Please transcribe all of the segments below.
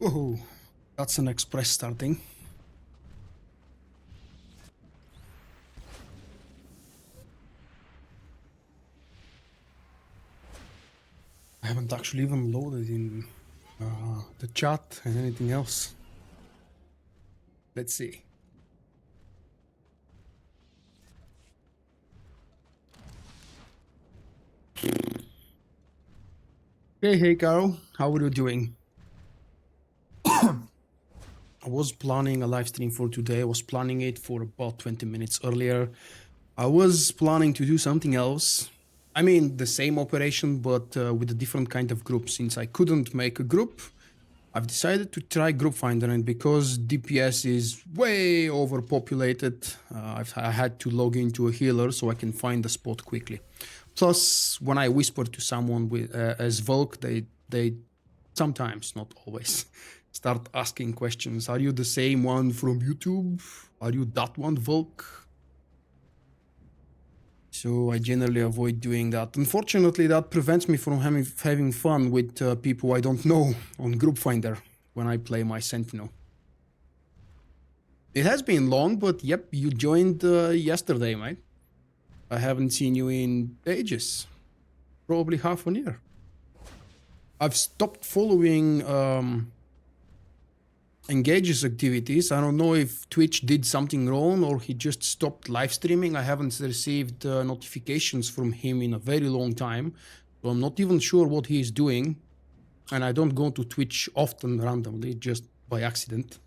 Oh, that's an express starting. I haven't actually even loaded in the chat and anything else. Let's see. Hey, Carol, how are you doing? I was planning a live stream for today. I was planning it for about 20 minutes earlier. I was planning to do something else. I mean, the same operation, but with a different kind of group. Since I couldn't make a group, I've decided to try Group Finder, and because DPS is way overpopulated, I had to log into a healer so I can find the spot quickly. Plus, when I whisper to someone with as Vulkk, they sometimes, not always, start asking questions. Are you the same one from YouTube? Are you that one, Vulkk? So I generally avoid doing that. Unfortunately, that prevents me from having fun with people I don't know on Group Finder when I play my Sentinel. It has been long, but yep, you joined yesterday, mate. I haven't seen you in ages. Probably half a year. I've stopped following Engage's activities. I don't know if Twitch did something wrong or he just stopped live streaming. I haven't received notifications from him in a very long time, so I'm not even sure what he is doing. And I don't go to Twitch often randomly, just by accident.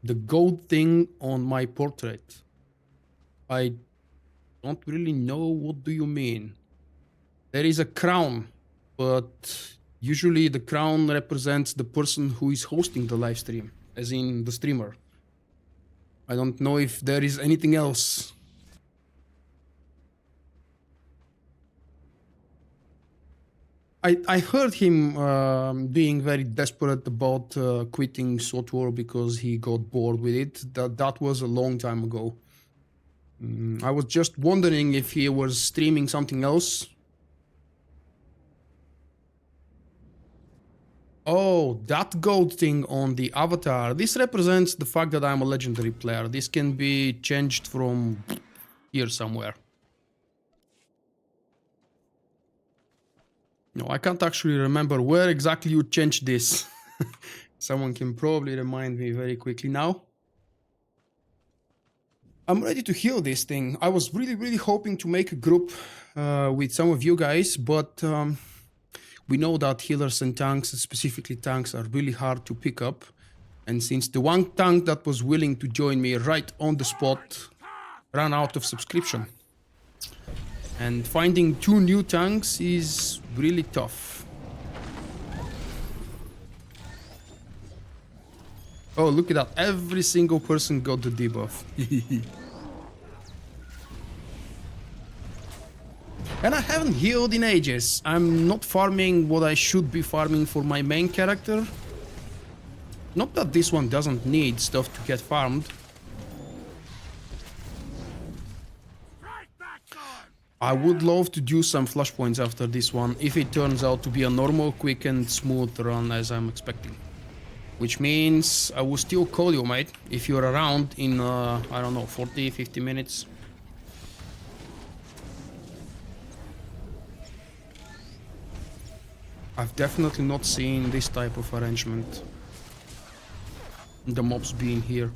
The gold thing on my portrait. I don't really know, what do you mean? There is a crown, but usually the crown represents the person who is hosting the live stream, as in the streamer. I don't know if there is anything else. I heard him being very desperate about quitting SWTOR because he got bored with it. That was a long time ago. I was just wondering if he was streaming something else. Oh, that gold thing on the avatar. This represents the fact that I'm a legendary player. This can be changed from here somewhere. No, I can't actually remember where exactly you changed this. Someone can probably remind me very quickly now. I'm ready to heal this thing. I was really hoping to make a group with some of you guys, but we know that healers and tanks, specifically tanks, are really hard to pick up. And since the one tank that was willing to join me right on the spot ran out of subscription, and finding 2 new tanks is really tough. Oh, look at that. Every single person got the debuff. And I haven't healed in ages. I'm not farming what I should be farming for my main character. Not that this one doesn't need stuff to get farmed. I would love to do some Flashpoints after this one, if it turns out to be a normal, quick and smooth run as I'm expecting. Which means I will still call you, mate, if you're around in, I don't know, 40, 50 minutes. I've definitely not seen this type of arrangement. The mobs being here.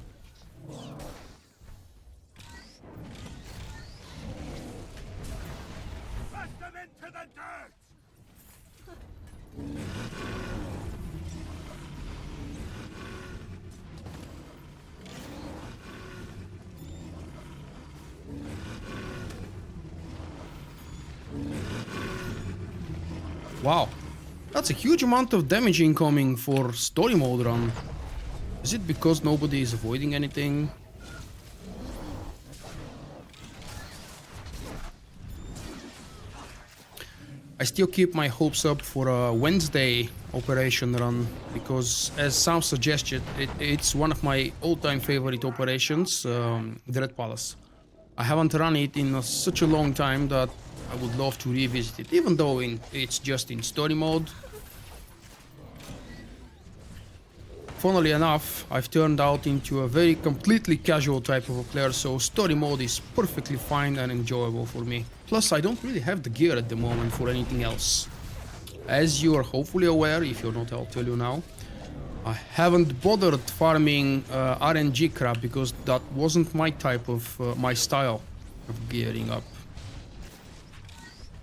Wow, that's a huge amount of damage incoming for story mode run. Is it because nobody is avoiding anything? I still keep my hopes up for a Wednesday operation run, because as Sam suggested, it's one of my all-time favorite operations, the Red Palace. I haven't run it in such a long time that I would love to revisit it, even though it's just in story mode. Funnily enough, I've turned out into a very completely casual type of a player, so story mode is perfectly fine and enjoyable for me. Plus, I don't really have the gear at the moment for anything else. As you are hopefully aware, if you're not, I'll tell you now. I haven't bothered farming RNG crap because that wasn't my type of, my style of gearing up.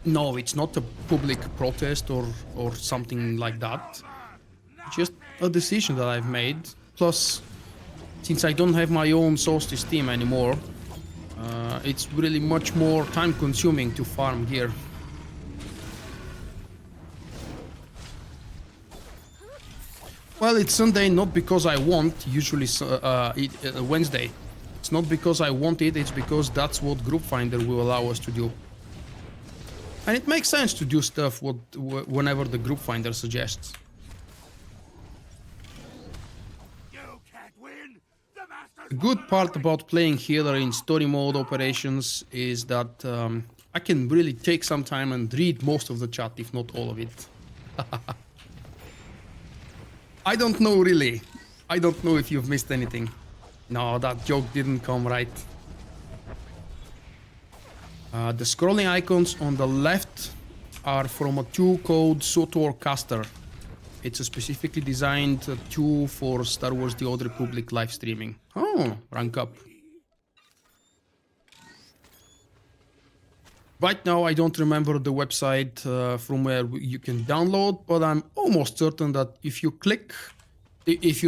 No, it's not a public protest or something like that. Just a decision that I've made. Plus, since I don't have my own Solstice team anymore, it's really much more time consuming to farm gear. Well, it's Sunday not because I want, usually Wednesday. It's not because I want it, it's because that's what Group Finder will allow us to do. And it makes sense to do stuff whenever the Group Finder suggests. The good part about playing healer in story mode operations is that I can really take some time and read most of the chat, if not all of it. I don't know really. I don't know if you've missed anything. No, that joke didn't come right. The scrolling icons on the left are from a tool called SWTOR caster. It's a specifically designed tool for Star Wars The Old Republic live streaming. Oh, rank up. Right now I don't remember the website from where you can download, but I'm almost certain that if you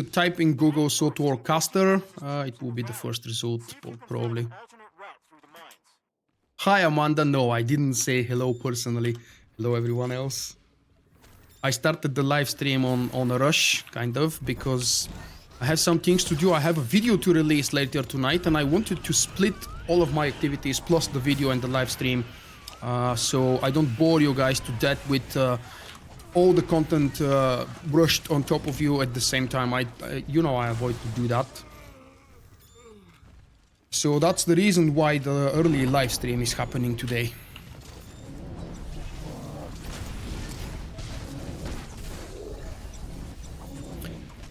type in Google SWTOR caster, it will be the first result, probably. Hi Amanda, no, I didn't say hello personally. Hello everyone else. I started the live stream on a rush, kind of, because I have some things to do. I have a video to release later tonight, and I wanted to split all of my activities plus the video and the live stream, so I don't bore you guys to death with all the content rushed on top of you at the same time. I avoid to do that. So that's the reason why the early live stream is happening today.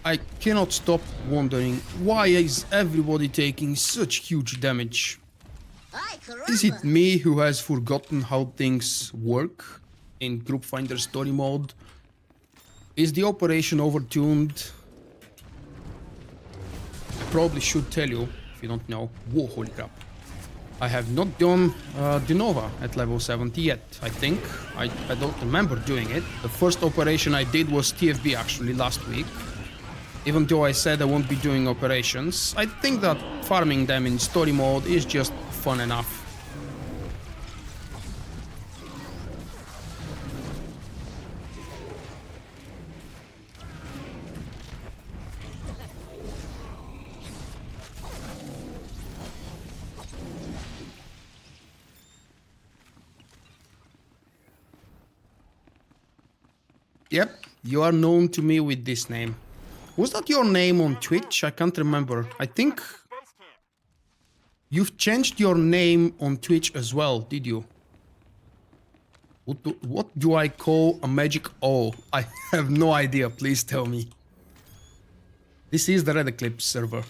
I cannot stop wondering, why is everybody taking such huge damage? Is it me who has forgotten how things work in Group Finder story mode? Is the operation overtuned? I probably should tell you, if you don't know. Whoa, holy crap. I have not done Denova at level 70 yet, I think. I don't remember doing it. The first operation I did was TFB actually last week. Even though I said I won't be doing operations, I think that farming them in story mode is just fun enough. Yep, you are known to me with this name. Was that your name on Twitch? I can't remember. I think you've changed your name on Twitch as well, did you? What do I call a magic O? I have no idea, please tell me. This is the Red Eclipse server.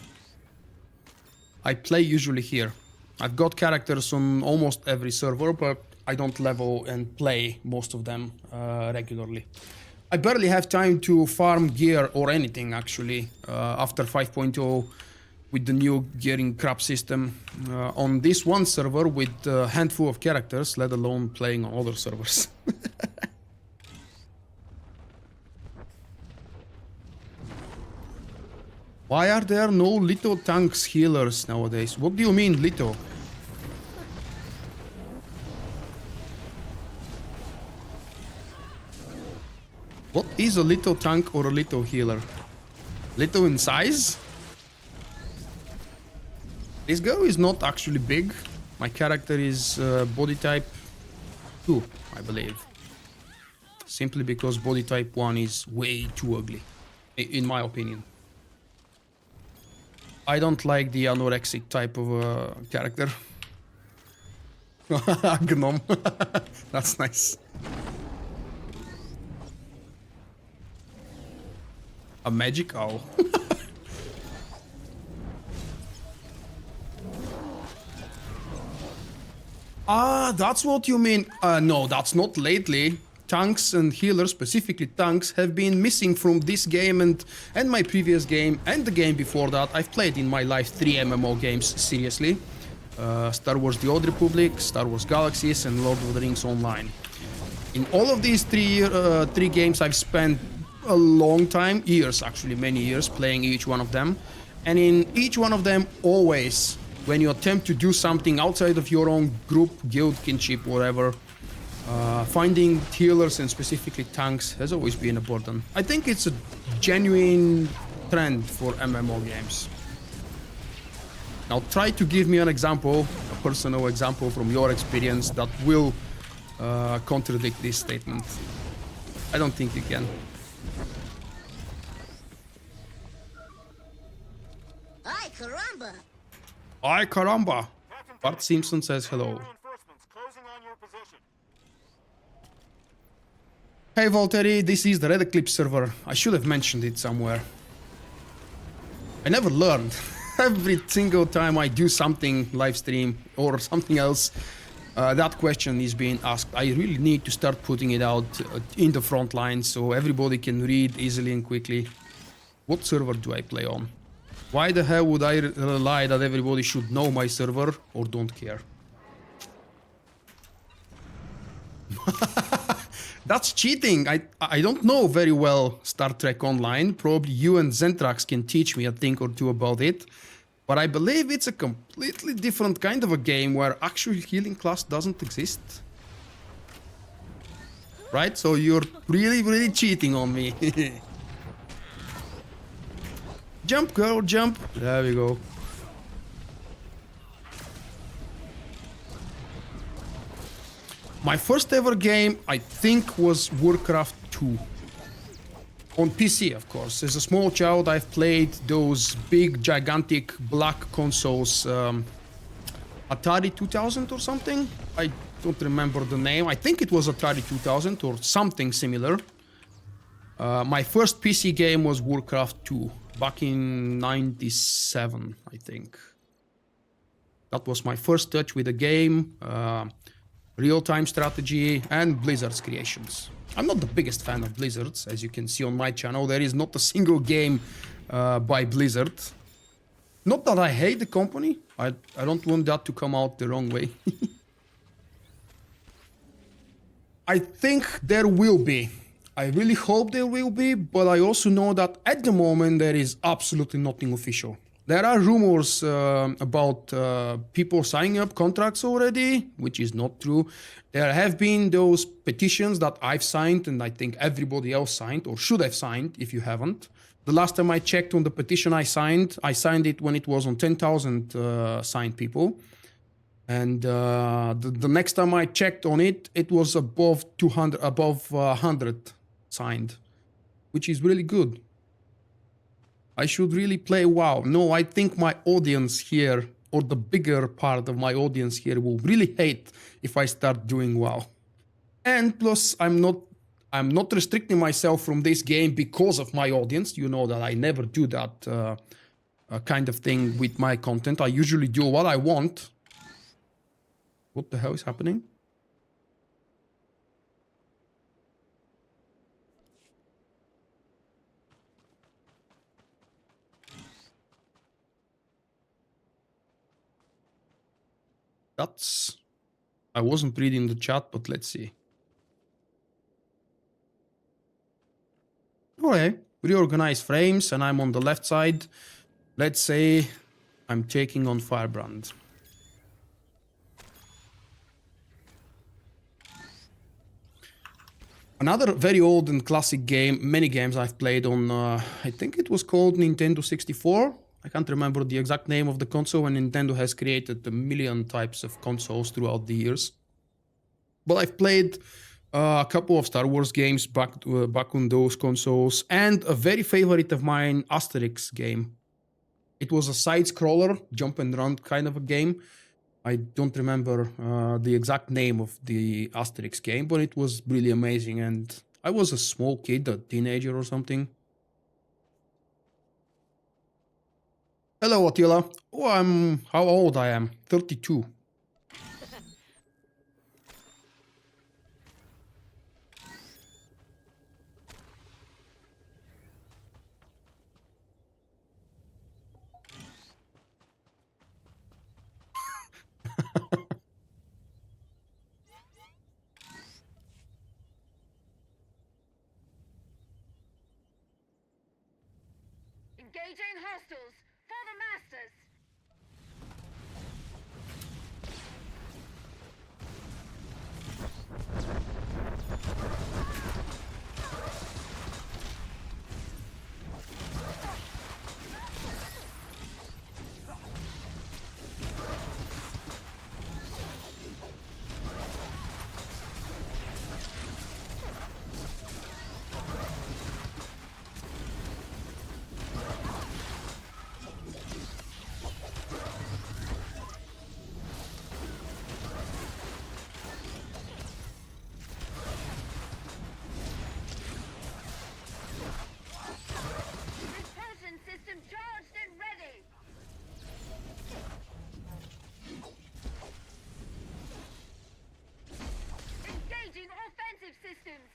I play usually here. I've got characters on almost every server, but I don't level and play most of them regularly. I barely have time to farm gear or anything actually after 5.0 with the new gearing crap system on this one server with a handful of characters, let alone playing on other servers. Why are there no little tanks healers nowadays? What do you mean little? What is a little tank or a little healer? Little in size? This girl is not actually big. My character is body type 2, I believe. Simply because body type 1 is way too ugly, in my opinion. I don't like the anorexic type of character. Gnome. That's nice. A magic owl. Ah, that's what you mean. No, that's not lately. Tanks and healers, specifically tanks, have been missing from this game and my previous game and the game before that. I've played in my life 3 MMO games, seriously. Star Wars The Old Republic, Star Wars Galaxies, and Lord of the Rings Online. In all of these three games, I've spent a long time, years actually, many years, playing each one of them. And in each one of them, always, when you attempt to do something outside of your own group, guild, kinship, whatever, finding healers and specifically tanks has always been a burden. I think it's a genuine trend for MMO games. Now try to give me an example, a personal example from your experience that will contradict this statement. I don't think you can. Ay, caramba! Ay, caramba! Bart Simpson says hello. Hey Volteri, this is the Red Eclipse server. I should have mentioned it somewhere. I never learned. Every single time I do something, live stream or something else, that question is being asked. I really need to start putting it out in the front line so everybody can read easily and quickly. What server do I play on? Why the hell would I rely that everybody should know my server or don't care? That's cheating. I don't know very well Star Trek Online. Probably you and Zentrax can teach me a thing or two about it. But I believe it's a completely different kind of a game where actual healing class doesn't exist. Right? So you're really cheating on me. Jump, girl, jump. There we go. My first ever game, I think, was Warcraft 2. On PC, of course. As a small child, I've played those big, gigantic black consoles. Atari 2000 or something? I don't remember the name. I think it was Atari 2000 or something similar. My first PC game was Warcraft 2. Back in 97, I think. That was my first touch with the game. Real-time strategy, and Blizzard's creations. I'm not the biggest fan of Blizzard's, as you can see on my channel. There is not a single game by Blizzard. Not that I hate the company. I don't want that to come out the wrong way. I think there will be. I really hope there will be, but I also know that at the moment there is absolutely nothing official. There are rumors about people signing up contracts already, which is not true. There have been those petitions that I've signed, and I think everybody else signed, or should have signed if you haven't. The last time I checked on the petition I signed it when it was on 10,000 signed people. And the next time I checked on it, it was above 200, above 100 signed, which is really good. I should really play WoW. No, I think my audience here, or the bigger part of my audience here, will really hate if I start doing WoW. And plus, I'm not restricting myself from this game because of my audience. You know that I never do that kind of thing with my content. I usually do what I want. What the hell is happening? I wasn't reading the chat, but let's see. Okay, reorganize frames, and I'm on the left side. Let's say I'm taking on Firebrand. Another very old and classic game, many games I've played on, I think it was called Nintendo 64. I can't remember the exact name of the console, and Nintendo has created a million types of consoles throughout the years. But I've played a couple of Star Wars games back on those consoles, and a very favorite of mine, Asterix game. It was a side-scroller, jump and run kind of a game. I don't remember the exact name of the Asterix game, but it was really amazing. And I was a small kid, a teenager or something. Hello, Attila. Oh, how old I am? 32. Engaging hostiles for the masters. Repulsion system charged and ready. Engaging offensive systems.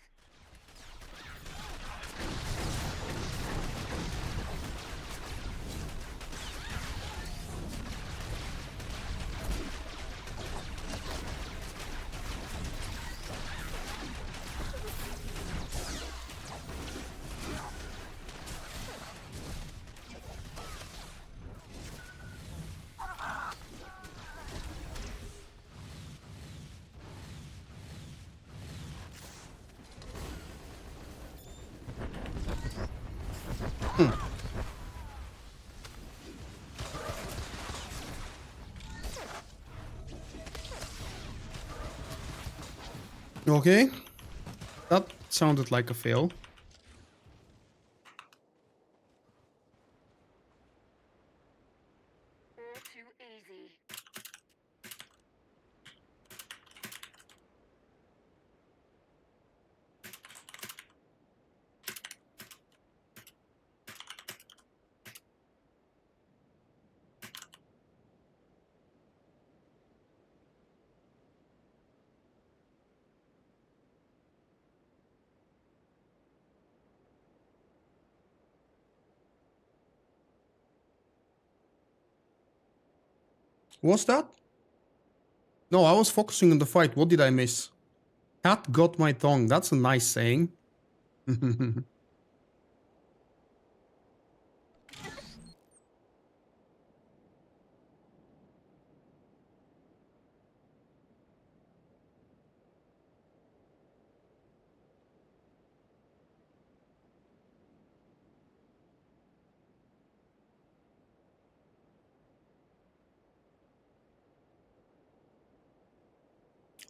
Okay. That sounded like a fail. All too easy. Was that? No, I was focusing on the fight. What did I miss? Cat got my tongue. That's a nice saying.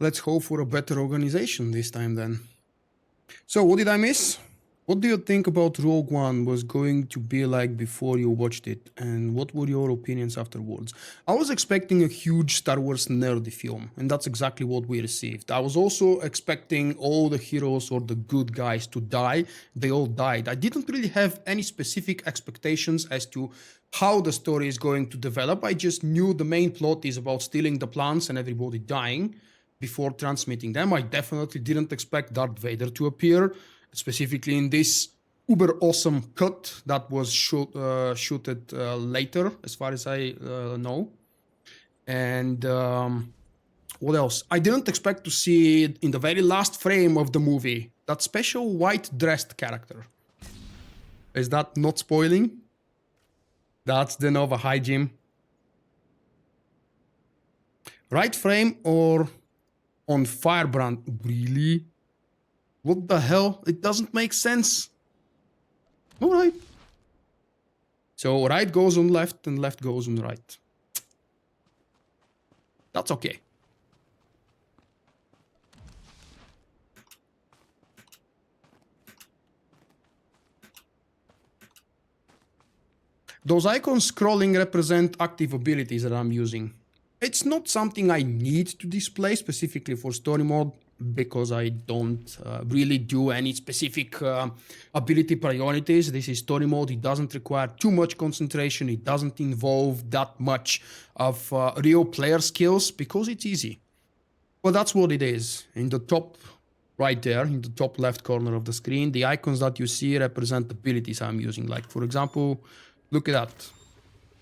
Let's hope for a better organization this time then. So, what did I miss? What do you think about Rogue One was going to be like before you watched it, and what were your opinions afterwards? I was expecting a huge Star Wars nerdy film, and that's exactly what we received. I was also expecting all the heroes or the good guys to die. They all died. I didn't really have any specific expectations as to how the story is going to develop. I just knew the main plot is about stealing the plants and everybody dying before transmitting them. I definitely didn't expect Darth Vader to appear, specifically in this uber awesome cut that was shooted later, as far as I know. And what else? I didn't expect to see it in the very last frame of the movie, that special white dressed character. Is that not spoiling? That's the Nova. Hi, Jim. Right frame or on Firebrand? Really? What the hell? It doesn't make sense. All right. So right goes on left and left goes on right. That's okay. Those icons scrolling represent active abilities that I'm using. It's not something I need to display specifically for story mode because I don't really do any specific ability priorities. This is story mode. It doesn't require too much concentration. It doesn't involve that much of real player skills because it's easy. Well, that's what it is. In the top right there, in the top left corner of the screen, the icons that you see represent abilities I'm using. Like, for example, look at that.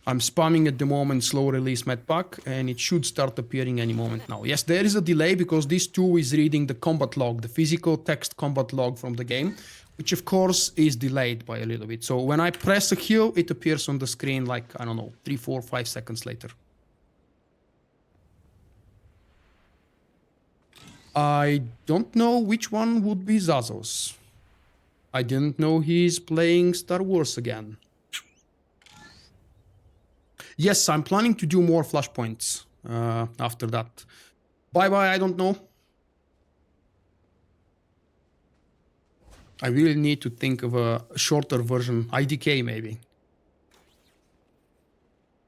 I'm spamming at the moment slow release med pack, and it should start appearing any moment now. Yes, there is a delay because this tool is reading the combat log, the physical text combat log from the game, which of course is delayed by a little bit. So when I press a kill, it appears on the screen like, I don't know, 3, 4, 5 seconds later. I don't know which one would be Zazos. I didn't know he's playing Star Wars again. Yes, I'm planning to do more Flashpoints after that. Bye-bye, I don't know. I really need to think of a shorter version. IDK, maybe.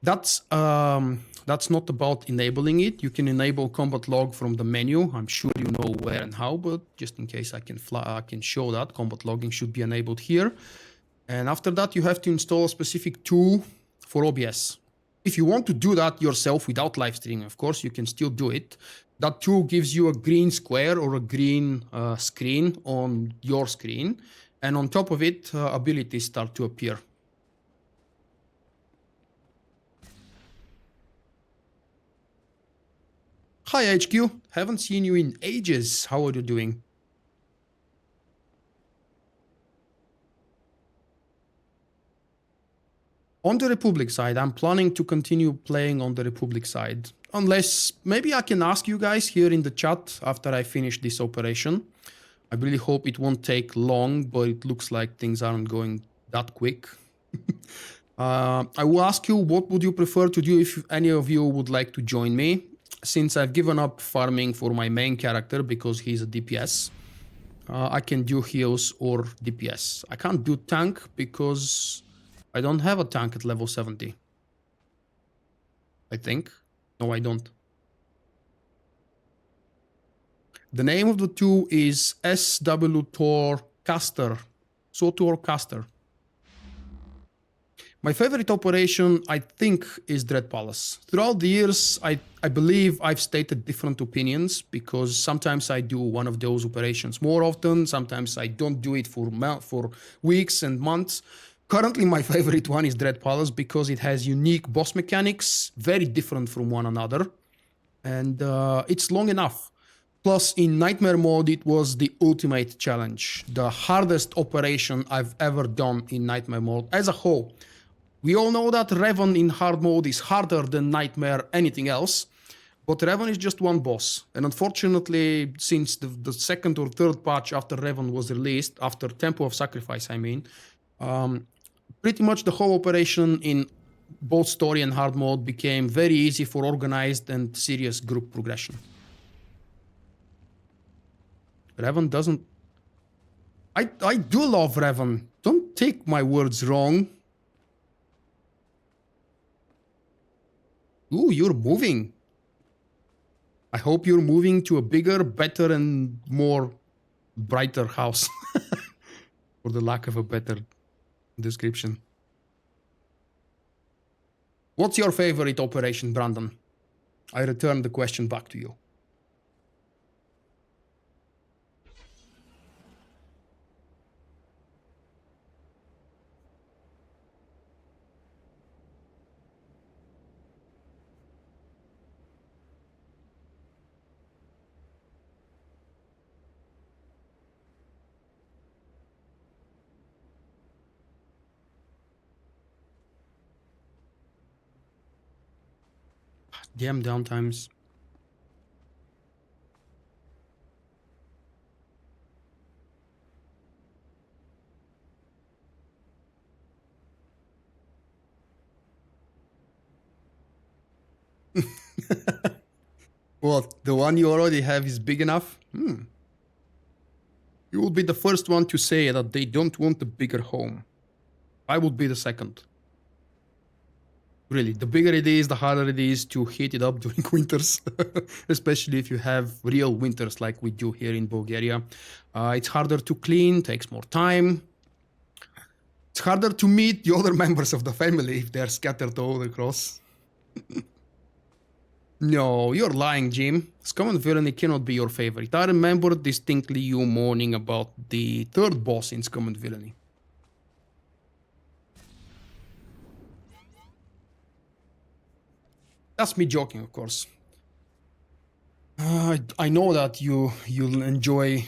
That's not about enabling it. You can enable combat log from the menu. I'm sure you know where and how, but just in case I can show that. Combat logging should be enabled here. And after that, you have to install a specific tool for OBS. If you want to do that yourself without live streaming, of course, you can still do it. That tool gives you a green square or a green screen on your screen. And on top of it, abilities start to appear. Hi HQ, haven't seen you in ages. How are you doing? On the Republic side, I'm planning to continue playing on the Republic side. Unless, maybe I can ask you guys here in the chat after I finish this operation. I really hope it won't take long, but it looks like things aren't going that quick. I will ask you, what would you prefer to do if any of you would like to join me? Since I've given up farming for my main character because he's a DPS, I can do heals or DPS. I can't do tank because I don't have a tank at level 70. I think. No, I don't. The name of the tool is SWTOR Caster. SWTOR Caster. My favorite operation, I think, is Dread Palace. Throughout the years, I believe I've stated different opinions because sometimes I do one of those operations more often. Sometimes I don't do it for weeks and months. Currently, my favorite one is Dread Palace because it has unique boss mechanics, very different from one another. And it's long enough. Plus, in Nightmare mode, it was the ultimate challenge. The hardest operation I've ever done in Nightmare mode as a whole. We all know that Revan in hard mode is harder than Nightmare anything else, but Revan is just one boss. And unfortunately, since the second or third patch after Revan was released, after Temple of Sacrifice, I mean, pretty much the whole operation in both story and hard mode became very easy for organized and serious group progression. Revan doesn't... I do love Revan. Don't take my words wrong. Ooh, you're moving. I hope you're moving to a bigger, better, and more brighter house. For the lack of a better description. What's your favorite operation, Brandon? I return the question back to you. Damn downtimes. What, the one you already have is big enough? You will be the first one to say that they don't want a bigger home. I would be the second. Really, the bigger it is, the harder it is to heat it up during winters, especially if you have real winters like we do here in Bulgaria. It's harder to clean, takes more time. It's harder to meet the other members of the family if they're scattered all across. No, you're lying, Jim. Scum and Villainy cannot be your favorite. I remember distinctly you moaning about the third boss in Scum and Villainy. That's me joking, of course. I know that you'll enjoy.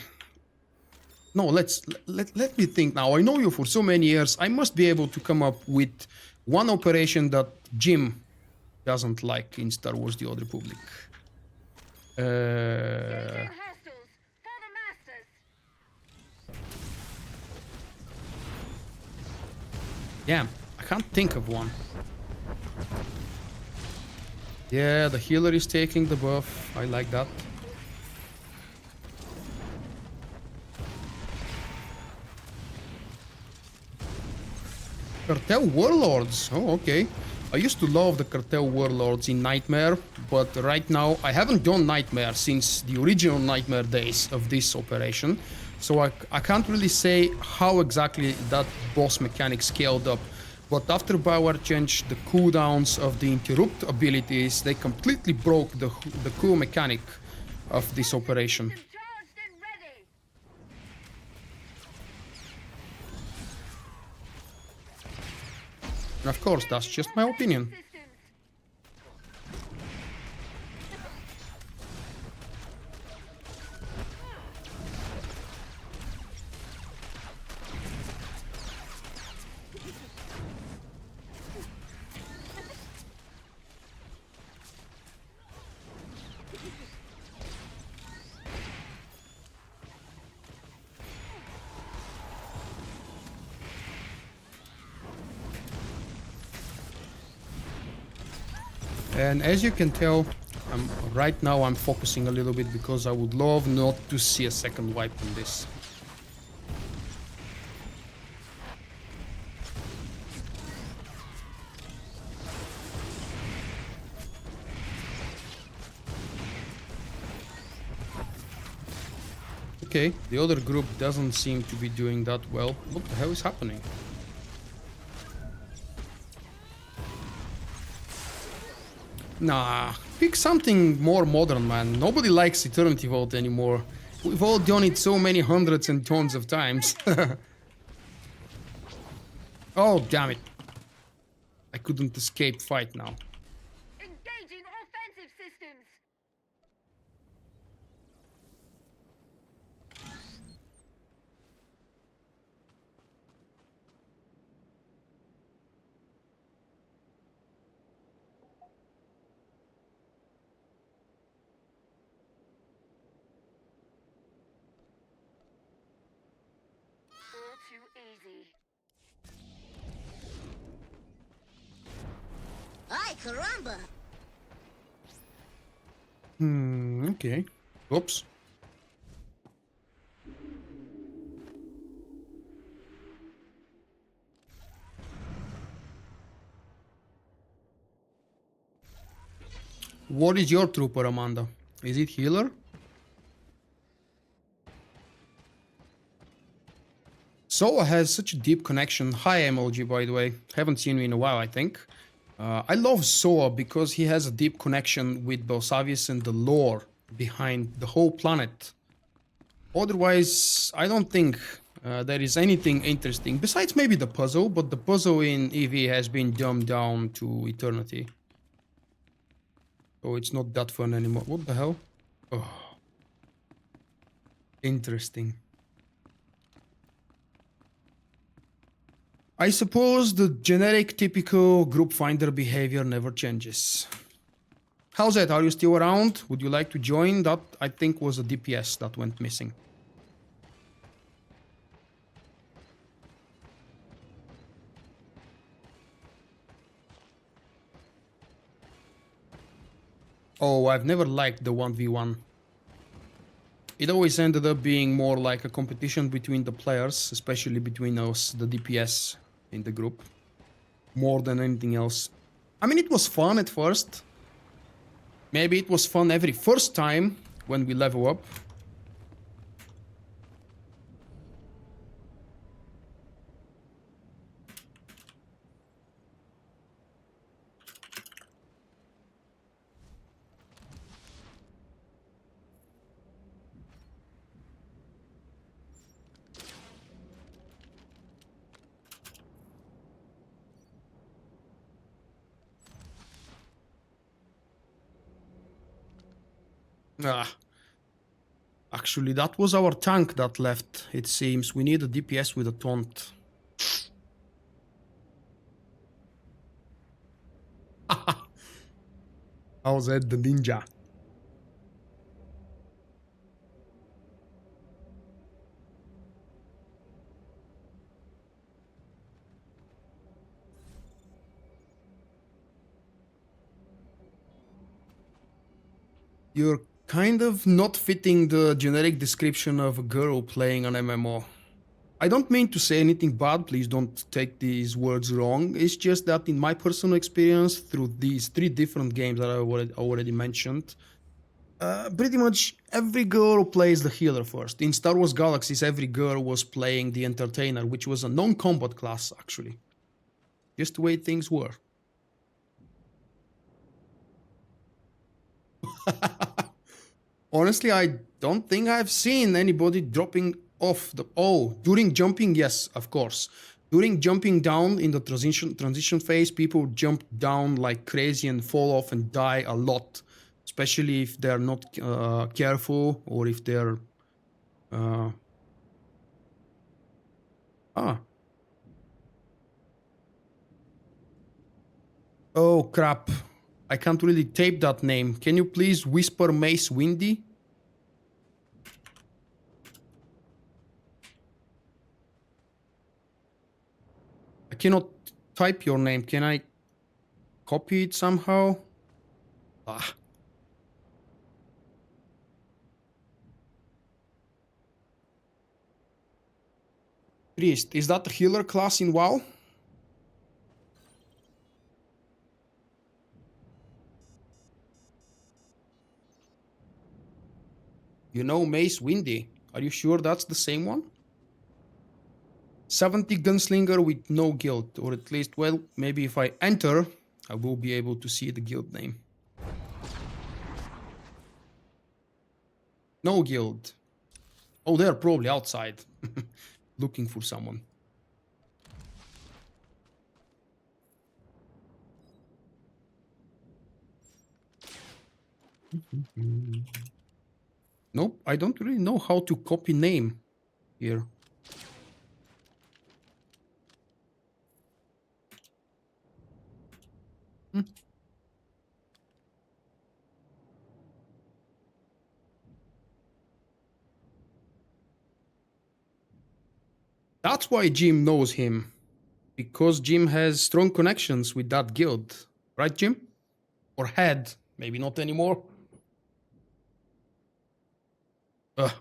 No, let me think now. I know you for so many years. I must be able to come up with one operation that Jim doesn't like in Star Wars: The Old Republic. Engaging hostiles for the masters. Yeah, I can't think of one. Yeah, the healer is taking the buff. I like that. Cartel Warlords. Oh, okay. I used to love the Cartel Warlords in Nightmare, but right now I haven't done Nightmare since the original Nightmare days of this operation. So I can't really say how exactly that boss mechanic scaled up. But after Bioware changed the cooldowns of the interrupt abilities, they completely broke the cool mechanic of this operation. Charged and ready. And of course, that's just my opinion. Systems. And as you can tell, right now I'm focusing a little bit because I would love not to see a second wipe on this. Okay, the other group doesn't seem to be doing that well. What the hell is happening? Nah, pick something more modern, man. Nobody likes Eternity Vault anymore. We've all done it so many hundreds and tons of times. Oh, damn it. I couldn't escape fight now. Engaging offensive systems. All too easy. Ay, caramba! Okay. Oops. What is your trooper, Amanda? Is it healer? Soa has such a deep connection. Hi, MLG, by the way. Haven't seen you in a while, I think. I love Soa because he has a deep connection with Belsavius and the lore behind the whole planet. Otherwise, I don't think there is anything interesting, besides maybe the puzzle, but the puzzle in EV has been dumbed down to eternity. So it's not that fun anymore. What the hell? Oh. Interesting. I suppose the generic typical group finder behavior never changes. How's that? Are you still around? Would you like to join? That, I think, was a DPS that went missing. Oh, I've never liked the 1v1. It always ended up being more like a competition between the players, especially between us, the DPS in the group, more than anything else. I mean, it was fun at first. Maybe it was fun every first time when we level up. Ah, actually, that was our tank that left, it seems. We need a DPS with a taunt. How's that, the ninja? You're kind of not fitting the generic description of a girl playing an MMO. I don't mean to say anything bad, please don't take these words wrong. It's just that in my personal experience through these 3 different games that I already mentioned, pretty much every girl plays the healer first. In Star Wars Galaxies, every girl was playing the entertainer, which was a non-combat class actually. Just the way things were. Honestly, I don't think I've seen anybody dropping off the... Oh, during jumping, yes, of course. During jumping down in the transition phase, people jump down like crazy and fall off and die a lot. Especially if they're not careful or if they're... Ah. Oh, crap. I can't really tape that name. Can you please whisper Mace Windy? I cannot type your name. Can I copy it somehow? Ah. Priest, is that the healer class in WoW? You know Mace Windy. Are you sure that's the same one? 70 gunslinger with no guild, or at least, well, maybe if I enter, I will be able to see the guild name. No guild. Oh, they're probably outside, looking for someone. Nope, I don't really know how to copy name here. That's why Jim knows him. Because Jim has strong connections with that guild. Right, Jim? Or had. Maybe not anymore. Ugh.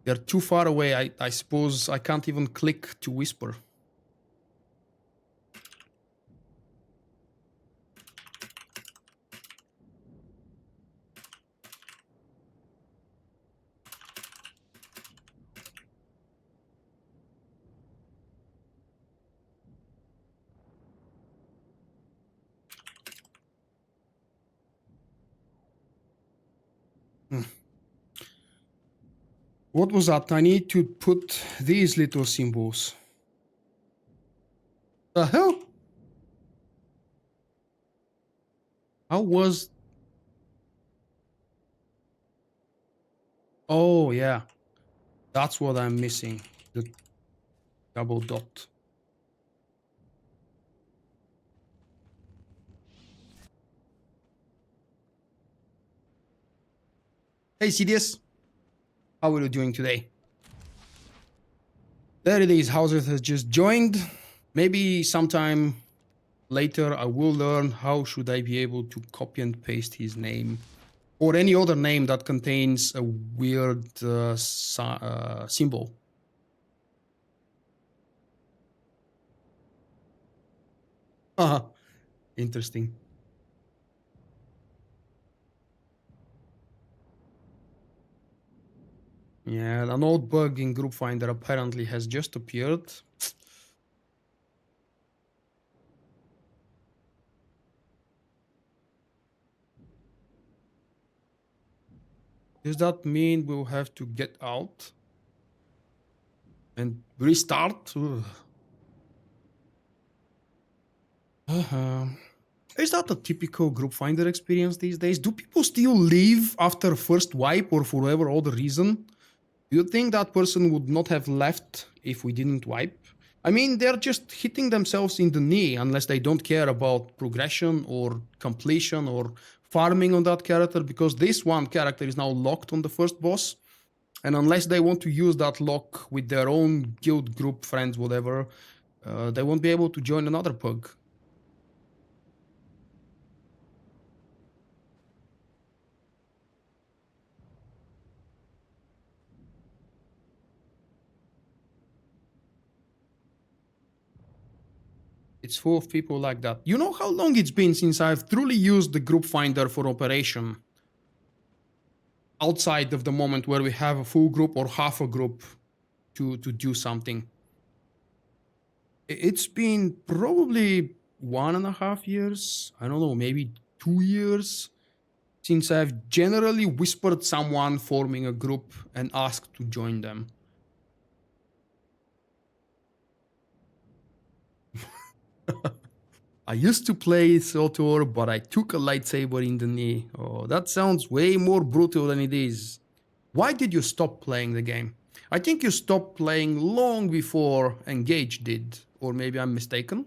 They're too far away. I suppose I can't even click to whisper. What was that? I need to put these little symbols. The hell? How was... Oh, yeah. That's what I'm missing. The double dot. Hey, CDS. How are you doing today? There it is. Hauser has just joined. Maybe sometime later I will learn how should I be able to copy and paste his name. Or any other name that contains a weird symbol. Interesting. Yeah, an old bug in Group Finder apparently has just appeared. Does that mean we'll have to get out and restart? Ugh. Uh-huh. Is that a typical Group Finder experience these days? Do people still leave after first wipe or for whatever other reason? Do you think that person would not have left if we didn't wipe? I mean, they're just hitting themselves in the knee unless they don't care about progression or completion or farming on that character, because this one character is now locked on the first boss. And unless they want to use that lock with their own guild, group, friends, whatever, they won't be able to join another PUG. It's full of people like that. You know how long it's been since I've truly used the Group Finder for operation? Outside of the moment where we have a full group or half a group to do something. It's been probably 1.5 years. I don't know, maybe 2 years since I've generally whispered someone forming a group and asked to join them. I used to play SWTOR, but I took a lightsaber in the knee. Oh, that sounds way more brutal than it is. Why did you stop playing the game? I think you stopped playing long before Engage did, or maybe I'm mistaken.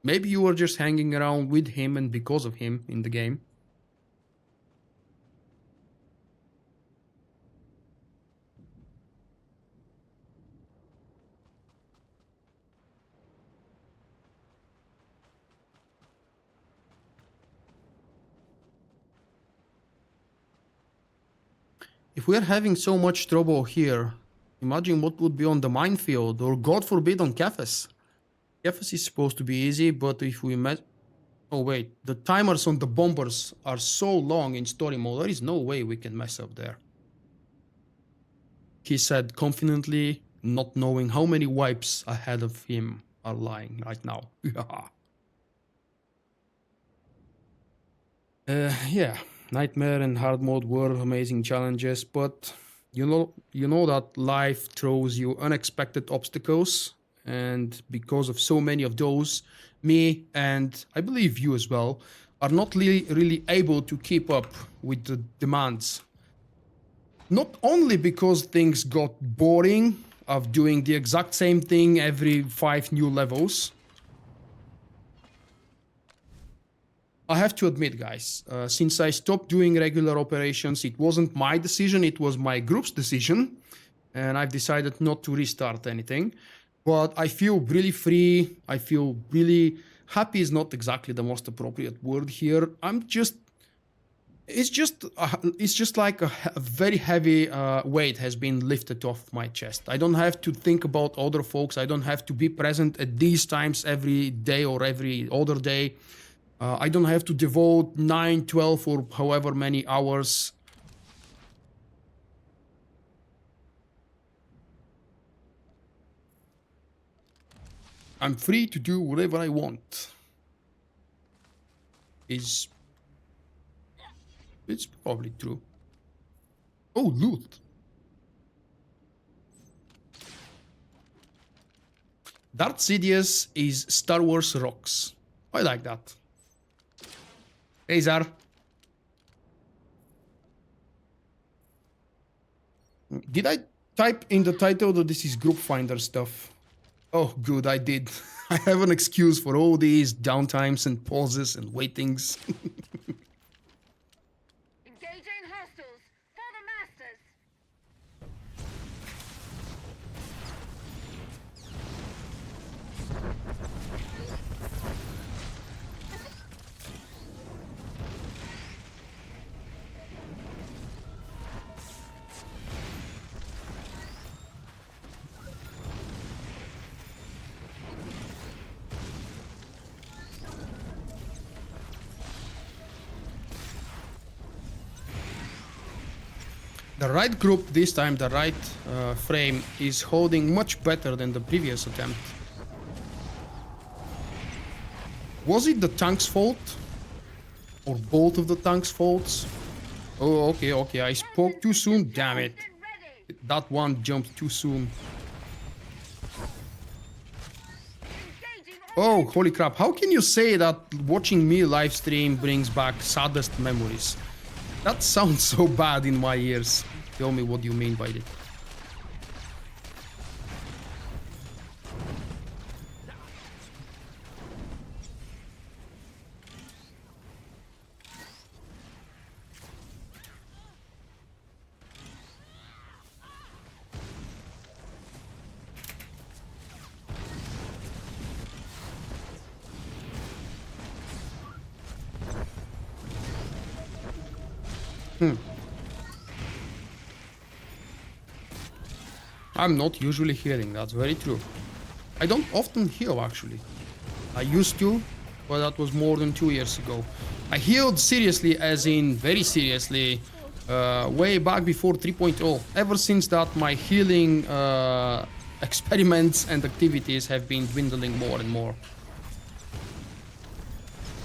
Maybe you were just hanging around with him and because of him in the game. If we're having so much trouble here, imagine what would be on the minefield, or God forbid on Kefes. Kefes is supposed to be easy, but if we met... Oh wait, the timers on the bombers are so long in story mode, there is no way we can mess up there. He said confidently, not knowing how many wipes ahead of him are lying right now. Yeah, Nightmare and Hard Mode were amazing challenges, but you know that life throws you unexpected obstacles, and because of so many of those, me and I believe you as well are not really able to keep up with the demands. Not only because things got boring of doing the exact same thing every 5 new levels. I have to admit, guys, since I stopped doing regular operations, it wasn't my decision, it was my group's decision, and I've decided not to restart anything. But I feel really free, I feel really happy is not exactly the most appropriate word here. It's just like a very heavy weight has been lifted off my chest. I don't have to think about other folks, I don't have to be present at these times every day or every other day. I don't have to devote 9, 12 or however many hours. I'm free to do whatever I want. It's probably true. Oh, loot. Darth Sidious is Star Wars rocks. I like that. Hey, Zar. Did I type in the title that this is Group Finder stuff? Oh, good, I did. I have an excuse for all these downtimes and pauses and waitings. Engaging hostiles for the masters. The right group this time, the right frame is holding much better than the previous attempt. Was it the tank's fault? Or both of the tank's faults? Oh, okay, okay, I spoke too soon, damn it. That one jumped too soon. Oh, holy crap, how can you say that watching me live stream brings back saddest memories? That sounds so bad in my ears. Tell me what you mean by it. I'm not usually healing, that's very true. I don't often heal actually. I used to, but that was more than 2 years ago. I healed seriously, as in very seriously, way back before 3.0. Ever since that, my healing experiments and activities have been dwindling more and more.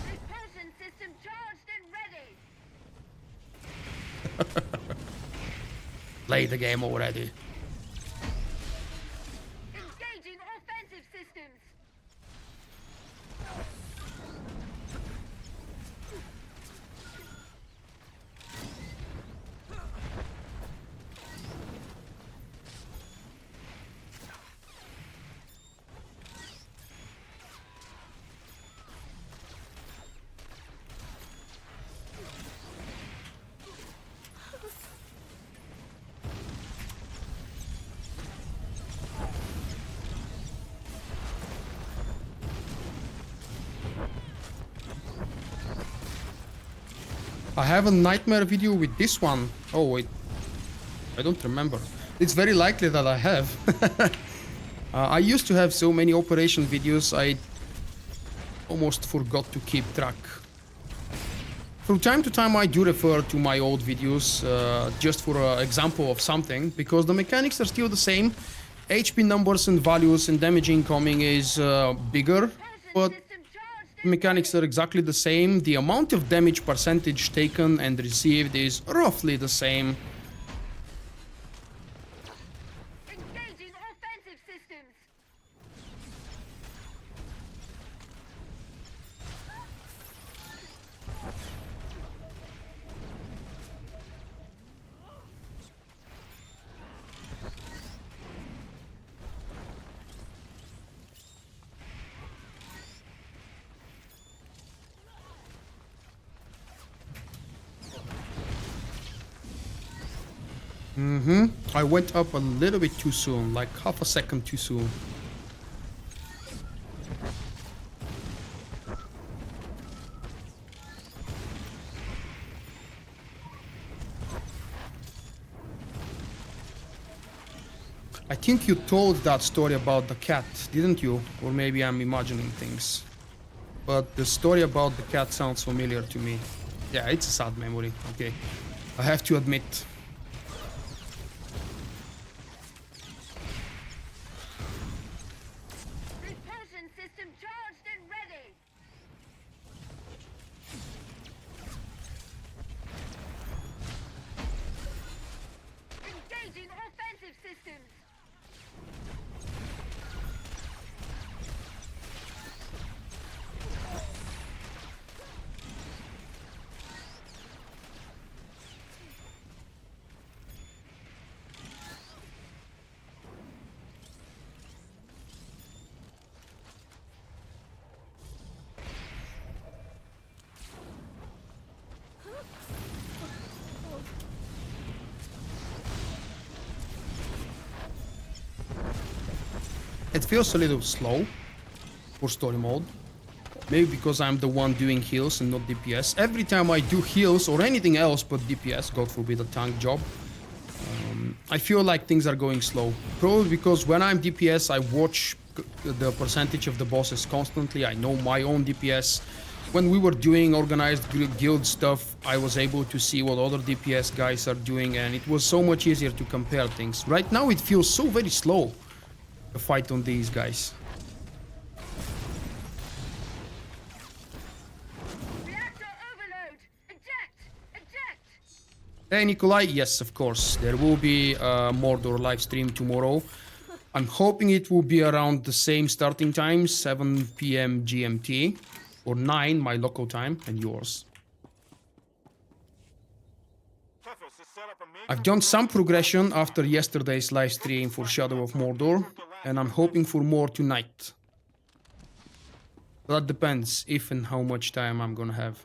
Repulsion system charged and ready. Play the game already. Engaging offensive systems. I have a nightmare video with this one. Oh wait, I don't remember. It's very likely that I have. I used to have so many operation videos, I almost forgot to keep track. From time to time I do refer to my old videos, just for an example of something, because the mechanics are still the same. HP numbers and values and damage incoming is bigger, but mechanics are exactly the same. The amount of damage percentage taken and received is roughly the same. Engaging offensive systems. I went up a little bit too soon, like half a second too soon. I think you told that story about the cat, didn't you? Or maybe I'm imagining things. But the story about the cat sounds familiar to me. Yeah, it's a sad memory, okay. I have to admit. Repulsion system charged and ready. Engaging offensive systems. It feels a little slow for story mode. Maybe because I'm the one doing heals and not DPS. Every time I do heals or anything else but DPS, God forbid a tank job, I feel like things are going slow. Probably because when I'm DPS, I watch the percentage of the bosses constantly. I know my own DPS. when we were doing organized guild stuff, I was able to see what other DPS guys are doing, and it was so much easier to compare things. Right now it feels so very slow, the fight on these guys. Reactor overload! Eject! Eject! Hey Nikolai, yes, of course, there will be a Mordor live stream tomorrow. I'm hoping it will be around the same starting time, 7 p.m. GMT, or 9 my local time, and yours. I've done some progression after yesterday's live stream for Shadow of Mordor, and I'm hoping for more tonight. That depends if and how much time I'm gonna have.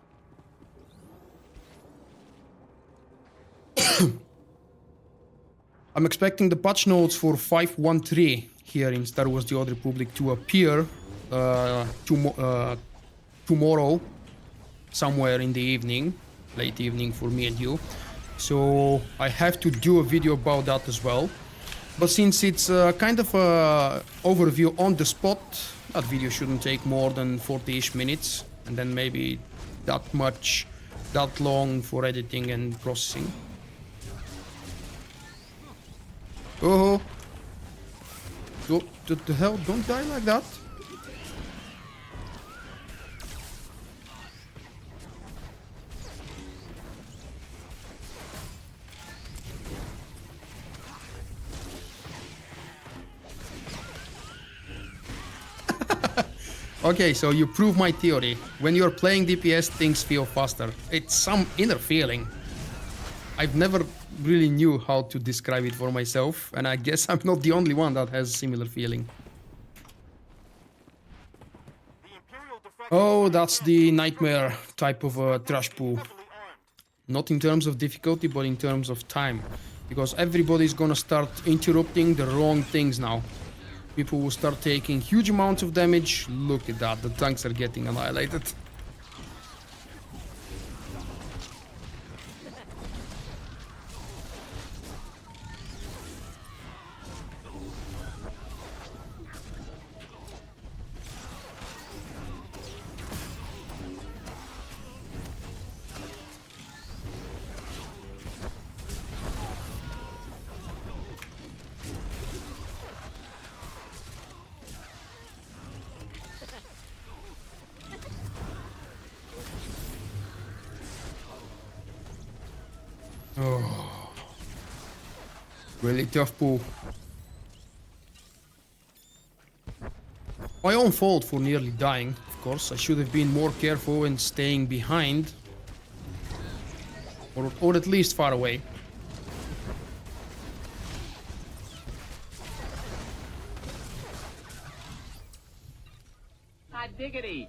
I'm expecting the patch notes for 5.1.3 here in Star Wars The Old Republic to appear tomorrow, somewhere in the evening, late evening for me and you. So I have to do a video about that as well. But since it's kind of a overview on the spot, that video shouldn't take more than 40-ish minutes, and then maybe that long for editing and processing. Oh, what the hell? Don't die like that. Okay, so you prove my theory. When you're playing DPS, things feel faster. It's some inner feeling. I've never really knew how to describe it for myself, and I guess I'm not the only one that has a similar feeling. Oh, that's the nightmare type of trash pool. Not in terms of difficulty, but in terms of time. Because everybody's gonna start interrupting the wrong things now. People will start taking huge amounts of damage. Look at that, the tanks are getting annihilated. Oh, really tough pool. My own fault for nearly dying, of course. I should have been more careful in staying behind. Or at least far away. Hot diggity.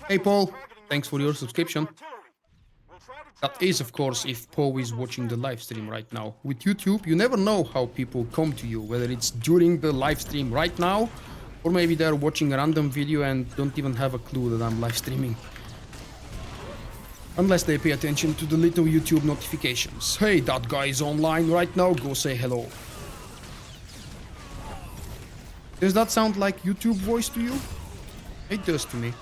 Hey Paul, thanks for your subscription. That is, of course, if Poe is watching the live stream right now. With YouTube, you never know how people come to you, whether it's during the live stream right now, or maybe they're watching a random video and don't even have a clue that I'm live streaming. Unless they pay attention to the little YouTube notifications. Hey, that guy is online right now, go say hello. Does that sound like YouTube voice to you? It does to me.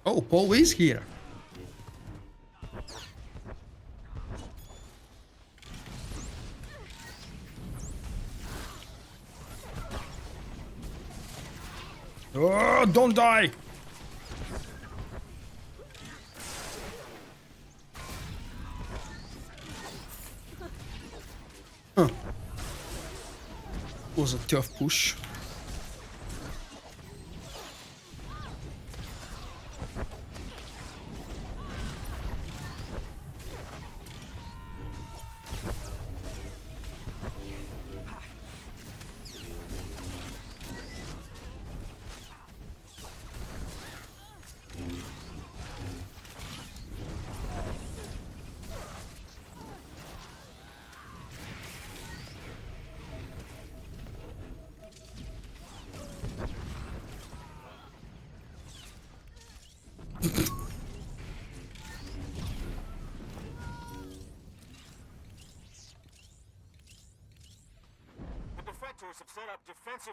Oh, Paul is here. Oh, don't die! Huh. Was a tough push.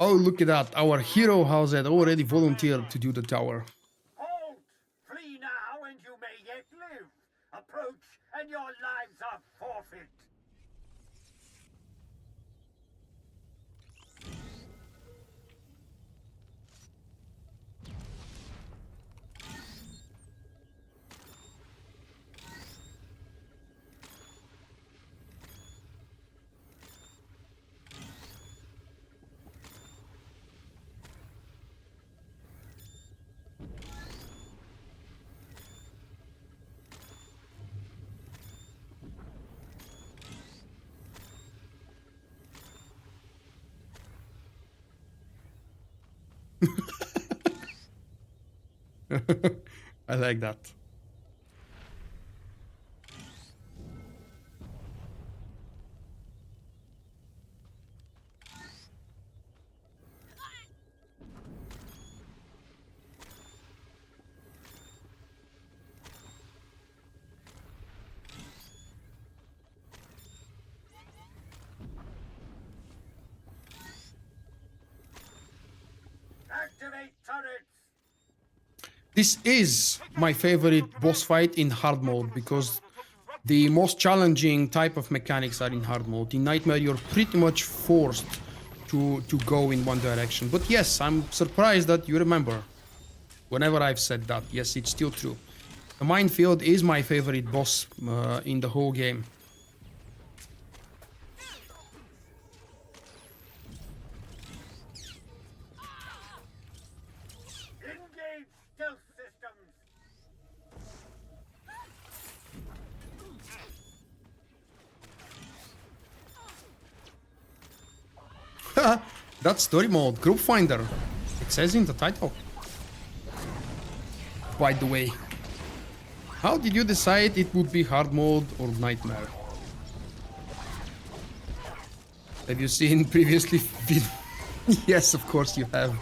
Oh, look at that. Our hero has had already volunteered to do the tower. Halt! Flee now and you may yet live. Approach and your lives are forfeit. I like that. Activate turrets. This is my favorite boss fight in hard mode because the most challenging type of mechanics are in hard mode. In Nightmare, you're pretty much forced to go in one direction. But yes, I'm surprised that you remember whenever I've said that. Yes, it's still true. The minefield is my favorite boss in the whole game. Engage stealth systems. That's story mode, Group Finder. It says in the title. By the way, how did you decide it would be hard mode or nightmare? Have you seen previously? Yes, of course you have.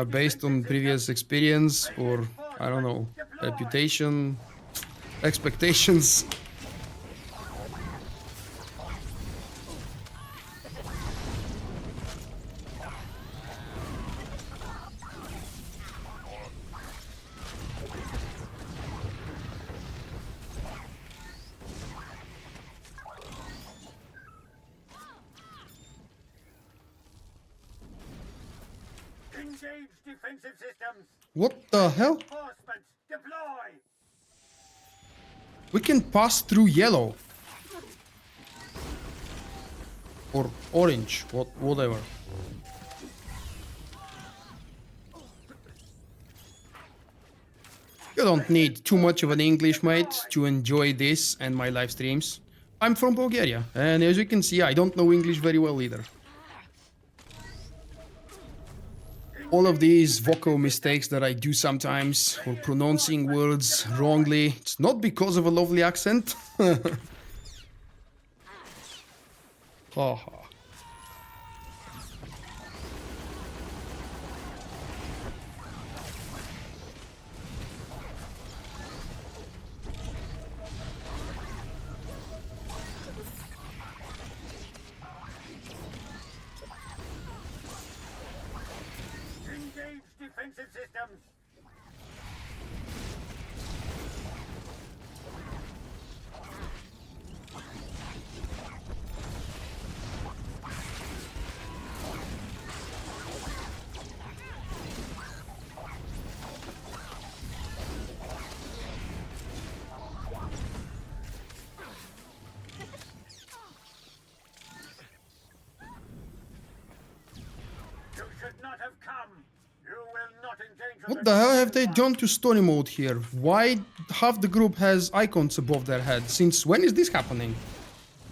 Based on previous experience or, I don't know, reputation, expectations. Engage defensive systems. What the hell? Reinforcements deploy. We can pass through yellow. Or orange, whatever. You don't need too much of an English, mate, to enjoy this and my live streams. I'm from Bulgaria, and as you can see, I don't know English very well either. All of these vocal mistakes that I do sometimes, or pronouncing words wrongly, it's not because of a lovely accent. Haha. Engage defensive systems. You should not have come. You will not endanger What the hell have they done to story mode here? Why half the group has icons above their head? Since when is this happening?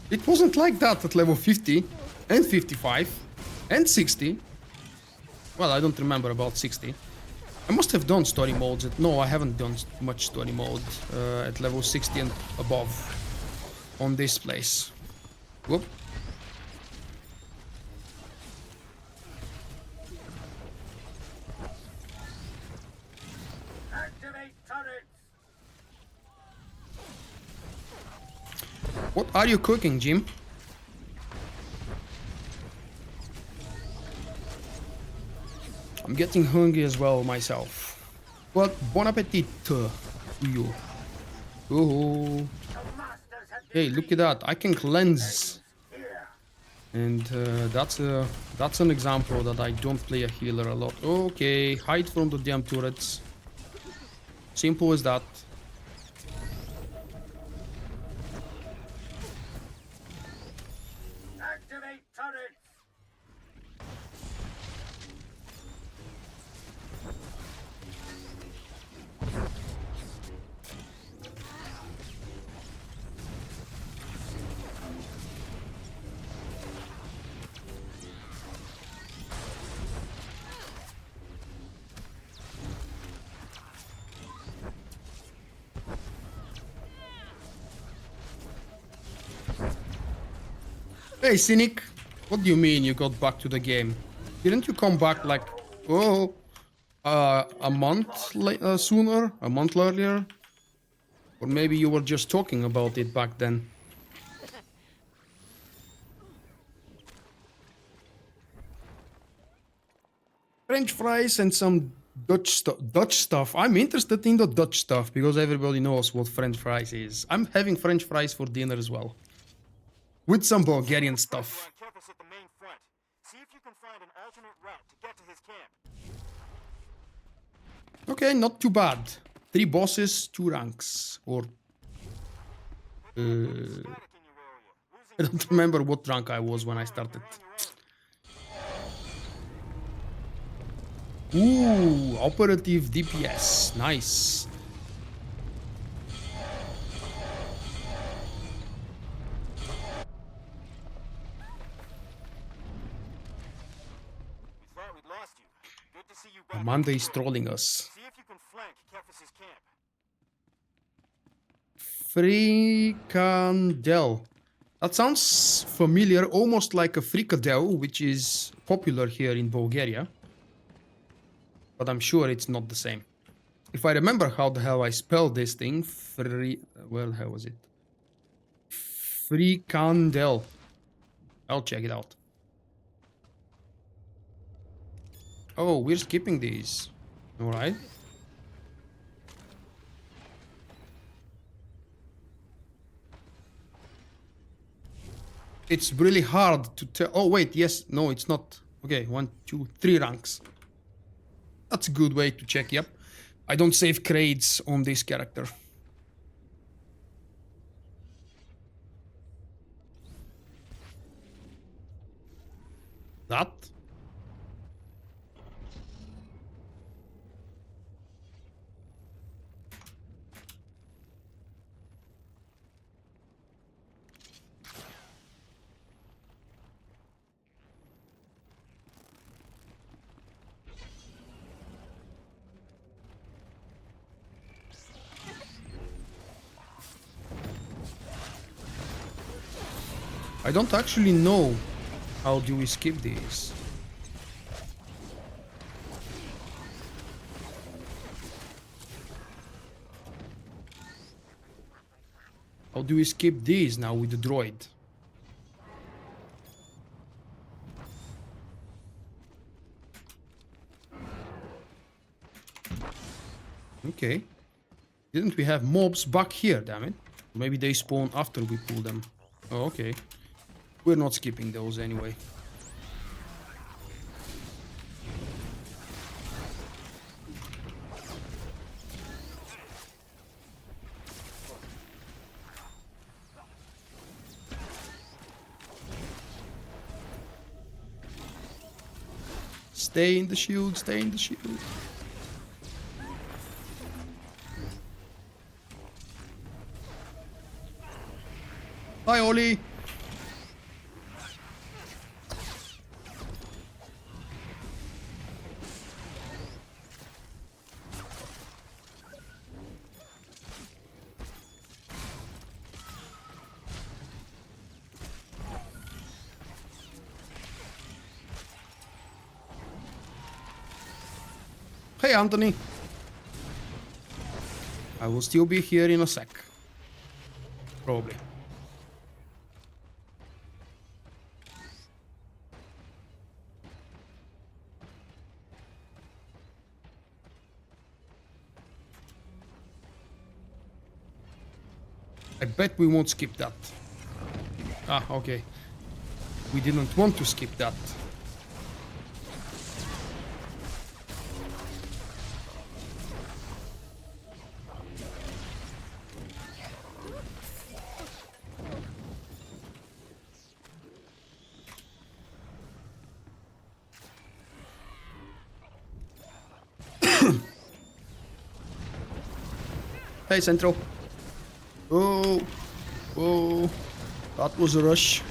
It wasn't like that at level 50 and 55 and 60. Well, I don't remember about 60. I must have done story modes. No, I haven't done much story mode at level 60 and above on this place. Whoop. Activate Activate turrets! What are you cooking, Jim? I'm getting hungry as well myself. Well, bon appetit to you. Oh, The masters have hey, look at that! I can cleanse, here. and that's an example that I don't play a healer a lot. Okay, hide from the damn turrets. Simple as that. Activate turrets! Hey, Cynic, what do you mean you got back to the game? Didn't you come back like, oh, a month sooner? A month earlier? Or maybe you were just talking about it back then. French fries and some Dutch stuff. I'm interested in the Dutch stuff because everybody knows what French fries is. I'm having French fries for dinner as well. With some Bulgarian stuff. Campus at the main front. See if you can find an alternate route to get to his camp. Okay, not too bad. 3 bosses, 2 ranks. Or... Static in your area. I don't remember what rank I was when I started. Ooh, operative DPS. Nice. We thought we'd lost you. Good to see you back. Amanda is trolling us. See if you can flank Kefis's camp. Frikandel. That sounds familiar, almost like a frikadel, which is popular here in Bulgaria. But I'm sure it's not the same. If I remember how the hell I spelled this thing, well, how was it? Frikandel. I'll check it out. Oh, we're skipping these. Alright. It's really hard to tell. Oh, wait, yes, no, it's not. Okay, 1, 2, 3 ranks. That's a good way to check, yep. I don't save crates on this character. That? I don't actually know how do we skip these. How do we skip these now with the droid? Okay. Didn't we have mobs back here, damn it? Maybe they spawn after we pull them. Oh, okay. We're not skipping those anyway. Stay in the shield, stay in the shield. Hi, Oli. Hey, Anthony. I will still be here in a sec. Probably. I bet we won't skip that. Ah, okay. We didn't want to skip that. Hey, Central. Oh, oh, that was a rush.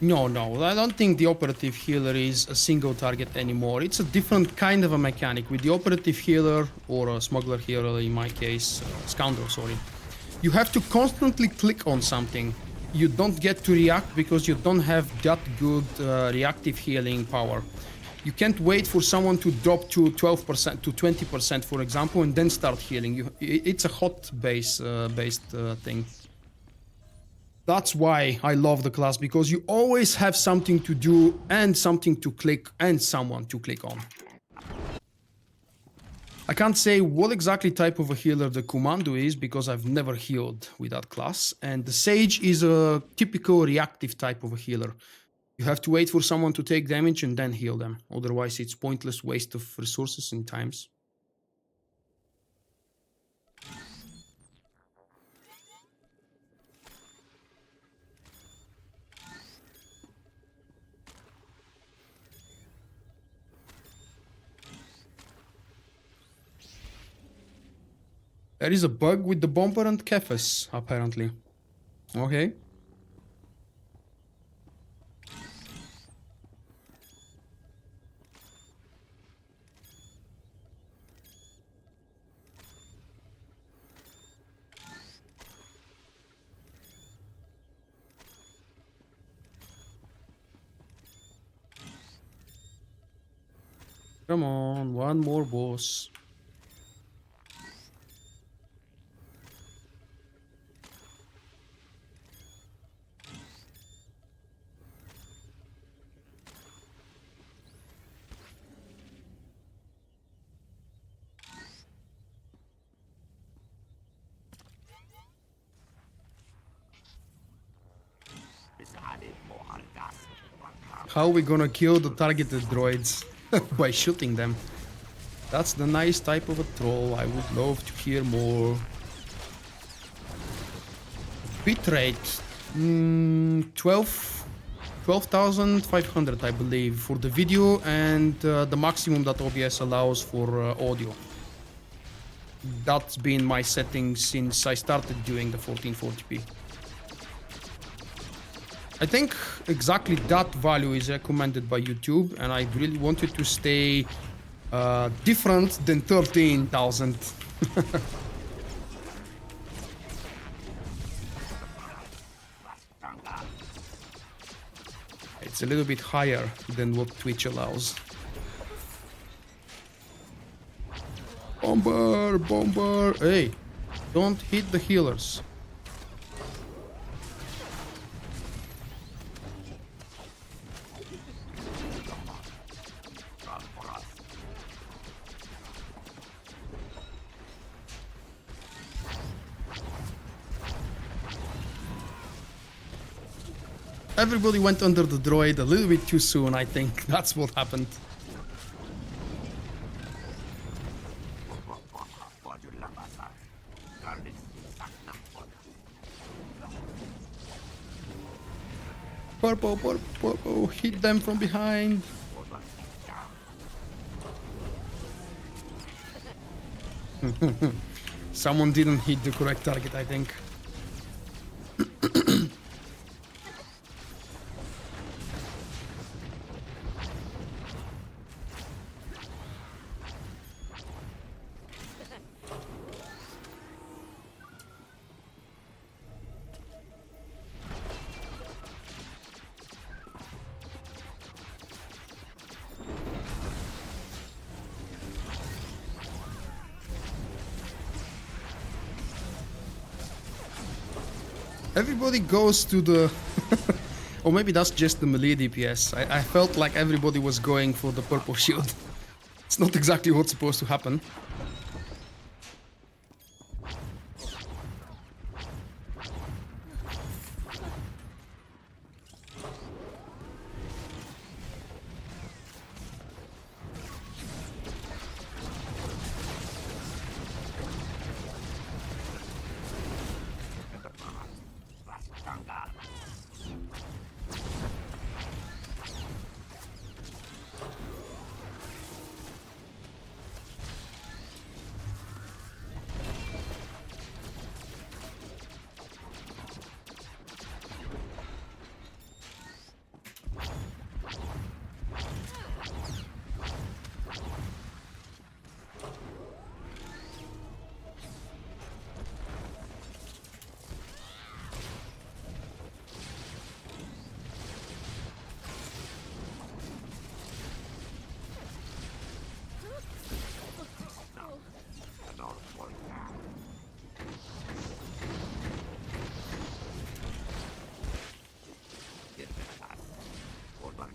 No, I don't think the operative healer is a single target anymore. It's a different kind of a mechanic. With the operative healer, or a smuggler healer in my case, scoundrel, sorry, you have to constantly click on something. You don't get to react because you don't have that good reactive healing power. You can't wait for someone to drop to 12% to 20%, for example, and then start healing. It's a hot based thing. That's why I love the class, because you always have something to do and something to click and someone to click on. I can't say what exactly type of a healer the Commando is because I've never healed with that class, and the Sage is a typical reactive type of a healer. You have to wait for someone to take damage and then heal them, otherwise it's pointless waste of resources and times. There is a bug with the bomber and Kefes, apparently. Okay. Come on, one more boss. How are we gonna kill the targeted droids? By shooting them. That's the nice type of a troll. I would love to hear more. Bitrate. 12,500 I believe for the video, and the maximum that OBS allows for audio. That's been my setting since I started doing the 1440p. I think exactly that value is recommended by YouTube, and I really wanted to stay different than 13,000. It's a little bit higher than what Twitch allows. Bomber, bomber! Hey, don't hit the healers. Everybody went under the droid a little bit too soon, I think. That's what happened. Purple, purple, purple, hit them from behind. Someone didn't hit the correct target, I think. Everybody goes to the... Or maybe that's just the melee DPS. I felt like everybody was going for the purple shield. It's not exactly what's supposed to happen.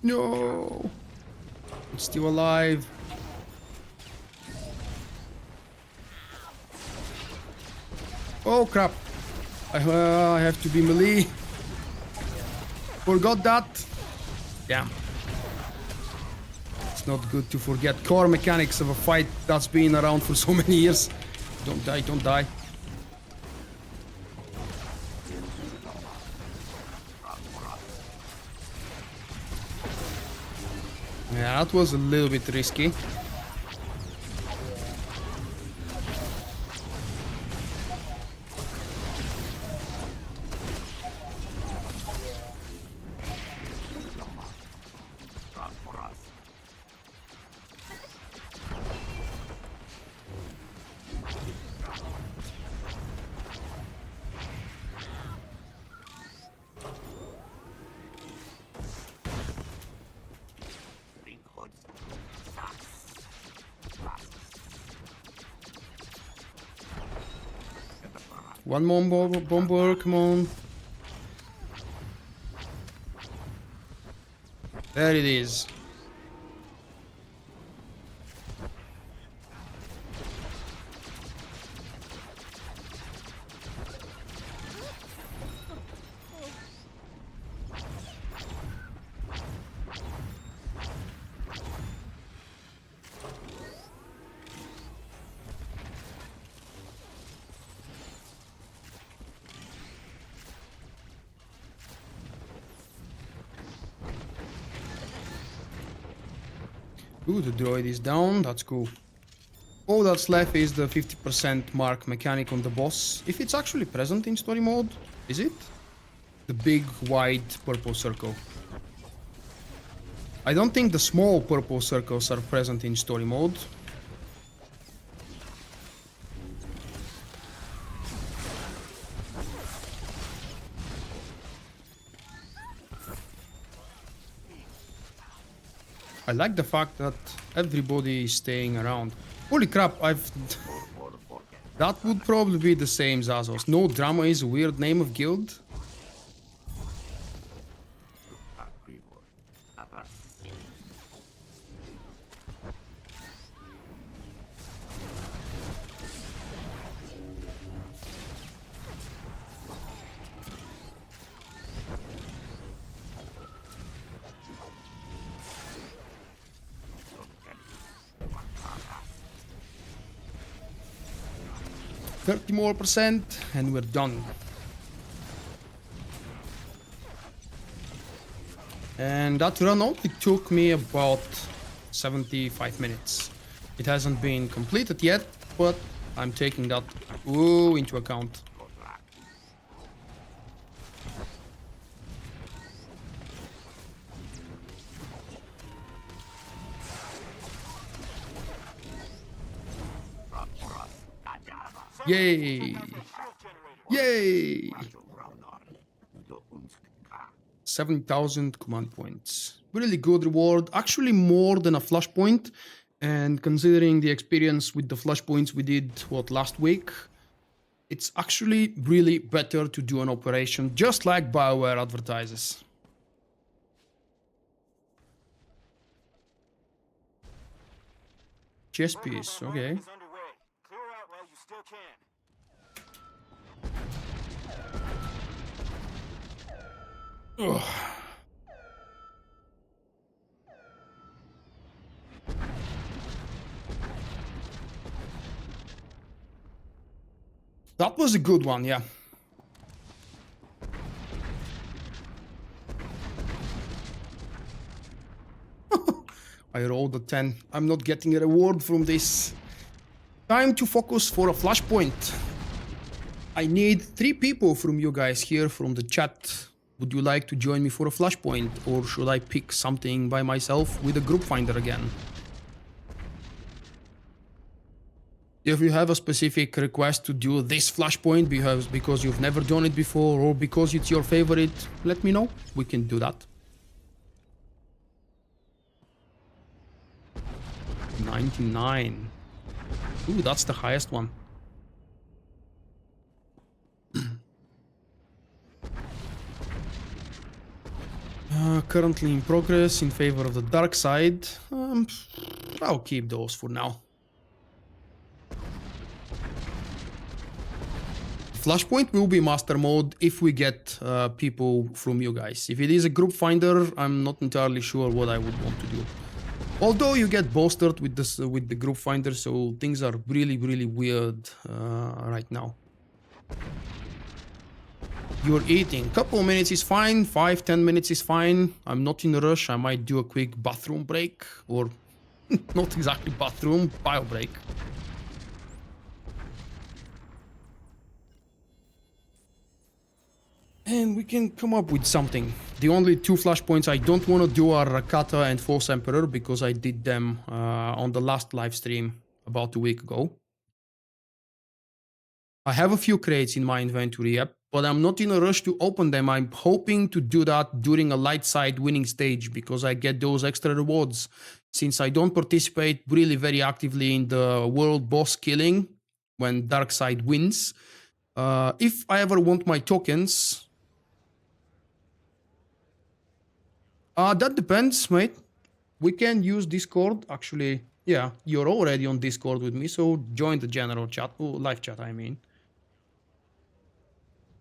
No! I'm still alive. Oh crap! I have to be melee. Forgot that. Damn. It's not good to forget core mechanics of a fight that's been around for so many years. Don't die, don't die. Yeah, that was a little bit risky. One more bomber, come on. There it is. Ooh, the droid is down, that's cool. All that's left is the 50% mark mechanic on the boss. If it's actually present in story mode, is it? The big wide purple circle. I don't think the small purple circles are present in story mode. I like the fact that everybody is staying around. Holy crap, that would probably be the same Zazos. No Drama is a weird name of guild. $30 more and we're done. And that run only took me about 75 minutes. It hasn't been completed yet, but I'm taking that into account. Yay! Yay! 7,000 command points. Really good reward. Actually more than a Flashpoint. And considering the experience with the Flashpoints we did, last week? It's actually really better to do an operation just like BioWare advertises. Chess piece, okay. Is underway. Clear out while you still can. Ugh. That was a good one, yeah. I rolled a 10. I'm not getting a reward from this. Time to focus for a flashpoint. I need 3 people from you guys here from the chat. Would you like to join me for a flashpoint, or should I pick something by myself with a group finder again? If you have a specific request to do this flashpoint because you've never done it before or because it's your favorite, let me know. We can do that. 99. Ooh, that's the highest one. Currently in progress in favor of the dark side. I'll keep those for now. Flashpoint will be master mode if we get people from you guys. If it is a group finder, I'm not entirely sure what I would want to do. Although you get bolstered with this with the group finder, so things are really weird right now. You're eating. Couple minutes is fine. 5-10 minutes is fine. I'm not in a rush. I might do a quick bathroom break, or not exactly bathroom, bio break. And we can come up with something. The only 2 flashpoints I don't want to do are Rakata and False Emperor, because I did them on the last live stream about a week ago. I have a few crates in my inventory, yep, but I'm not in a rush to open them. I'm hoping to do that during a light side winning stage, because I get those extra rewards. Since I don't participate really very actively in the world boss killing when dark side wins, if I ever want my tokens... that depends, mate. We can use Discord, actually. Yeah, you're already on Discord with me, so join the general chat, or live chat, I mean.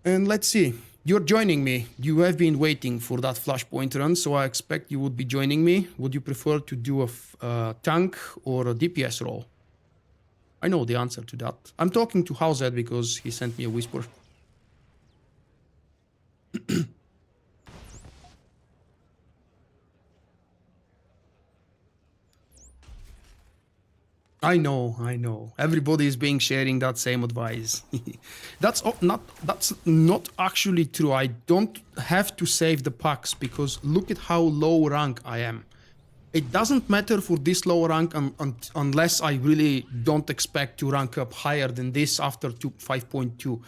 And let's see. You're joining me. You have been waiting for that flashpoint run, so I expect you would be joining me. Would you prefer to do a tank or a DPS role? I know the answer to that. I'm talking to Howzed because he sent me a whisper. I know. Everybody is being sharing that same advice. That's not actually true. I don't have to save the packs because look at how low rank I am. It doesn't matter for this low rank unless I really don't expect to rank up higher than this after 5.2.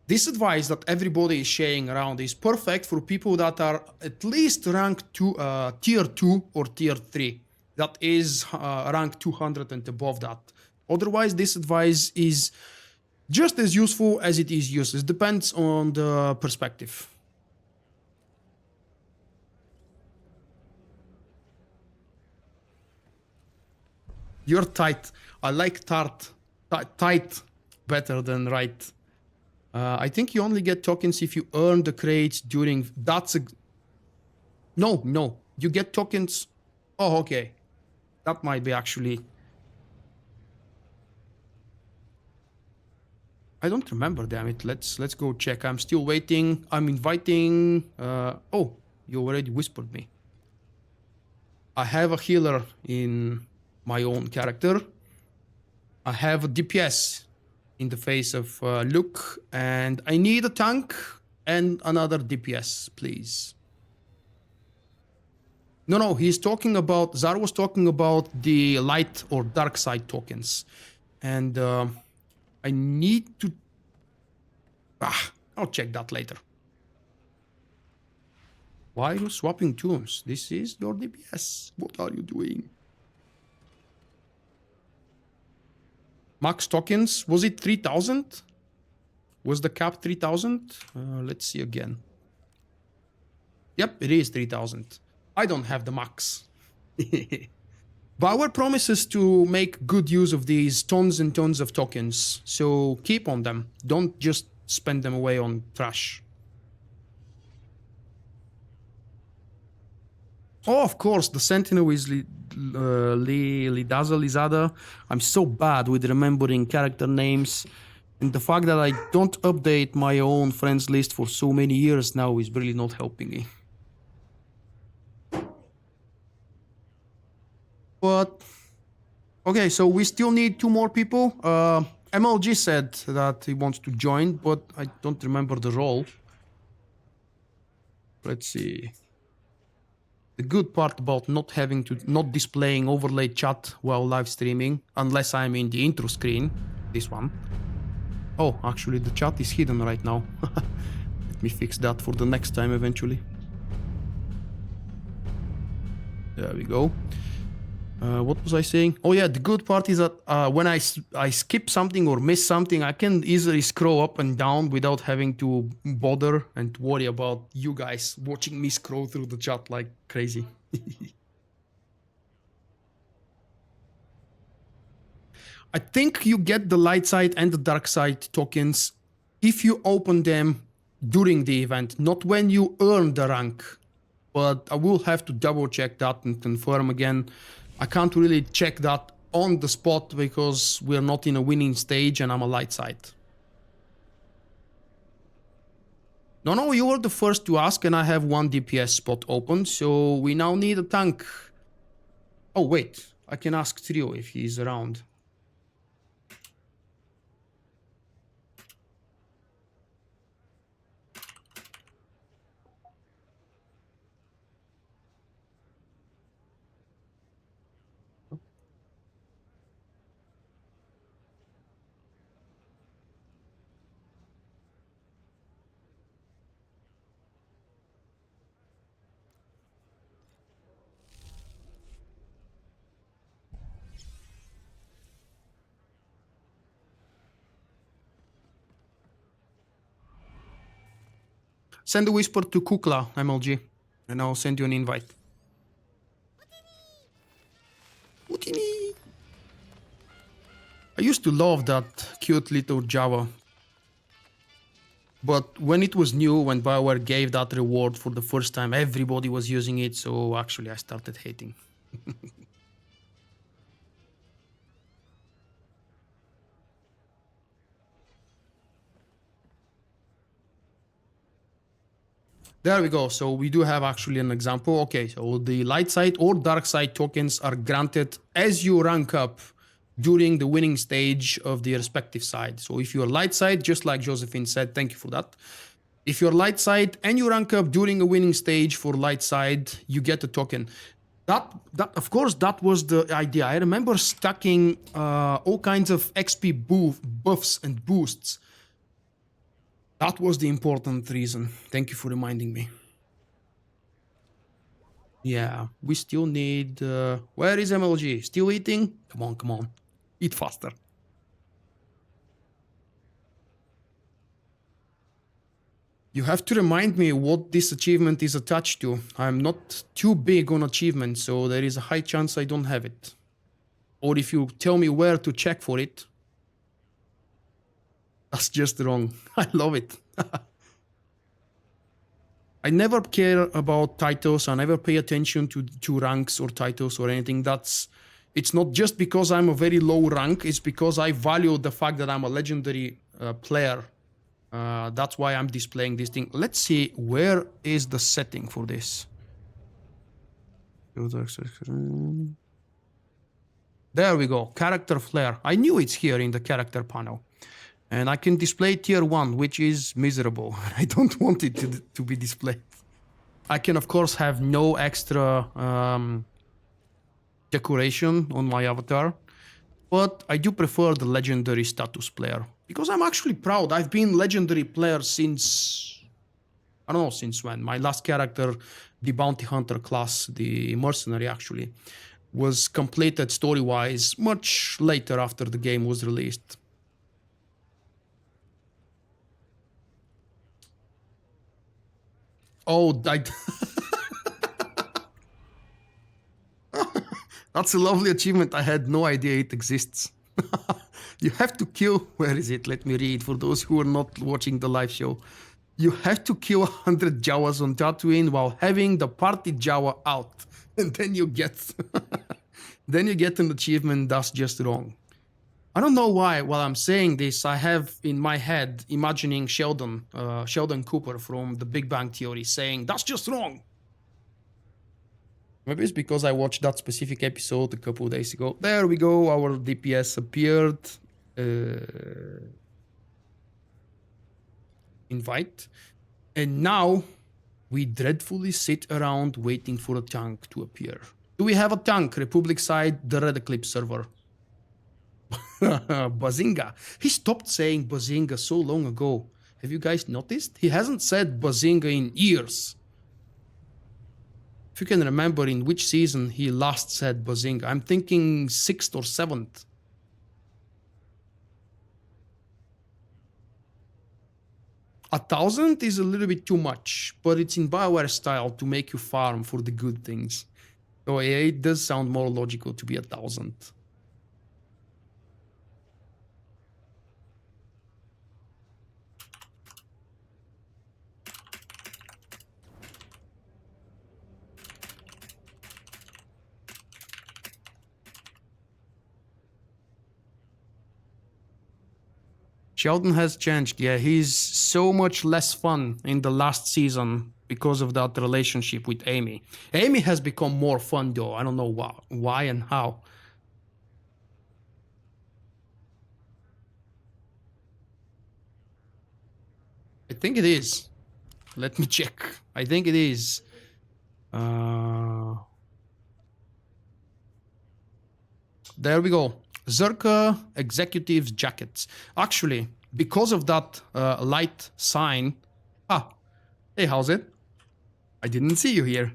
This advice that everybody is sharing around is perfect for people that are at least rank tier 2 or tier 3. That is rank 200 and above that. Otherwise, this advice is just as useful as it is useless. Depends on the perspective. You're tight. I like tight better than right. I think you only get tokens if you earn the crates during... That's a... No. You get tokens... Oh, okay. That might be actually... I don't remember, damn it. Let's go check. I'm still waiting. I'm inviting... Oh, you already whispered me. I have a healer in my own character. I have a DPS in the face of Luke, and I need a tank and another DPS, please. No, he's talking about... Zar was talking about the light or dark side tokens. And I need to... I'll check that later. Why are you swapping tombs? This is your DPS. What are you doing? Max tokens, was it 3,000? Was the cap 3,000? Let's see again. Yep, it is 3,000. I don't have the max. Bauer promises to make good use of these tons and tons of tokens, so keep on them. Don't just spend them away on trash. Oh, of course, the Sentinel is Lizada. I'm so bad with remembering character names. And the fact that I don't update my own friends list for so many years now is really not helping me. But, okay, so we still need 2 more people. MLG said that he wants to join, but I don't remember the role. Let's see. The good part about not displaying overlay chat while live streaming, unless I'm in the intro screen, this one. Oh, actually the chat is hidden right now. Let me fix that for the next time eventually. There we go. What was I saying? Oh yeah, the good part is that when I skip something or miss something, I can easily scroll up and down without having to bother and worry about you guys watching me scroll through the chat like crazy. I think you get the light side and the dark side tokens if you open them during the event, not when you earn the rank. But I will have to double check that and confirm again. I can't really check that on the spot because we're not in a winning stage and I'm a light side. No, you were the first to ask and I have 1 DPS spot open, so we now need a tank. Oh wait, I can ask Trio if he's around. Send a whisper to Kukla, MLG, and I'll send you an invite. Utini. I used to love that cute little Java. But when it was new, when BioWare gave that reward for the first time, everybody was using it, so actually I started hating. There we go. So we do have actually an example. Okay, so the light side or dark side tokens are granted as you rank up during the winning stage of the respective side. So if you're light side, just like Josephine said, thank you for that. If you're light side and you rank up during a winning stage for light side, you get a token. That of course, that was the idea. I remember stacking all kinds of XP buffs and boosts. That was the important reason. Thank you for reminding me. Yeah, we still need... where is MLG? Still eating? Come on, come on. Eat faster. You have to remind me what this achievement is attached to. I'm not too big on achievements, so there is a high chance I don't have it. Or if you tell me where to check for it, that's just wrong. I love it. I never care about titles. I never pay attention to ranks or titles or anything. It's not just because I'm a very low rank. It's because I value the fact that I'm a legendary player. That's why I'm displaying this thing. Let's see, where is the setting for this? There we go, character flare. I knew it's here in the character panel. And I can display tier 1, which is miserable. I don't want it to be displayed. I can, of course, have no extra decoration on my avatar. But I do prefer the legendary status player. Because I'm actually proud. I've been legendary player since... I don't know since when. My last character, the bounty hunter class, the mercenary actually, was completed story-wise much later after the game was released. Oh, that's a lovely achievement. I had no idea it exists. You have to kill. Where is it? Let me read for those who are not watching the live show. You have to kill 100 Jawas on Tatooine while having the party Jawa out, and then you get, then you get an achievement. That's just wrong. I don't know why. While I'm saying this, I have in my head imagining Sheldon Cooper from The Big Bang Theory saying that's just wrong. Maybe it's because I watched that specific episode a couple of days ago. There we go. Our DPS appeared. Invite. And now we dreadfully sit around waiting for a tank to appear. Do we have a tank? Republic side, the Red Eclipse server. Bazinga. He stopped saying Bazinga so long ago. Have you guys noticed? He hasn't said Bazinga in years. If you can remember in which season he last said Bazinga. I'm thinking 6th or 7th. A 1,000 is a little bit too much, but it's in BioWare style to make you farm for the good things. So yeah, it does sound more logical to be 1,000. Sheldon has changed. Yeah, he's so much less fun in the last season because of that relationship with Amy. Amy has become more fun though. I don't know why and how. I think it is. Let me check. I think it is. There we go. Zerka Executives Jackets. Actually, because of that light sign... hey, how's it? I didn't see you here.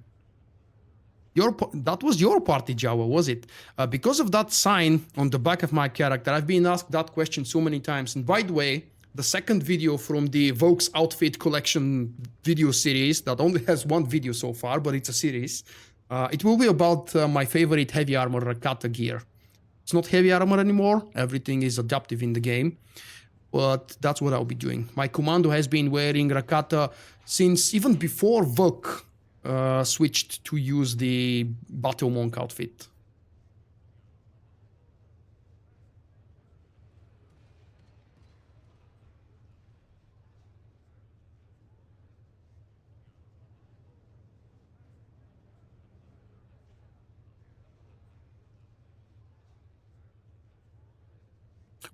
That was your party, Jawa, was it? Because of that sign on the back of my character, I've been asked that question so many times. And by the way, the second video from the Vulkk's Outfit Collection video series, that only has one video so far, but it's a series, it will be about my favorite heavy armor Rakata gear. It's not heavy armor anymore. Everything is adaptive in the game. But that's what I'll be doing. My commando has been wearing Rakata since even before Vulkk switched to use the Battle Monk outfit.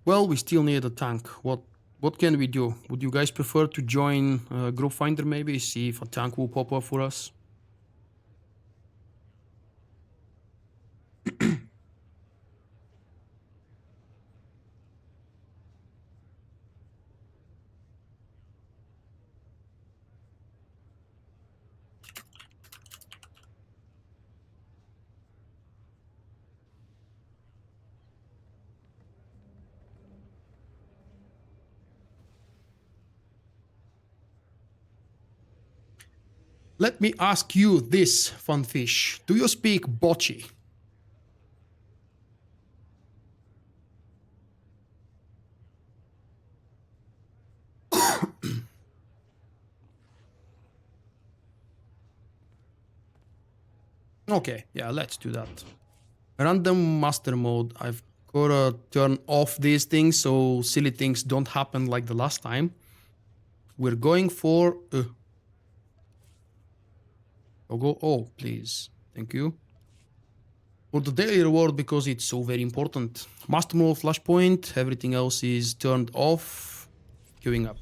Well, we still need a tank. What can we do? Would you guys prefer to join Group Finder maybe? See if a tank will pop up for us? Let me ask you this, Funfish. Do you speak Bocce? Okay, yeah, let's do that. Random master mode. I've gotta turn off these things so silly things don't happen like the last time. We're going for... Oh, please. Thank you. For the daily reward, because it's so very important. Master mode, Flashpoint. Everything else is turned off. Queuing up.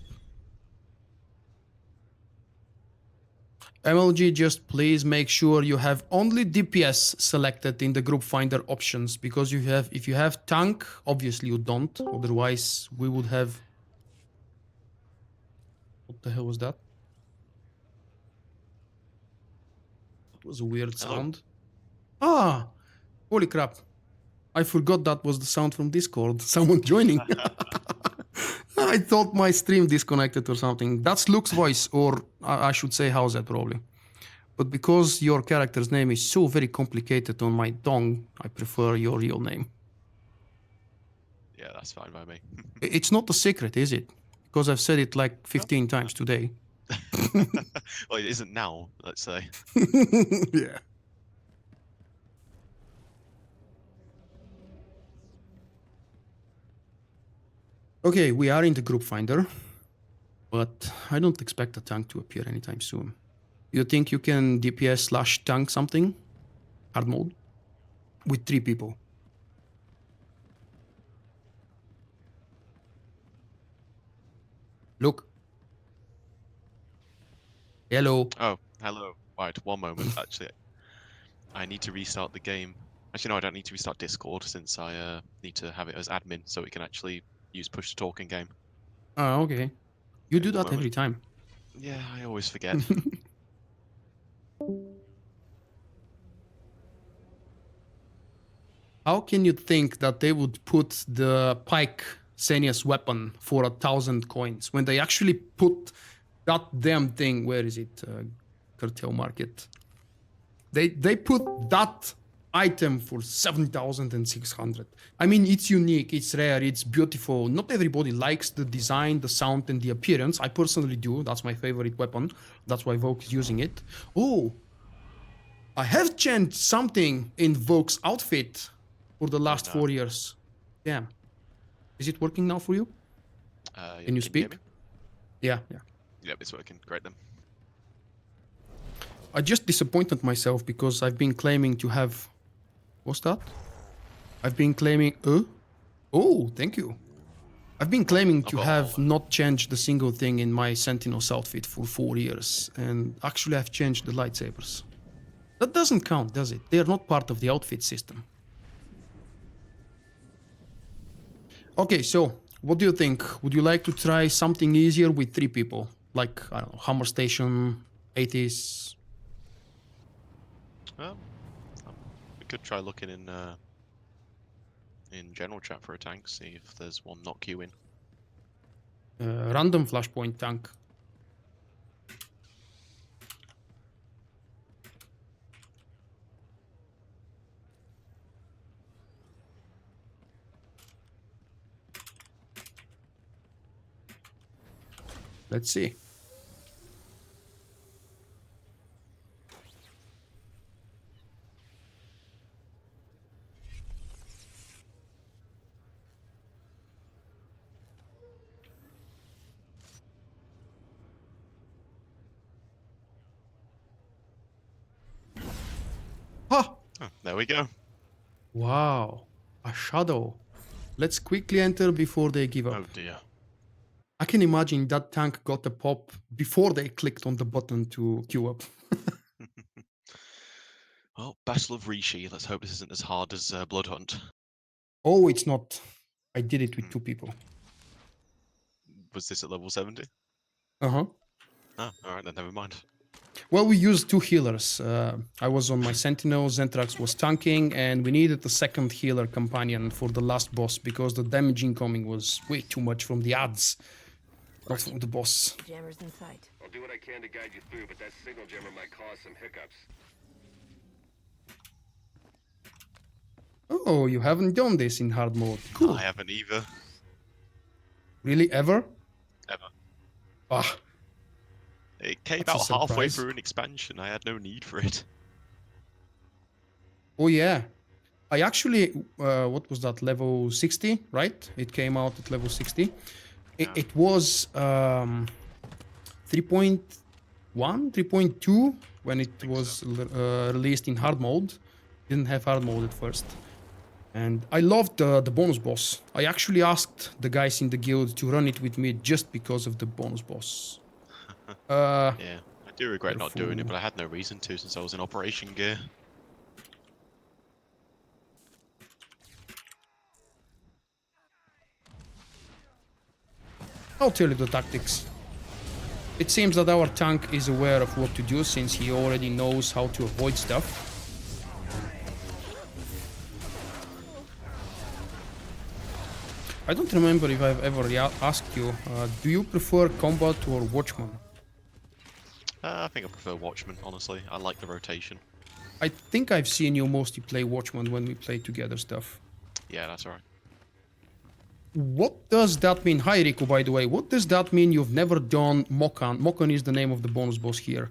MLG, just please make sure you have only DPS selected in the Group Finder options, because if you have tank, obviously you don't. Otherwise, we would have... What the hell was that? Was a weird sound. Ah, holy crap. I forgot that was the sound from Discord. Someone joining. I thought my stream disconnected or something. That's Luke's voice, or I should say Howzat probably. But because your character's name is so very complicated on my tongue, I prefer your real name. Yeah, that's fine by me. It's not a secret, is it? Because I've said it like 15 times today. Well, it isn't now, let's say. Yeah. Okay, we are in the group finder, but I don't expect a tank to appear anytime soon. You think you can DPS/tank something? Hard mode? With 3 people. Look. Hello. Oh, hello. Right, one moment, actually. I need to restart the game. Actually, no, I don't need to restart Discord since I need to have it as admin so we can actually use push to talk in game. Oh, okay. You do one that every time. Yeah, I always forget. How can you think that they would put the pike Xenius weapon for 1,000 coins when they actually put that damn thing? Where is it? Curtail market. They put that item for 7,600. I mean, it's unique, it's rare, it's beautiful. Not everybody likes the design, the sound, and the appearance. I personally do. That's my favorite weapon. That's why Vulkk is using it. Oh, I have changed something in Vulkk's outfit for the last 4 years. Damn. Is it working now for you? Can you speak? Yeah. Yep, it's working. Great then. I just disappointed myself because I've been claiming to have... What's that? I've been claiming... Oh, thank you. I've been claiming to have not changed a single thing in my Sentinel's outfit for 4 years. And actually I've changed the lightsabers. That doesn't count, does it? They are not part of the outfit system. Okay, so what do you think? Would you like to try something easier with 3 people? Like, I don't know, Hammer Station, 80s? Well, we could try looking in general chat for a tank, see if there's one not queuing. Random Flashpoint tank. Let's see. Ah! Oh, there we go. Wow. A shadow. Let's quickly enter before they give up. Oh dear. I can imagine that tank got a pop before they clicked on the button to queue up. Well, Battle of Rishi. Let's hope this isn't as hard as Bloodhunt. Oh, it's not. I did it with 2 people. Was this at level 70? Uh-huh. Ah, alright then, never mind. Well, we used 2 healers. I was on my Sentinel, Zentrax was tanking, and we needed a second healer companion for the last boss because the damage incoming was way too much from the ads. Not from the boss. Jammers in sight. I'll do what I can to guide you through, but that signal jammer might cause some hiccups. Oh, you haven't done this in hard mode. Cool. I haven't either. Really, ever? Ever. Ah. It came That's out a halfway surprise. through an expansion. I had no need for it. Oh, yeah. I actually, what was that, level 60, right? It came out at level 60. It was 3.1, 3.2 when it was released in hard mode. Didn't have hard mode at first. And I loved the bonus boss. I actually asked the guys in the guild to run it with me just because of the bonus boss. Yeah, I do regret not doing it, Careful. but I had no reason to since I was in operation gear. I'll tell you the tactics. It seems that our tank is aware of what to do since he already knows how to avoid stuff. I don't remember if I've ever asked you, do you prefer combat or watchman? I think I prefer Watchman, honestly. I like the rotation. I think I've seen you mostly play watchman when we play together stuff. Yeah, that's right. What does that mean? Hi Rico, by the way. What does that mean you've never done Mokkan? Mokkan is the name of the bonus boss here,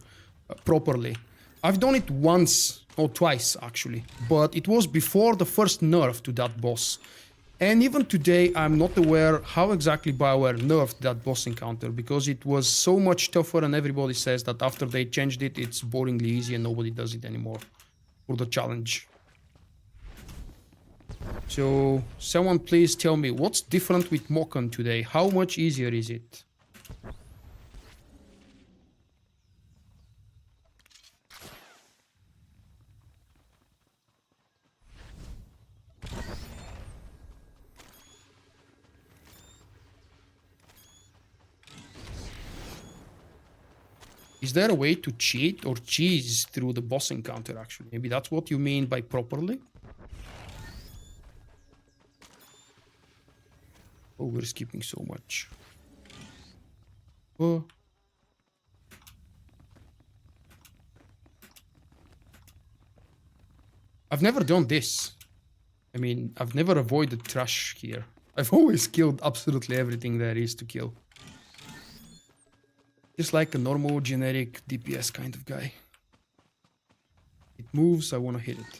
properly. I've done it once, or twice actually, but it was before the first nerf to that boss. And even today, I'm not aware how exactly BioWare nerfed that boss encounter, because it was so much tougher and everybody says that after they changed it, it's boringly easy and nobody does it anymore for the challenge. So, someone please tell me, what's different with Mokkan today? How much easier is it? Is there a way to cheat or cheese through the boss encounter, actually? Maybe that's what you mean by properly? Oh, we're skipping so much. Oh. I've never done this. I mean, I've never avoided trash here. I've always killed absolutely everything there is to kill. Just like a normal, generic DPS kind of guy. It moves, I want to hit it.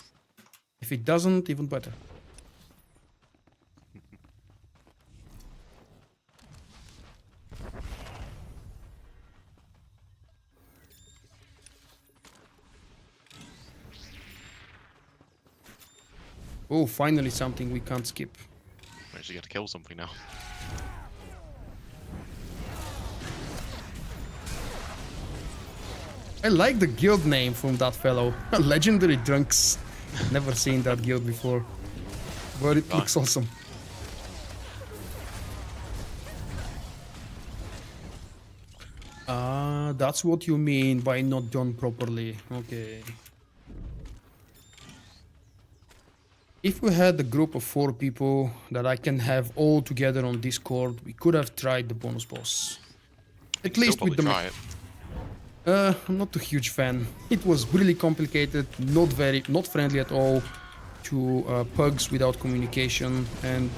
If it doesn't, even better. Oh, finally something we can't skip. We actually get to kill something now. I like the guild name from that fellow. Legendary Drunks. Never seen that guild before. But it looks awesome. Ah, that's what you mean by not done properly. Okay. If we had a group of 4 people that I can have all together on Discord, we could have tried the bonus boss. At least with the... try it. I'm not a huge fan. It was really complicated, not friendly at all to pugs without communication, and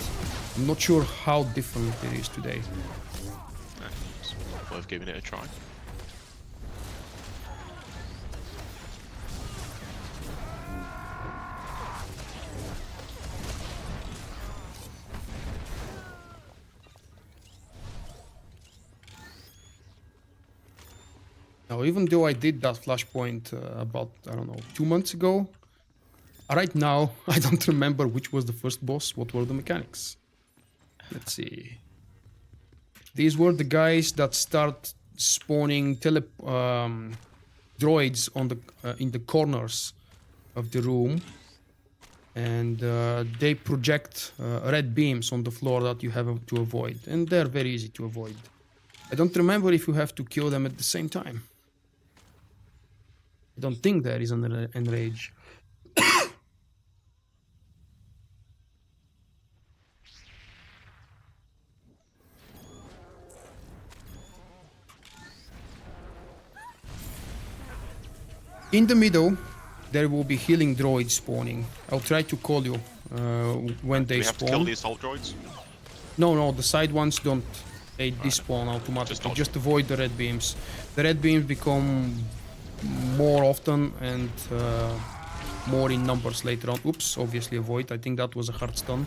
I'm not sure how different it is today. It's worth giving it a try. Now, even though I did that Flashpoint about, I don't know, 2 months ago, right now, I don't remember which was the first boss, what were the mechanics. Let's see. These were the guys that start spawning droids on the in the corners of the room. And they project red beams on the floor that you have to avoid. And they're very easy to avoid. I don't remember if you have to kill them at the same time. I don't think there is an enrage. In the middle, there will be healing droids spawning. I'll try to call you when they Do we have spawn. to kill the assault droids? No, the side ones don't. They despawn automatically. Just avoid the red beams. The red beams become more often and more in numbers later on. Oops, obviously avoid. I think that was a hard stun.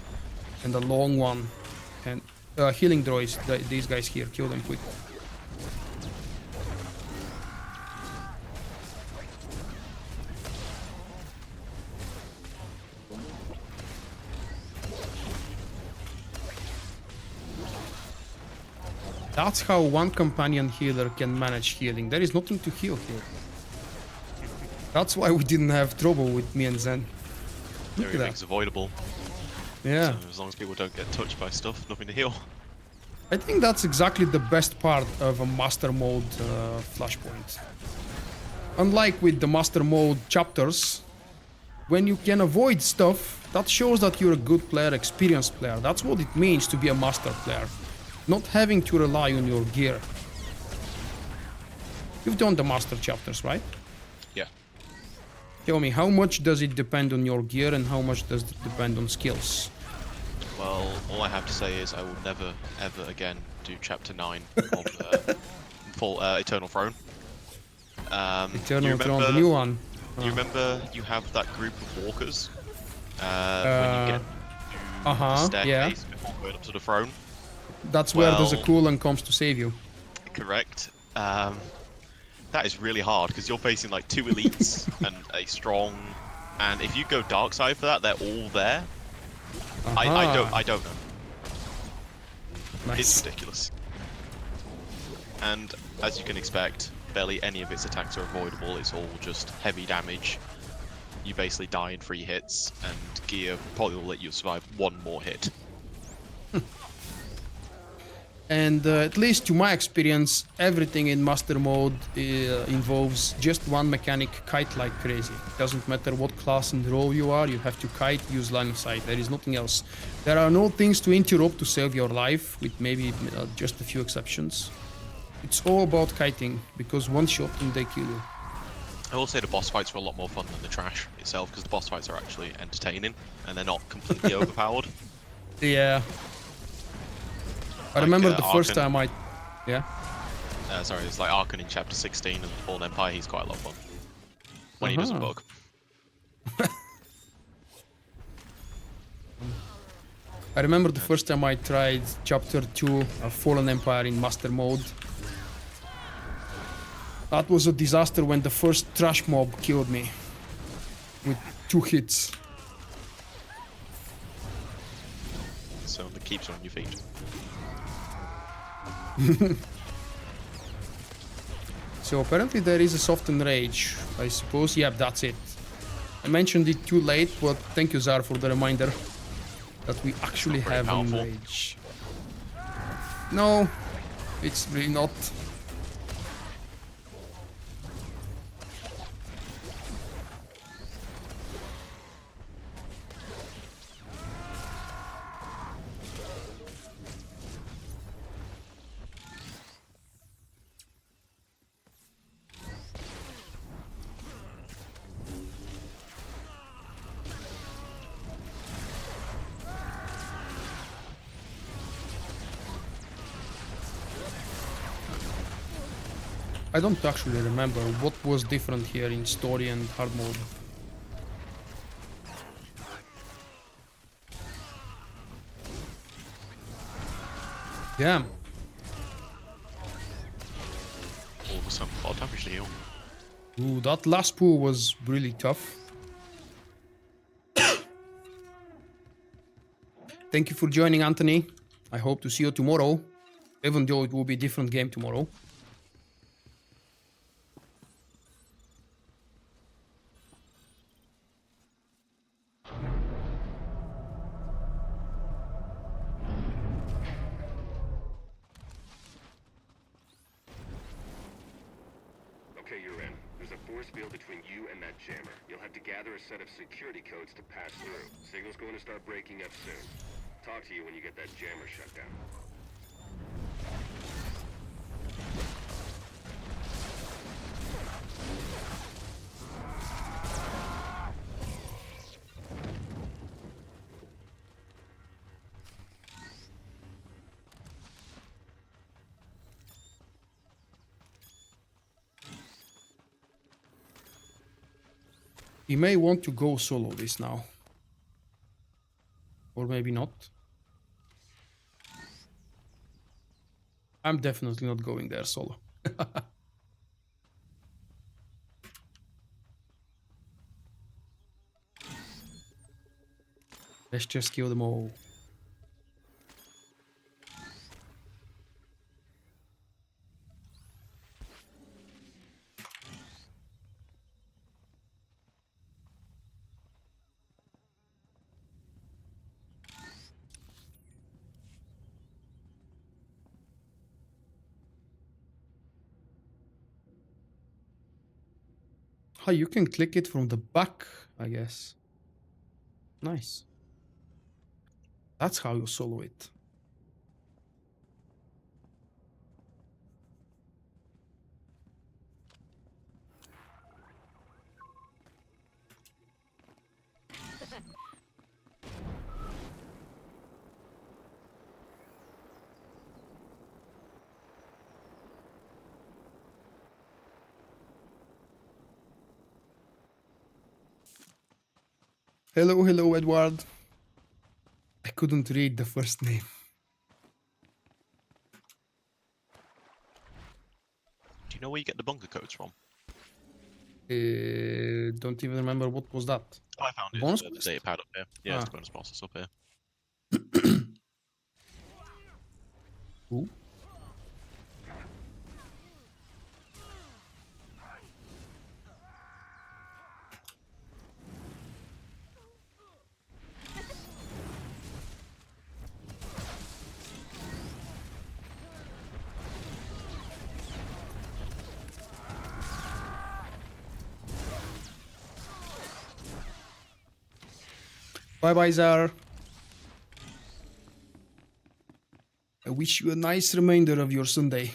And a long one. And healing droids, these guys here, kill them quick. That's how one companion healer can manage healing. There is nothing to heal here. That's why we didn't have trouble with me and Zen. Look at that. Everything's avoidable. Yeah. So as long as people don't get touched by stuff, nothing to heal. I think that's exactly the best part of a master mode Flashpoint. Unlike with the master mode chapters, when you can avoid stuff, that shows that you're a good player, experienced player. That's what it means to be a master player. Not having to rely on your gear. You've done the master chapters, right? Yeah. Tell me, how much does it depend on your gear and how much does it depend on skills? Well, all I have to say is I will never, ever again do Chapter 9 of full Eternal Throne. Eternal Throne, the new one. You remember you have that group of walkers when you get to the staircase before going up to the throne? That's where there's a cooldown comes to save you. Correct. That is really hard because you're facing like 2 elites and a strong, and if you go dark side for that, they're all there. I don't know. Nice. It's ridiculous. And as you can expect, barely any of its attacks are avoidable. It's all just heavy damage. You basically die in 3 hits, and gear probably will let you survive 1 more hit. And at least to my experience, everything in master mode involves just one mechanic, kite like crazy. Doesn't matter what class and role you are, you have to kite, use line of sight. There is nothing else. There are no things to interrupt to save your life, with maybe just a few exceptions. It's all about kiting, because one shot and they kill you. I will say the boss fights are a lot more fun than the trash itself, because the boss fights are actually entertaining, and they're not completely overpowered. Yeah. I remember the first time I... Yeah? Sorry, it's like Arkhan in Chapter 16 of the Fallen Empire, he's quite a lot of fun. When he doesn't bug. I remember the first time I tried Chapter 2 of Fallen Empire in Master Mode. That was a disaster when the first trash mob killed me. With 2 hits. So the keeps are on your feet. So apparently there is a softened rage. I suppose, yeah, that's it. I mentioned it too late, but thank you, Zar, for the reminder that we actually have a rage. No, it's really not. I don't actually remember what was different here in story and hard mode. Damn. All of a sudden, a lot of damage to heal. Ooh, that last pull was really tough. Thank you for joining, Anthony. I hope to see you tomorrow, even though it will be a different game tomorrow. Okay, you're in. There's a force field between you and that jammer. You'll have to gather a set of security codes to pass through. Signal's going to start breaking up soon. Talk to you when you get that jammer shut down. He may want to go solo this now. Or maybe not. I'm definitely not going there solo. Let's just kill them all. Oh, you can click it from the back, I guess. Nice. That's how you solo it. Hello, hello, Edward. I couldn't read the first name. Do you know where you get the bunker codes from? Don't even remember what was that. Oh, I found it. Bonus It's the quest? data pad up here. Yeah, it's Ah. the bonus boss. It's up here. Ooh. Bye bye, Zar. I wish you a nice remainder of your Sunday.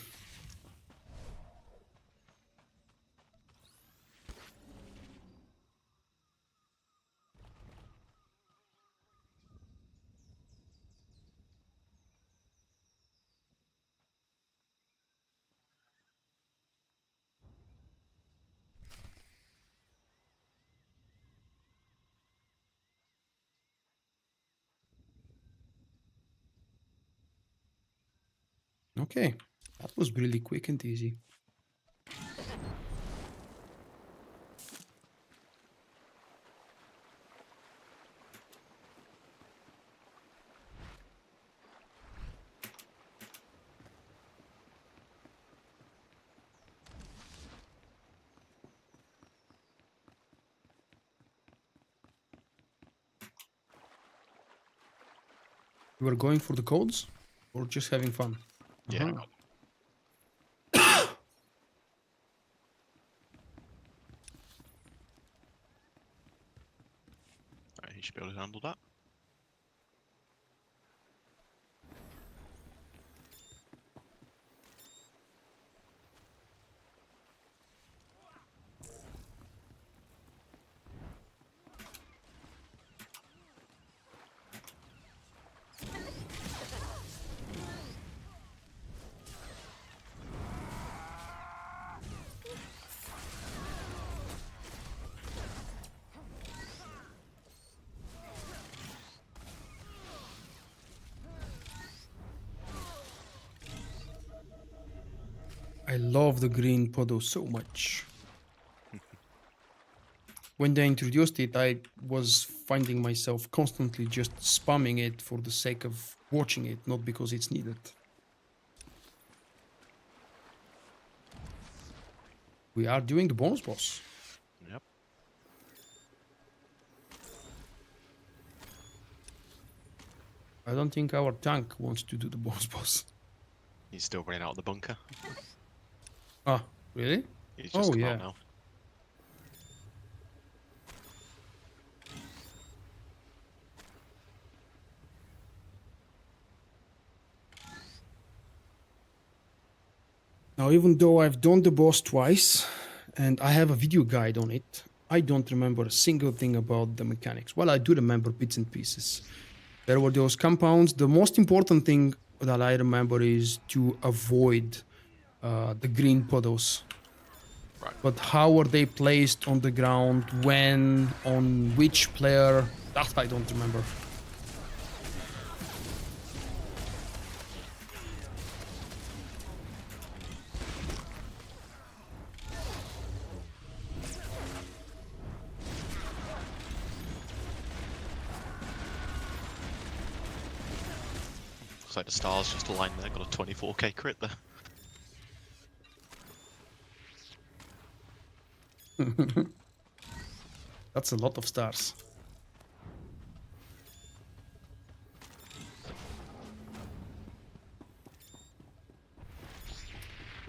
Okay, that was really quick and easy. You were going for the codes or just having fun? Yeah. Uh-huh. Right, he should be able to handle that. I love the green podo so much. When they introduced it, I was finding myself constantly just spamming it for the sake of watching it, not because it's needed. We are doing the bonus boss. Yep. I don't think our tank wants to do the bonus boss. He's still running out of the bunker. Ah, really? He's just Oh, come yeah. out now. Now, even though I've done the boss twice and I have a video guide on it, I don't remember a single thing about the mechanics. Well, I do remember bits and pieces. There were those compounds. The most important thing that I remember is to avoid the green puddles. Right. But how are they placed on the ground, when, on which player, that I don't remember. Looks like the stars just aligned there. Got a 24k crit there. That's a lot of stars.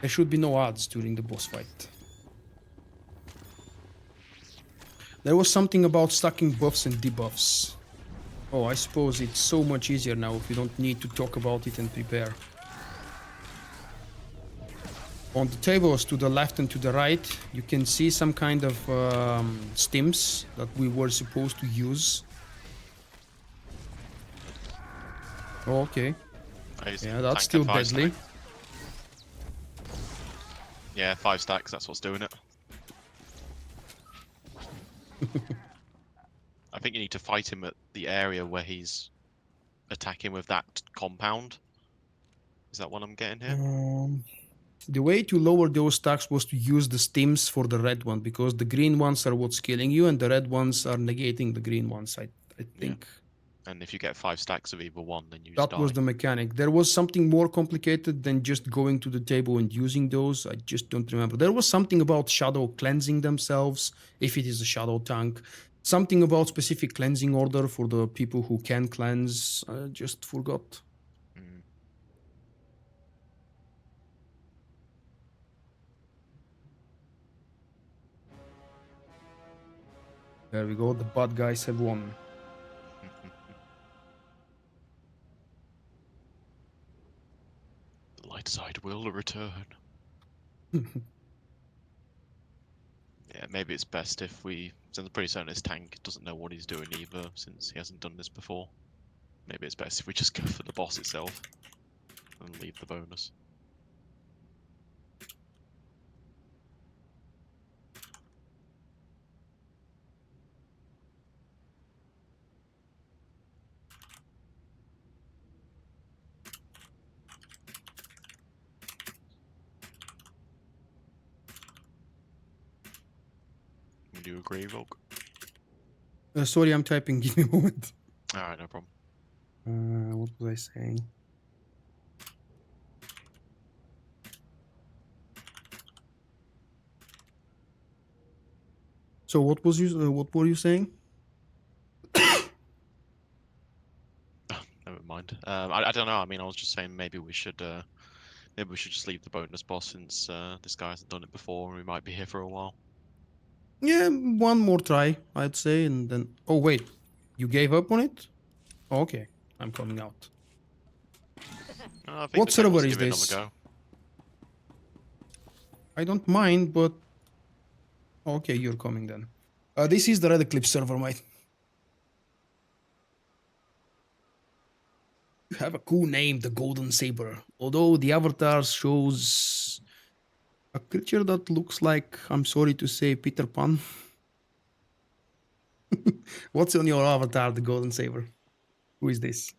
There should be no odds during the boss fight. There was something about stacking buffs and debuffs. Oh, I suppose it's so much easier now if you don't need to talk about it and prepare. On the tables to the left and to the right, you can see some kind of stims that we were supposed to use. Oh, okay. Yeah, that's still deadly. Yeah, 5 stacks, that's what's doing it. I think you need to fight him at the area where he's attacking with that compound. Is that what I'm getting here? The way to lower those stacks was to use the stims for the red one, because the green ones are what's killing you and the red ones are negating the green ones, I think. Yeah. And if you get 5 stacks of either one, then you That die. was the mechanic. There was something more complicated than just going to the table and using those. I just don't remember. There was something about shadow cleansing themselves, if it is a shadow tank. Something about specific cleansing order for the people who can cleanse. I just forgot. Mm. There we go. The bad guys have won. The light side will return. Yeah, maybe it's best if we, since I'm pretty certain his tank doesn't know what he's doing either, since he hasn't done this before. Maybe it's best if we just go for the boss itself and leave the bonus. Would you agree, Vulkk? Sorry, I'm typing. Give me a moment. Alright, no problem. What was I saying? So what was you? What were you saying? Never mind. I don't know. I mean, I was just saying maybe we should just leave the bonus boss since this guy hasn't done it before and we might be here for a while. Yeah, one more try, I'd say, and then. Oh wait, you gave up on it? Oh, okay, I'm coming out. I think What the tank wants server to is give it this? another go. I don't mind, but okay, you're coming then. This is the Red Eclipse server, mate. You have a cool name, the Golden Saber. Although the avatar shows a creature that looks like, I'm sorry to say, Peter Pan. What's on your avatar, the Golden Saber? Who is this?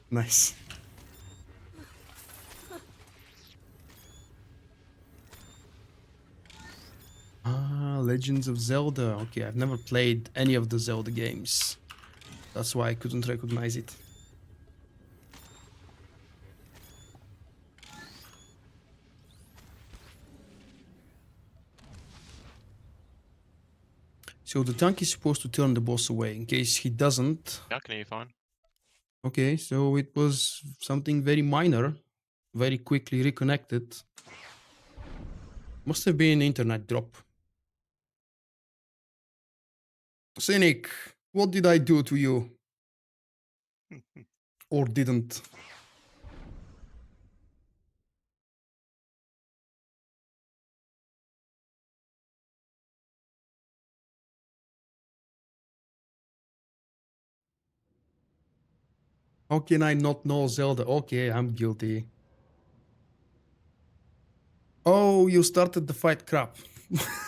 Nice. Ah, Legends of Zelda. Okay, I've never played any of the Zelda games. That's why I couldn't recognize it. So the tank is supposed to turn the boss away. In case he doesn't. Yeah, I can hear you fine. Okay, so it was something very minor. Very quickly reconnected. Must have been internet drop. Cynic, what did I do to you? Or didn't? How can I not know Zelda? Okay, I'm guilty. Oh, you started the fight, crap.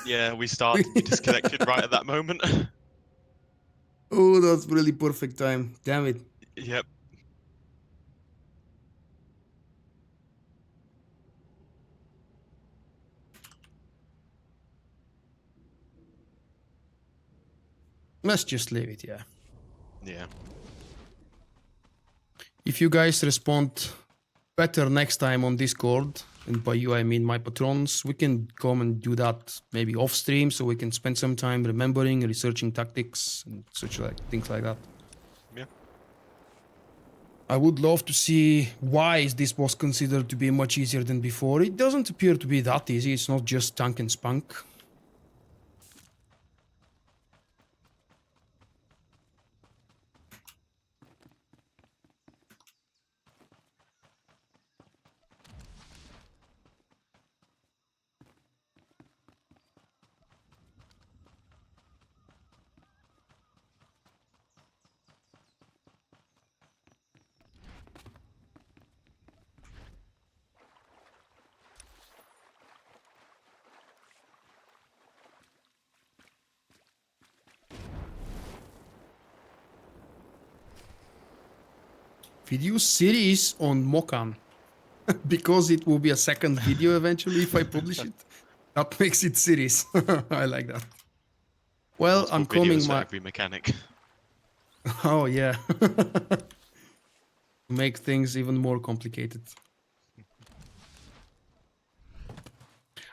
Yeah, we started. You disconnected right at that moment. Oh, that's really perfect time. Damn it. Yep. Let's just leave it, yeah. Yeah. If you guys respond better next time on Discord, and by you I mean my patrons, we can come and do that maybe off stream, so we can spend some time remembering, researching tactics and such like things like that. Yeah. I would love to see why this was considered to be much easier than before. It doesn't appear to be that easy. It's not just tank and spunk. Video series on Mokan. Because it will be a second video eventually if I publish it. That makes it series. I like that. Well, Multiple I'm coming videos for my... every mechanic. Oh, yeah. Make things even more complicated.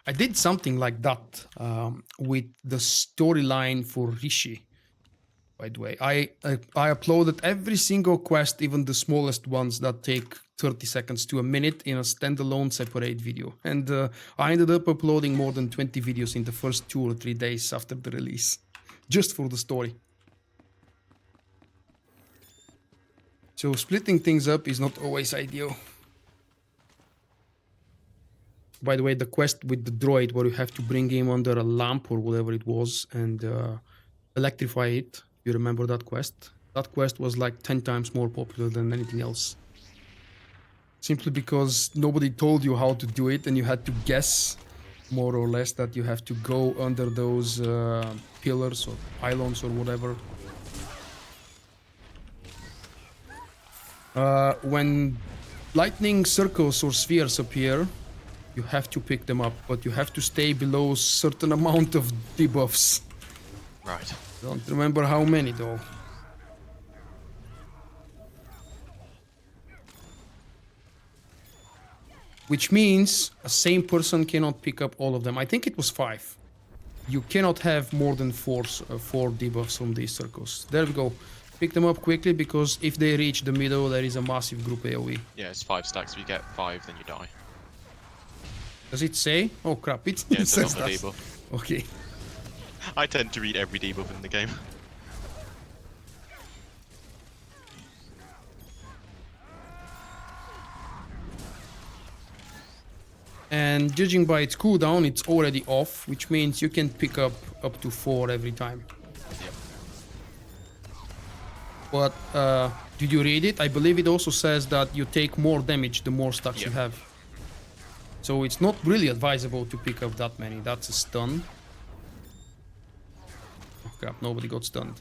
I did something like that with the storyline for Rishi. By the way, I uploaded every single quest, even the smallest ones that take 30 seconds to a minute, in a standalone separate video. And I ended up uploading more than 20 videos in the first 2 or 3 days after the release. Just for the story. So splitting things up is not always ideal. By the way, the quest with the droid where you have to bring him under a lamp or whatever it was and electrify it. You remember that quest? That quest was like 10 times more popular than anything else. Simply because nobody told you how to do it and you had to guess more or less that you have to go under those pillars or pylons or whatever. When lightning circles or spheres appear, you have to pick them up, but you have to stay below a certain amount of debuffs. Right. Don't remember how many though. Which means a same person cannot pick up all of them. I think it was 5. You cannot have more than 4 debuffs from these circles. There we go. Pick them up quickly because if they reach the middle, there is a massive group AoE. Yeah, it's 5 stacks. If you get 5, then you die. Does it say? Oh crap, it Yeah, it says says on the that. debuff. Okay. I tend to read every debuff in the game. And judging by its cooldown, it's already off, which means you can pick up to 4 every time. Yep. But did you read it? I believe it also says that you take more damage the more stacks you have. So it's not really advisable to pick up that many. That's a stun. Oh crap, nobody got stunned.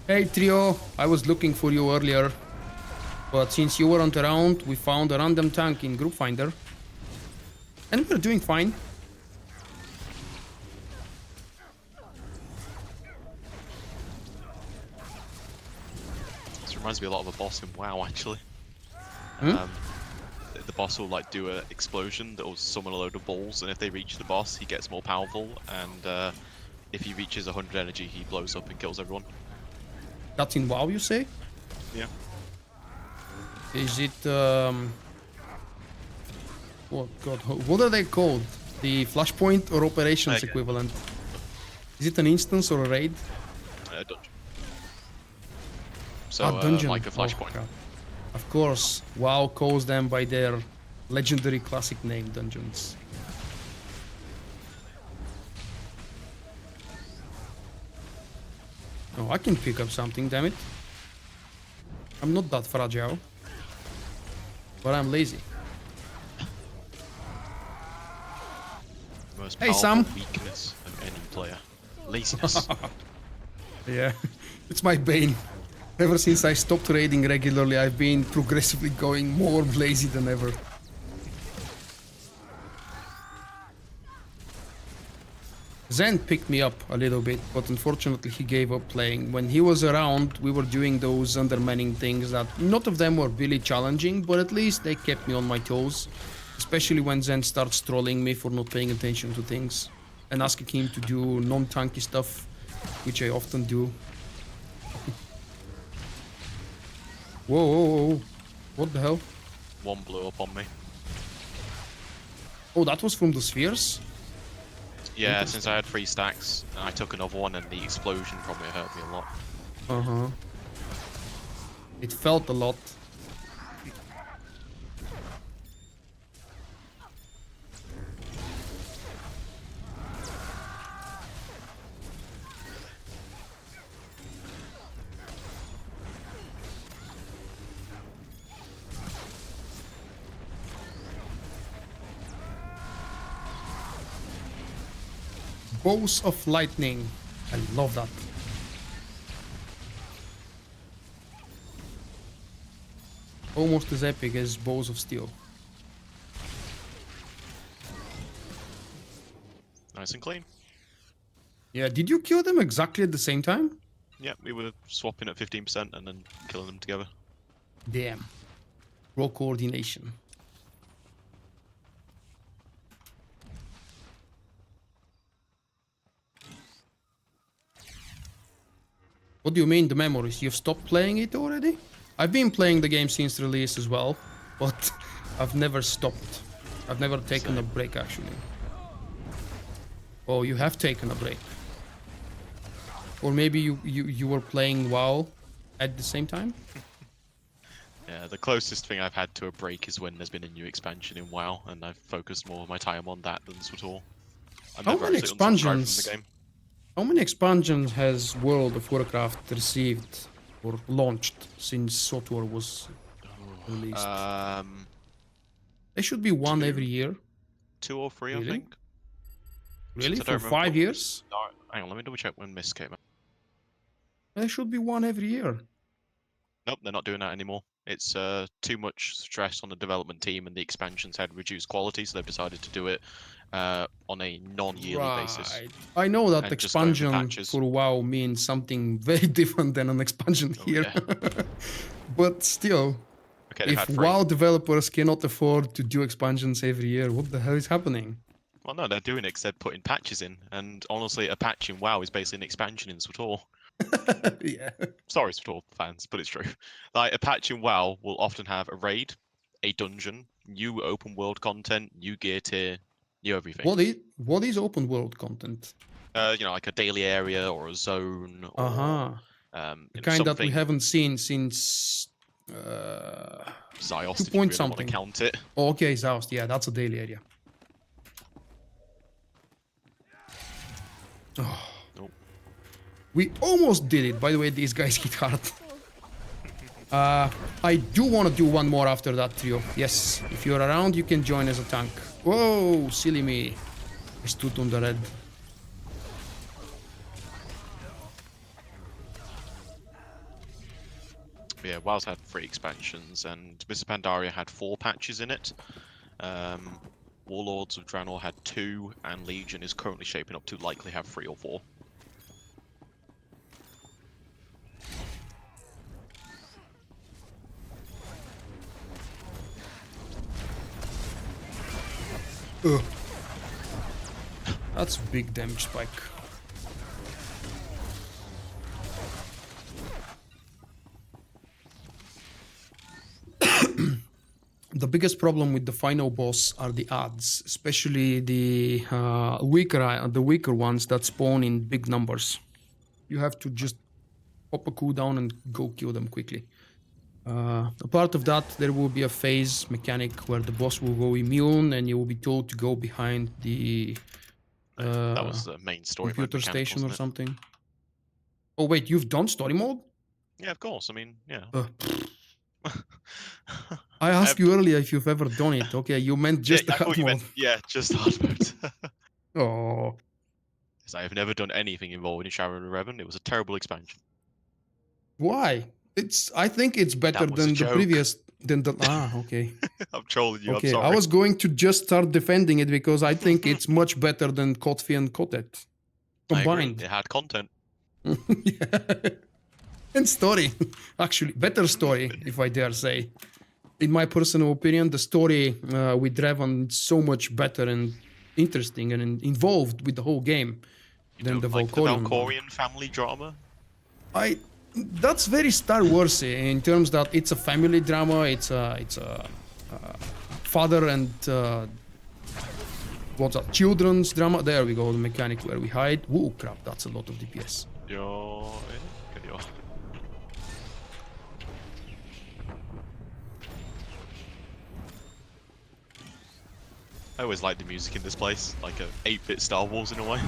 Hey Trio, I was looking for you earlier. But since you weren't around, we found a random tank in Group Finder. And we're doing fine. This reminds me a lot of a boss in WoW, actually. Hmm? The boss will like do an explosion that will summon a load of balls, and if they reach the boss, he gets more powerful. And if he reaches 100 energy, he blows up and kills everyone. That's in WoW, you say? Yeah. Is it oh god, what are they called? The Flashpoint or Operations equivalent? Is it an instance or a raid? Dungeon. So dungeon. like a Flashpoint. Oh, of course, WoW calls them by their legendary classic name, dungeons. Oh, I can pick up something, damn it. I'm not that fragile. But I'm lazy. Most Hey, powerful Sam. weakness of any player. Laziness. Yeah, it's my bane. Ever since I stopped raiding regularly, I've been progressively going more lazy than ever. Zen picked me up a little bit, but unfortunately he gave up playing. When he was around, we were doing those undermining things that not of them were really challenging, but at least they kept me on my toes. Especially when Zen starts trolling me for not paying attention to things and asking him to do non-tanky stuff, which I often do. Whoa, whoa, whoa, what the hell? One blew up on me. Oh, that was from the spheres? Yeah, since I had 3 stacks, and I took another one, and the explosion from it hurt me a lot. Uh-huh. It felt a lot. Bows of lightning. I love that. Almost as epic as bows of steel. Nice and clean. Yeah, did you kill them exactly at the same time? Yeah, we were swapping at 15% and then killing them together. Damn. Raw coordination. What do you mean, the memories? You've stopped playing it already? I've been playing the game since release as well, but I've never stopped. I've never taken a break, actually. Oh, you have taken a break. Or maybe you were playing WoW at the same time? Yeah, the closest thing I've had to a break is when there's been a new expansion in WoW, and I've focused more of my time on that than SWTOR. How many expansions? How many expansions has World of Warcraft received or launched since SWTOR was released? There should be one every year. 2 or 3, Really? I think. Really? Since I For don't remember 5 what years? Hang on, let me double check when Mist came out. There should be one every year. Nope, they're not doing that anymore. It's too much stress on the development team, and the expansions had reduced quality, so they've decided to do it on a non-yearly basis. I know that And just go over expansion patches. for WoW means something very different than an expansion Oh, here. yeah. But still, Okay, they've if had 3. WoW developers cannot afford to do expansions every year, what the hell is happening? Well, no, they're doing it because they're putting patches in, and honestly, a patch in WoW is basically an expansion in SWTOR. Yeah. Sorry, SWTOR fans, but it's true. Like, a patch in WoW will often have a raid, a dungeon, new open world content, new gear tier, new everything. What is open world content? You know, like a daily area or a zone, or The kind that we haven't seen since Zyos, 2 if you point really something. want to count it. Oh, okay, Zaust. Yeah, that's a daily area. Oh. Nope. We almost did it. By the way, these guys hit hard. I do want to do one more after that trio. Yes, if you're around, you can join as a tank. Whoa, silly me. I stood on the red. Yeah, WoW's had 3 expansions, and Mr. Pandaria had 4 patches in it. Warlords of Draenor had 2, and Legion is currently shaping up to likely have 3 or 4. Ugh. That's a big damage spike. The biggest problem with the final boss are the adds, especially the weaker ones that spawn in big numbers. You have to just pop a cooldown and go kill them quickly. A part of that, there will be a phase mechanic where the boss will go immune and you will be told to go behind the That was the main story mode computer mechanic, station or wasn't it? something. Oh wait, you've done story mode? Yeah, of course. I mean, yeah. I asked you earlier if you've ever done it. Okay, you meant just yeah, I the thought hard you mode. meant, yeah, just hard mode. Oh, Because I have never done anything involving Sharon and Revan. It was a terrible expansion. why? I think it's better That was a than the joke. previous. Okay. I'm trolling you. Okay, I'm I sorry. was going to just start defending it because I think it's much better than Kotfi and Kotet. I agree. combined. It had content. Yeah. And story. Actually, better story, if I dare say. In my personal opinion, the story with Draven is so much better and interesting and involved with the whole game You than don't the like the Vulkorian one. Valkorian family drama? That's very Star Warsy in terms that it's a family drama. It's a father and what's that? Children's drama. There we go. The mechanic where we hide. Whoa, crap! That's a lot of DPS. Yo, yo. I always like the music in this place, like a 8-bit Star Wars in a way.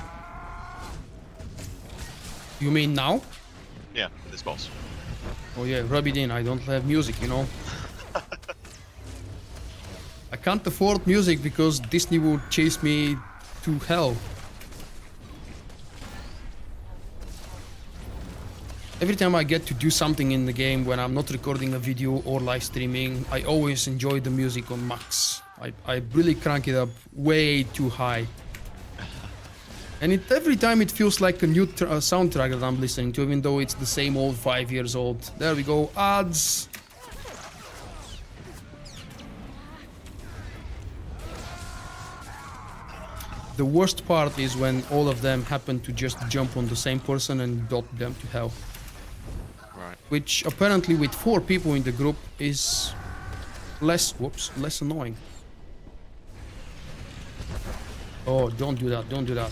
You mean now? Yeah, this boss. Oh yeah, rub it in. I don't have music, you know. I can't afford music because Disney will chase me to hell. Every time I get to do something in the game when I'm not recording a video or live streaming, I always enjoy the music on max. I really crank it up way too high. And every time it feels like a new soundtrack that I'm listening to, even though it's the same old 5 years old. There we go, ads. The worst part is when all of them happen to just jump on the same person and dot them to hell. Right. Which apparently with 4 people in the group is less annoying. Oh, don't do that, don't do that.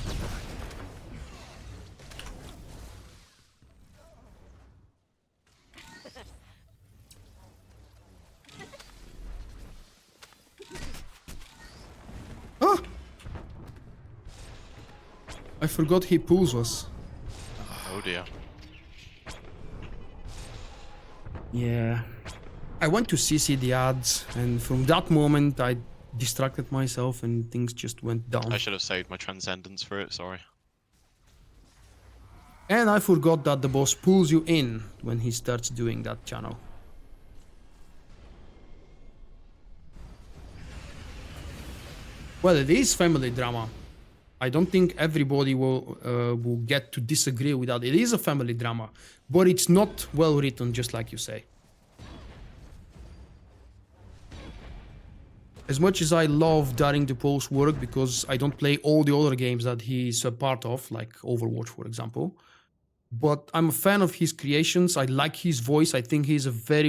Ah! I forgot he pulls us. Oh dear. Yeah. I went to CC the ads, and from that moment I distracted myself and things just went down. I should have saved my transcendence for it, sorry. And I forgot that the boss pulls you in when he starts doing that channel. Well, it is family drama. I don't think everybody will get to disagree with that. It is a family drama, but it's not well written, just like you say. As much as I love Daring the Pole's work, because I don't play all the other games that he's a part of, like Overwatch, for example, but I'm a fan of his creations. I like his voice. I think he's a very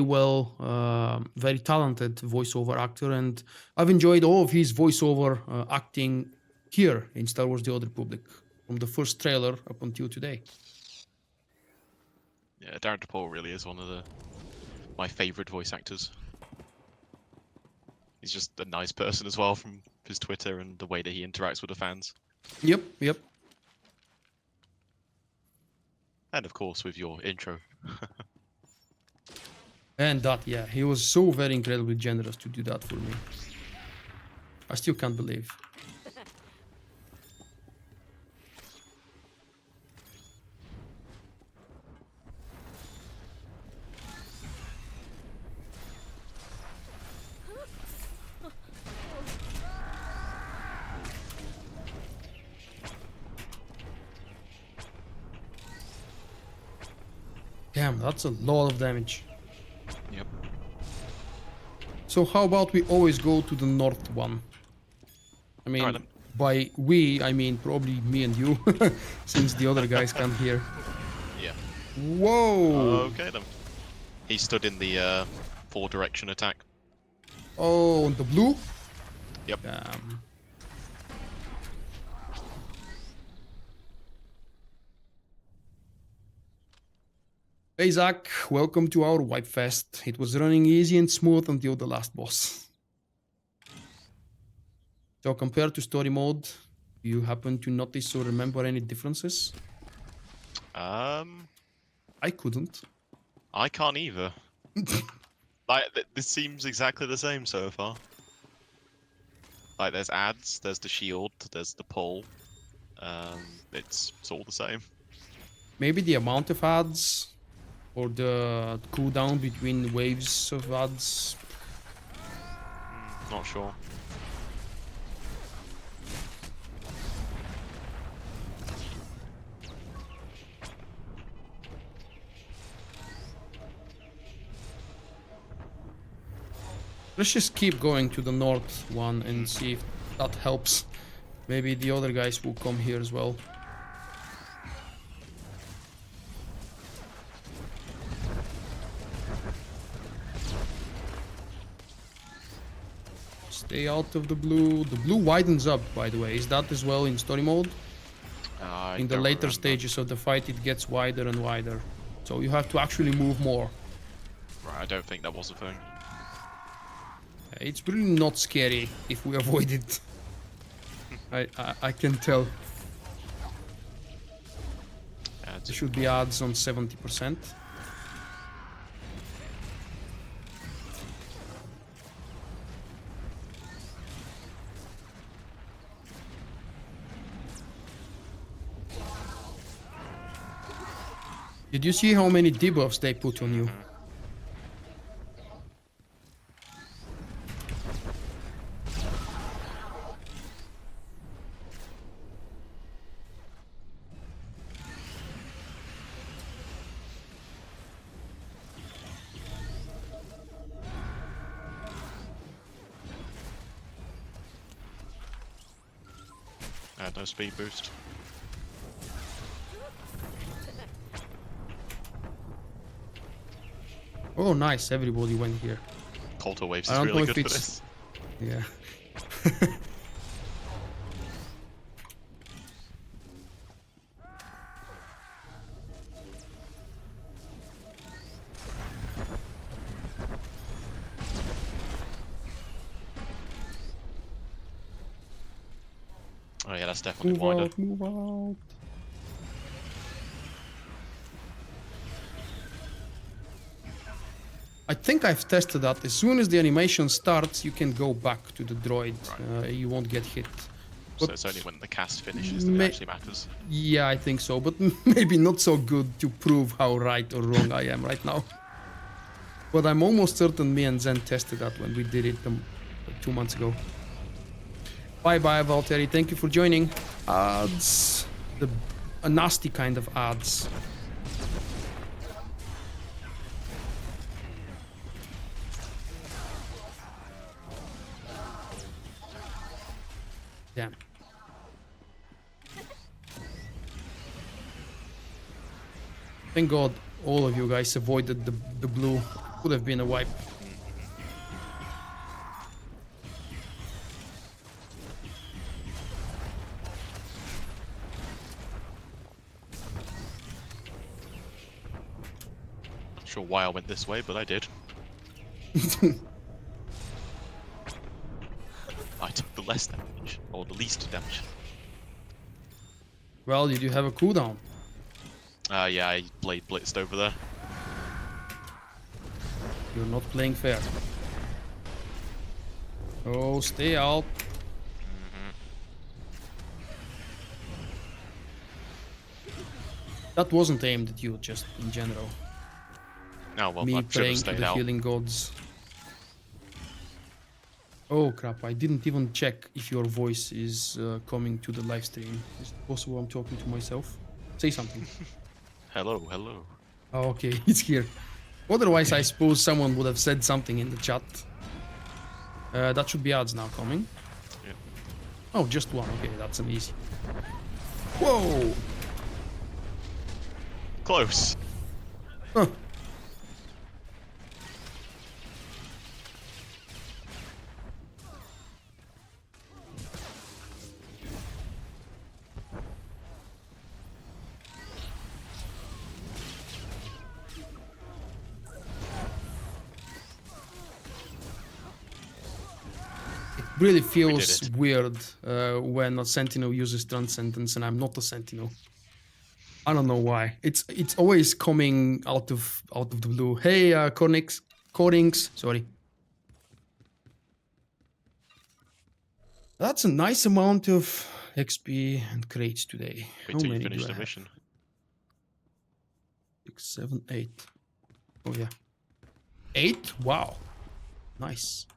talented voiceover actor, and I've enjoyed all of his voiceover acting here in Star Wars: The Old Republic, from the first trailer up until today. Yeah, Darren DePaul really is one of my favourite voice actors. He's just a nice person as well, from his Twitter and the way that he interacts with the fans. Yep, yep. And of course with your intro. And that, yeah, he was so very incredibly generous to do that for me. I still can't believe. Damn, that's a lot of damage. Yep. So how about we always go to the north one? I mean, Alright then. by we, I mean probably me and you, since the other guys can't hear. Yeah. Whoa! Okay then. He stood in the 4-direction attack. Oh, on the blue? Yep. Damn. Hey Zach, welcome to our Wipe Fest. It was running easy and smooth until the last boss. So compared to story mode, do you happen to notice or remember any differences? I couldn't. I can't either. Like, this seems exactly the same so far. Like, there's ads, there's the shield, there's the pull. It's all the same. Maybe the amount of ads or the cooldown between waves of ads. Not sure. Let's just keep going to the north one and see if that helps. Maybe the other guys will come here as well. Stay out of the blue. The blue widens up, by the way. Is that as well in story mode? In the later stages of the fight, it gets wider and wider. So you have to actually move more. Right, I don't think that was a thing. It's really not scary if we avoid it. I can tell. Yeah, There should be odds on 70%. Did you see how many debuffs they put on you? no speed boost. Oh, nice. Everybody went here. Coulter Waves I is don't really know if good for it's- this. Yeah. Oh yeah, that's definitely Move wider. out, move out. I think I've tested that. As soon as the animation starts, you can go back to the droid. You won't get hit. So But it's only when the cast finishes that it actually matters. yeah, I think so. But maybe not so good to prove how right or wrong I am right now. But I'm almost certain me and Zen tested that when we did it 2 months ago. Bye-bye, Valtteri. Thank you for joining. Ads. A nasty kind of ads. Damn. Thank God all of you guys avoided the blue. Could have been a wipe. Not sure why I went this way, but I did. I took the less damage, or the least damage. Well, did you have a cooldown? Yeah, I blade blitzed over there. You're not playing fair. Oh, stay out. That wasn't aimed at you, just in general. Oh well, Me I should have praying to stayed the out. healing gods. Oh crap, I didn't even check if your voice is coming to the live stream. Is it possible I'm talking to myself? Say something. Hello, hello. Oh, okay, it's here. Otherwise, I suppose someone would have said something in the chat. That should be ads now coming. Yeah. Oh, just one. Okay, that's an easy. Whoa! Close. Huh. Really feels weird when a sentinel uses transcendence and I'm not a sentinel. I don't know why. It's always coming out of the blue. Hey, Cornix, sorry. That's a nice amount of XP and crates today. Wait till you finish the mission. 6, 7, 8. Oh yeah. 8? Wow. Nice.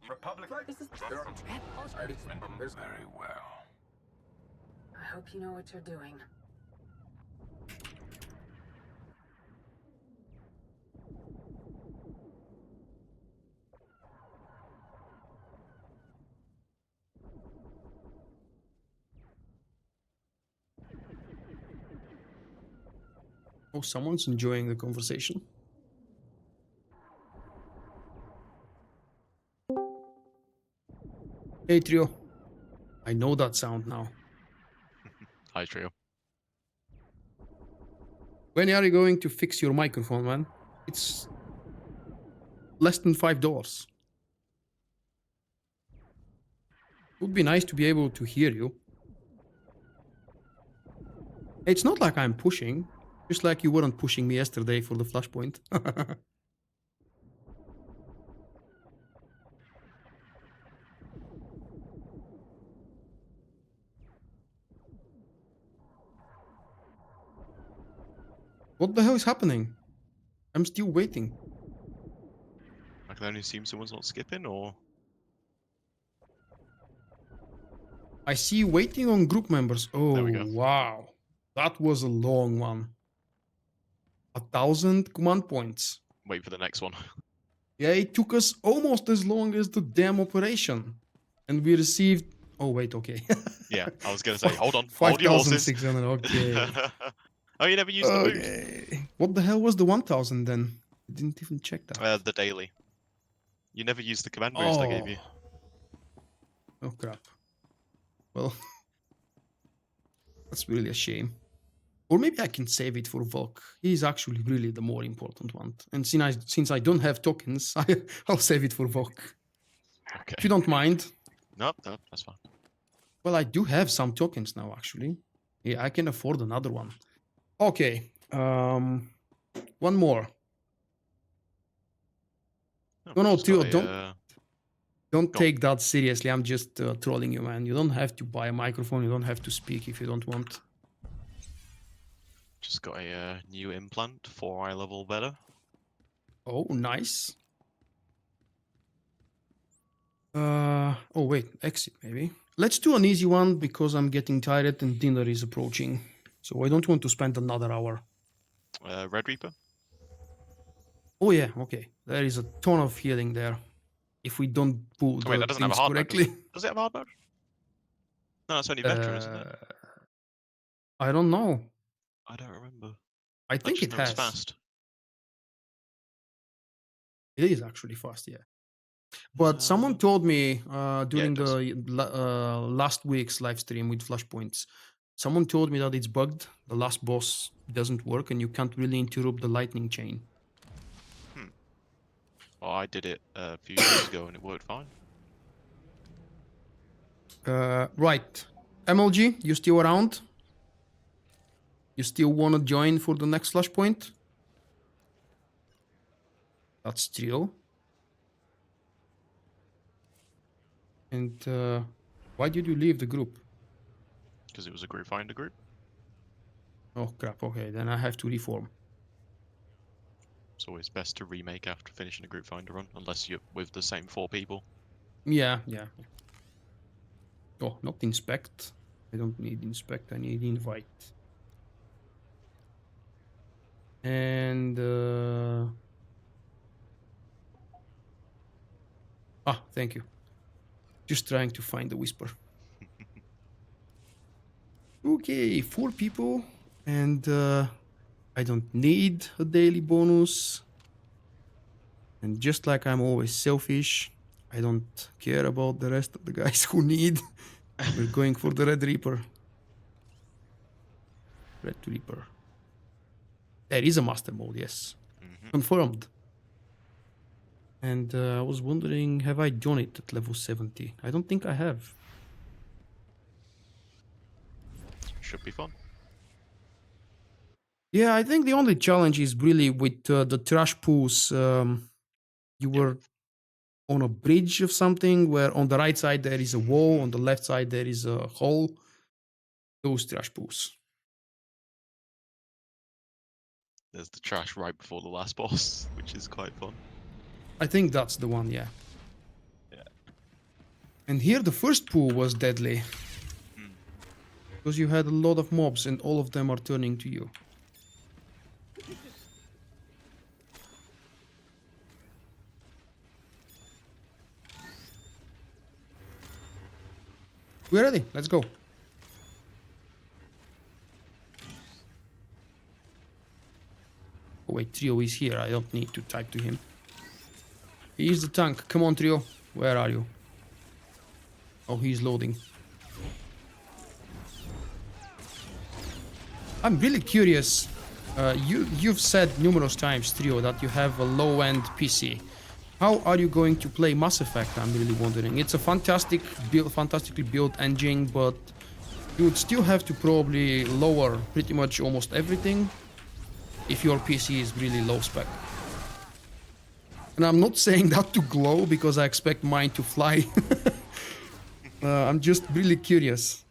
Republic. I hope you know what you're doing. Oh, someone's enjoying the conversation. Hey, Trio. I know that sound now. Hi, Trio. When are you going to fix your microphone, man? It's less than $5. It would be nice to be able to hear you. It's not like I'm pushing, just like you weren't pushing me yesterday for the Flashpoint. What the hell is happening? I'm still waiting. I can only assume someone's not skipping, or... I see you waiting on group members. Oh, There we go. wow. That was a long one. 1,000 command points. Wait for the next one. Yeah, it took us almost as long as the damn operation. And we received... Oh, wait, okay. Yeah, I was going to say, hold on. Hold your horses. 5,600, okay. Oh, you never used the boost? Okay. What the hell was the 1,000 then? I didn't even check that. The daily. You never used the command boost I gave you. Oh, crap. Well, that's really a shame. Or maybe I can save it for Vulkk. He's actually really the more important one. And since I don't have tokens, I'll save it for Vulkk. Okay. If you don't mind. No, that's fine. Well, I do have some tokens now, actually. Yeah, I can afford another one. Okay. One more. Oh, No, just Theo, got a, don't go take that seriously. I'm just trolling you, man. You don't have to buy a microphone. You don't have to speak if you don't want. Just got a new implant, 4 eye level better. Oh, nice. Oh, wait. Exit, maybe. Let's do an easy one because I'm getting tired and dinner is approaching. So I don't want to spend another hour. Red Reaper? Oh, yeah. Okay. There is a ton of healing there. If we don't pull Oh, the wait, that doesn't have a things hard mode, correctly. does it have a hard mode? No, it's only veteran, isn't it? I don't know. I don't remember. I I think just it know has. it's fast. It is actually fast, yeah. But someone told me during does. the last week's live stream with Flashpoints, someone told me that it's bugged. The last boss doesn't work and you can't really interrupt the lightning chain. Well, I did it a few days ago and it worked fine. Right. MLG, you still around? You still want to join for the next Flashpoint? That's Trio. And why did you leave the group? Because it was a group finder group. Oh crap, okay, then I have to reform. It's always best to remake after finishing a group finder run, unless you're with the same 4 people. Yeah. Oh, not inspect. I don't need inspect, I need invite. And thank you. Just trying to find the whisper. Okay, 4 people, and I don't need a daily bonus. And just like I'm always selfish, I don't care about the rest of the guys who need. We're going for the Red Reaper. Red Reaper. There is a master mode, yes. Confirmed. And I was wondering, have I done it at level 70? I don't think I have. Should be fun. Yeah, I think the only challenge is really with the trash pools. You were on a bridge of something where on the right side there is a wall, on the left side there is a hole. Those trash pools. There's the trash right before the last boss, which is quite fun. I think that's the one, yeah. Yeah. And here the first pool was deadly. Because you had a lot of mobs and all of them are turning to you. We're ready, let's go. wait, Trio is here. I don't need to type to him. He's the tank. Come on, Trio. Where are you? Oh, he's loading. I'm really curious. You've said numerous times, Trio, that you have a low-end PC. How are you going to play Mass Effect? I'm really wondering. It's a fantastically built engine, but you would still have to probably lower pretty much almost everything if your PC is really low spec. And I'm not saying that to glow because I expect mine to fly. I'm just really curious.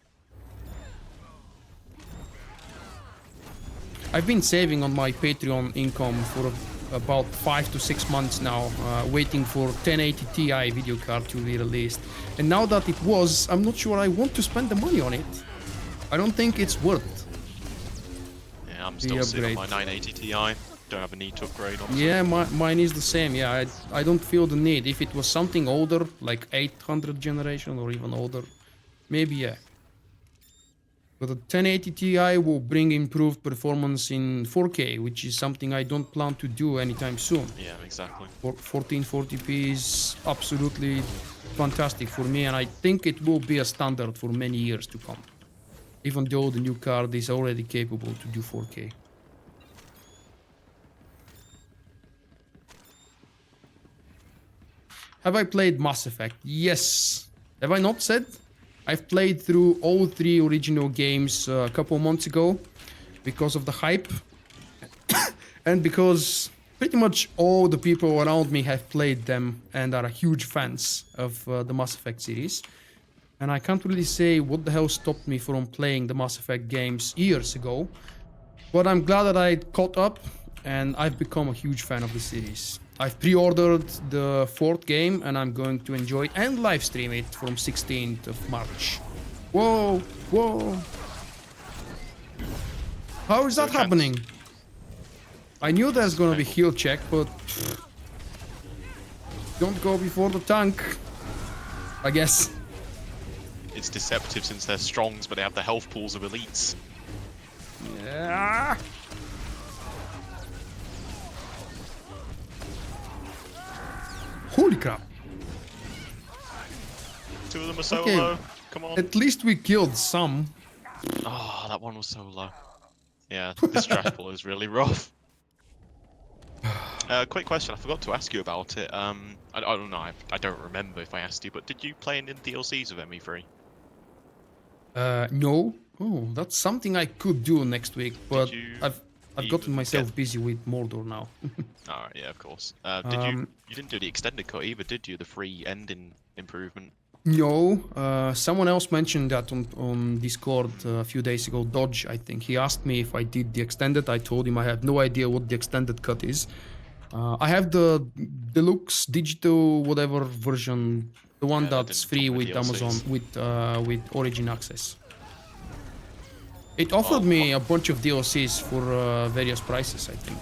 I've been saving on my Patreon income for about 5 to 6 months now, waiting for 1080 Ti video card to be released. And now that it was, I'm not sure I want to spend the money on it. I don't think it's worth. Yeah, I'm still sitting on my 980 Ti. Don't have a need to upgrade, honestly. Yeah, mine is the same. Yeah, I don't feel the need. If it was something older, like 800 generation or even older, maybe yeah. But the 1080 Ti will bring improved performance in 4K, which is something I don't plan to do anytime soon. Yeah, exactly. 1440p is absolutely fantastic for me, and I think it will be a standard for many years to come. Even though the new card is already capable to do 4K. Have I played Mass Effect? Yes. Have I not said? I've played through all 3 original games a couple months ago because of the hype. And because pretty much all the people around me have played them and are huge fans of the Mass Effect series. And I can't really say what the hell stopped me from playing the Mass Effect games years ago. But I'm glad that I caught up and I've become a huge fan of the series. I've pre-ordered the 4th game and I'm going to enjoy it and live stream it from 16th of March. Whoa, whoa. How is that happening? I knew there's gonna be heal check, but don't go before the tank, I guess. It's deceptive since they're strongs, but they have the health pools of elites. Yeah. Holy crap. 2 of them are so Okay. low. Come on. At least we killed some. Oh, that one was so low. Yeah, this draft pool is really rough. Quick question, I forgot to ask you about it. I don't know, I don't remember if I asked you, but did you play any DLCs of ME3? No. Oh, that's something I could do next week, but I've gotten myself busy with Mordor now. Alright, yeah, of course. You didn't do the extended cut either, did you? The free ending improvement? No, someone else mentioned that on Discord a few days ago, Dodge, I think. He asked me if I did the extended. I told him I have no idea what the extended cut is. I have the deluxe digital whatever version, the one that's free with Amazon, with Origin access. It offered me a bunch of DLCs for various prices, I think.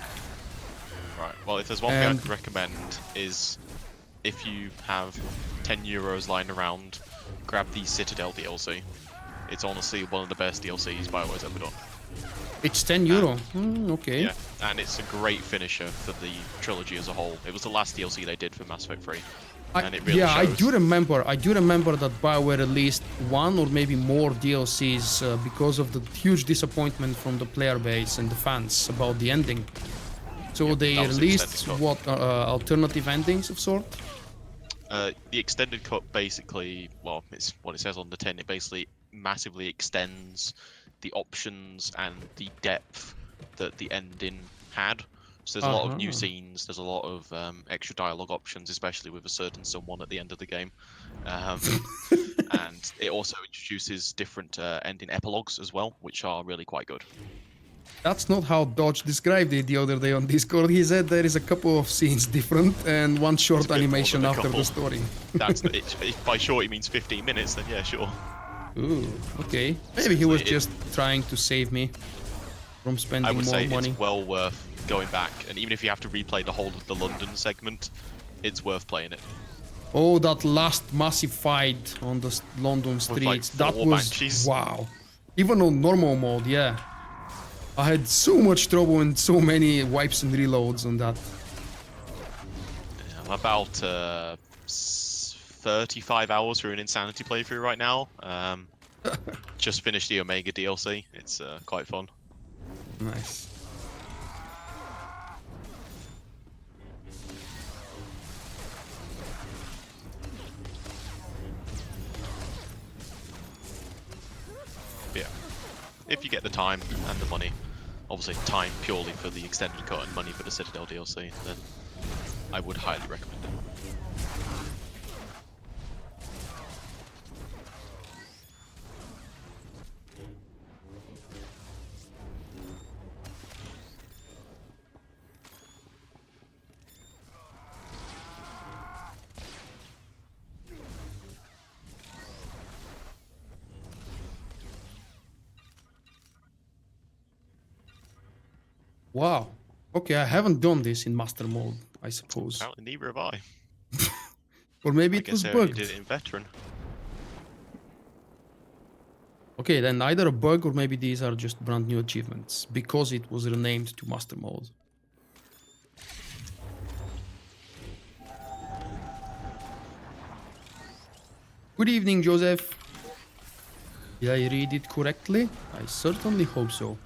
Right, well, if there's one thing I could recommend is if you have 10 euros lying around, grab the Citadel DLC. It's honestly one of the best DLCs BioWare's ever done. It's 10 euro. Okay. Yeah, and it's a great finisher for the trilogy as a whole. It was the last DLC they did for Mass Effect 3. And it really shows. I do remember that BioWare released 1 or maybe more DLCs because of the huge disappointment from the player base and the fans about the ending. So they released what alternative endings of sort? The extended cut basically, well, it's what it says on the tin. It basically massively extends the options and the depth that the ending had. So there's a lot of new scenes, there's a lot of extra dialogue options, especially with a certain someone at the end of the game. And it also introduces different ending epilogues as well, which are really quite good. That's not how Dodge described it the other day on Discord. He said there is a couple of scenes different and one short animation after the story. That's if by short he means 15 minutes, then yeah, sure. Ooh, okay. Maybe he was just trying to save me from spending more money. I would say it's well worth going back, and even if you have to replay the whole of the London segment, it's worth playing it. Oh, that last massive fight on the London streets, that was Banshees. Wow. Even on normal mode, yeah. I had so much trouble and so many wipes and reloads on that. Yeah, I'm about 35 hours through an Insanity playthrough right now. Just finished the Omega DLC. It's quite fun. Nice. But yeah, if you get the time and the money, obviously time purely for the extended cut and money for the Citadel DLC, then I would highly recommend it. Wow. Okay, I haven't done this in Master Mode, I suppose. Apparently neither have I. Or maybe I it was guess I only bugged. did it in Veteran. Okay, then either a bug or maybe these are just brand new achievements because it was renamed to Master Mode. Good evening, Joseph. Did I read it correctly? I certainly hope so.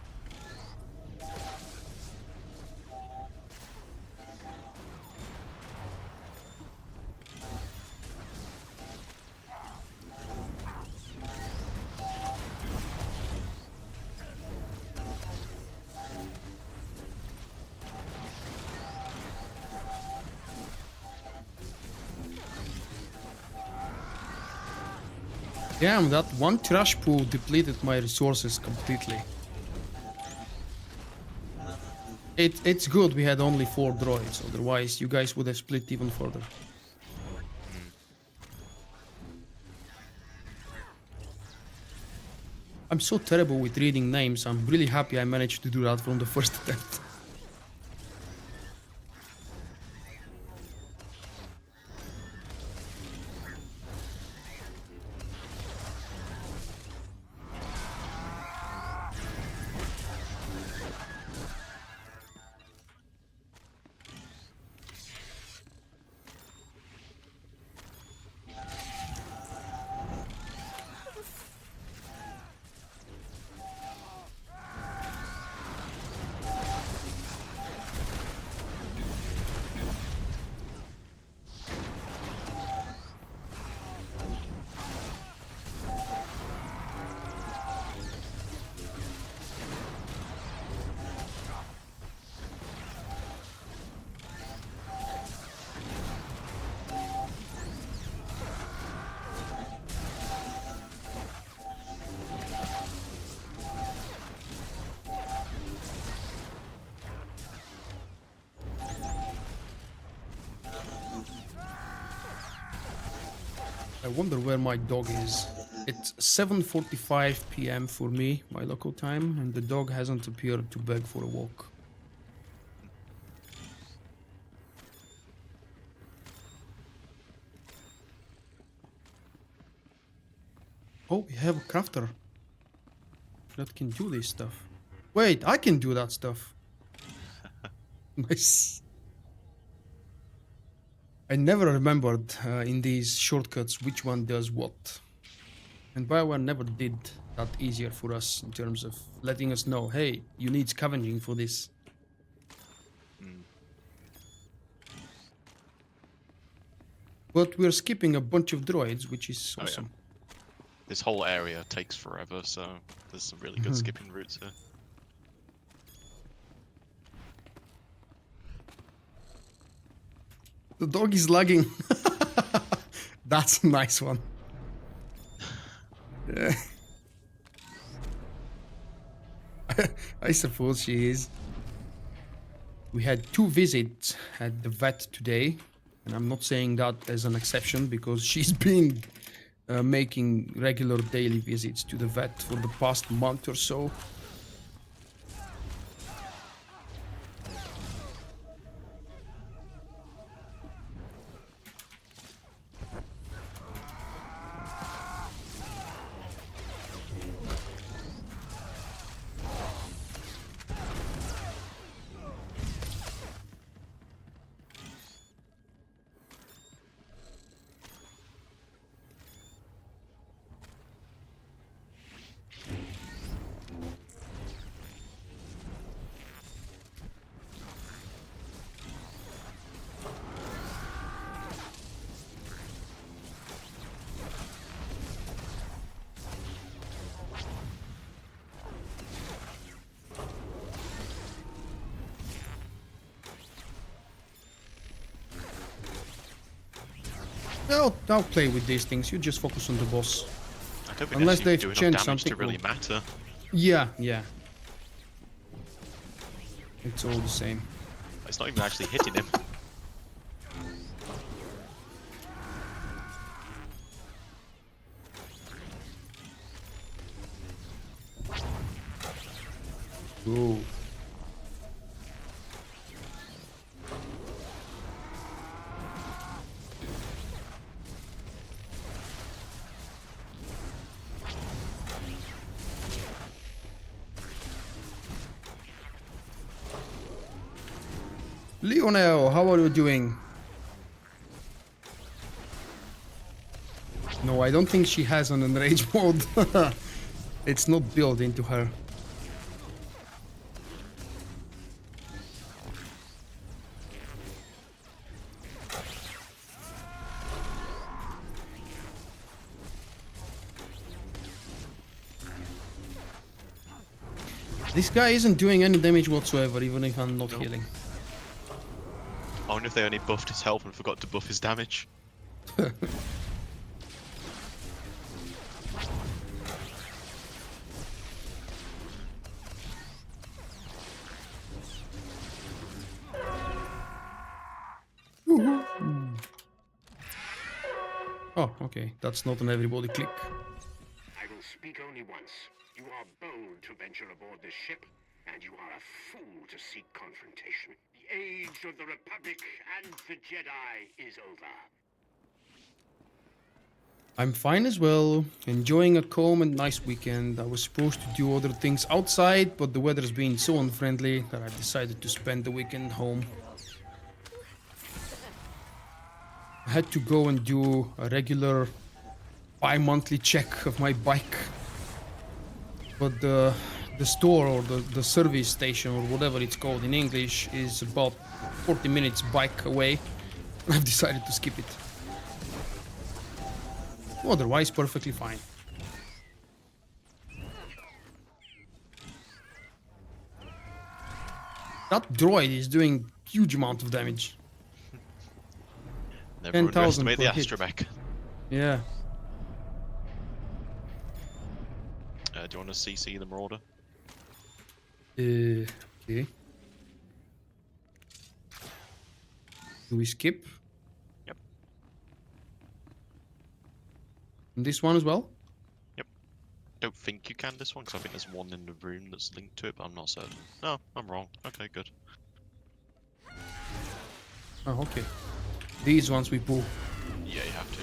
Damn, that one trash pool depleted my resources completely. It's good we had only 4 droids, otherwise you guys would have split even further. I'm so terrible with reading names, I'm really happy I managed to do that from the first attempt. I wonder where my dog is. It's 7:45 p.m. for me, my local time, and the dog hasn't appeared to beg for a walk. Oh, we have a crafter that can do this stuff. Wait, I can do that stuff. Nice. I never remembered in these shortcuts which one does what. And BioWare never did that easier for us in terms of letting us know, hey, you need scavenging for this. But we're skipping a bunch of droids, which is Oh, yeah. awesome. This whole area takes forever, so there's some really good skipping routes here. The dog is lagging. That's a nice one. Yeah. I suppose she is. We had 2 visits at the vet today, and I'm not saying that as an exception because she's been making regular daily visits to the vet for the past month or so. I'll play with these things. You just focus on the boss. I don't think Unless actually they've do enough changed damage to something, really well. matter. Yeah. It's all the same. It's not even actually hitting him. Ooh. Lionel, how are you doing? No, I don't think she has an enrage mode. It's not built into her. This guy isn't doing any damage whatsoever, even if I'm not healing. I wonder if they only buffed his health and forgot to buff his damage. Oh, okay. That's not an everybody click. I will speak only once. You are bold to venture aboard this ship, and you are a fool to seek confrontation. The age of the Republic and the Jedi is over. I'm fine as well. Enjoying a calm and nice weekend. I was supposed to do other things outside, but the weather's been so unfriendly that I've decided to spend the weekend home. I had to go and do a regular bi-monthly check of my bike. But the store or the service station or whatever it's called in English is about 40 minutes bike away. I've decided to skip it. Otherwise, perfectly fine. That droid is doing huge amount of damage. Never 10,000 underestimate the per hit. astromech. Yeah. Do you want to CC the Marauder? Okay. Do we skip? Yep. And this one as well? Yep. Don't think you can this one, because I think there's one in the room that's linked to it, but I'm not certain. No, I'm wrong. Okay, good. Oh, okay. These ones we pull. Yeah, you have to.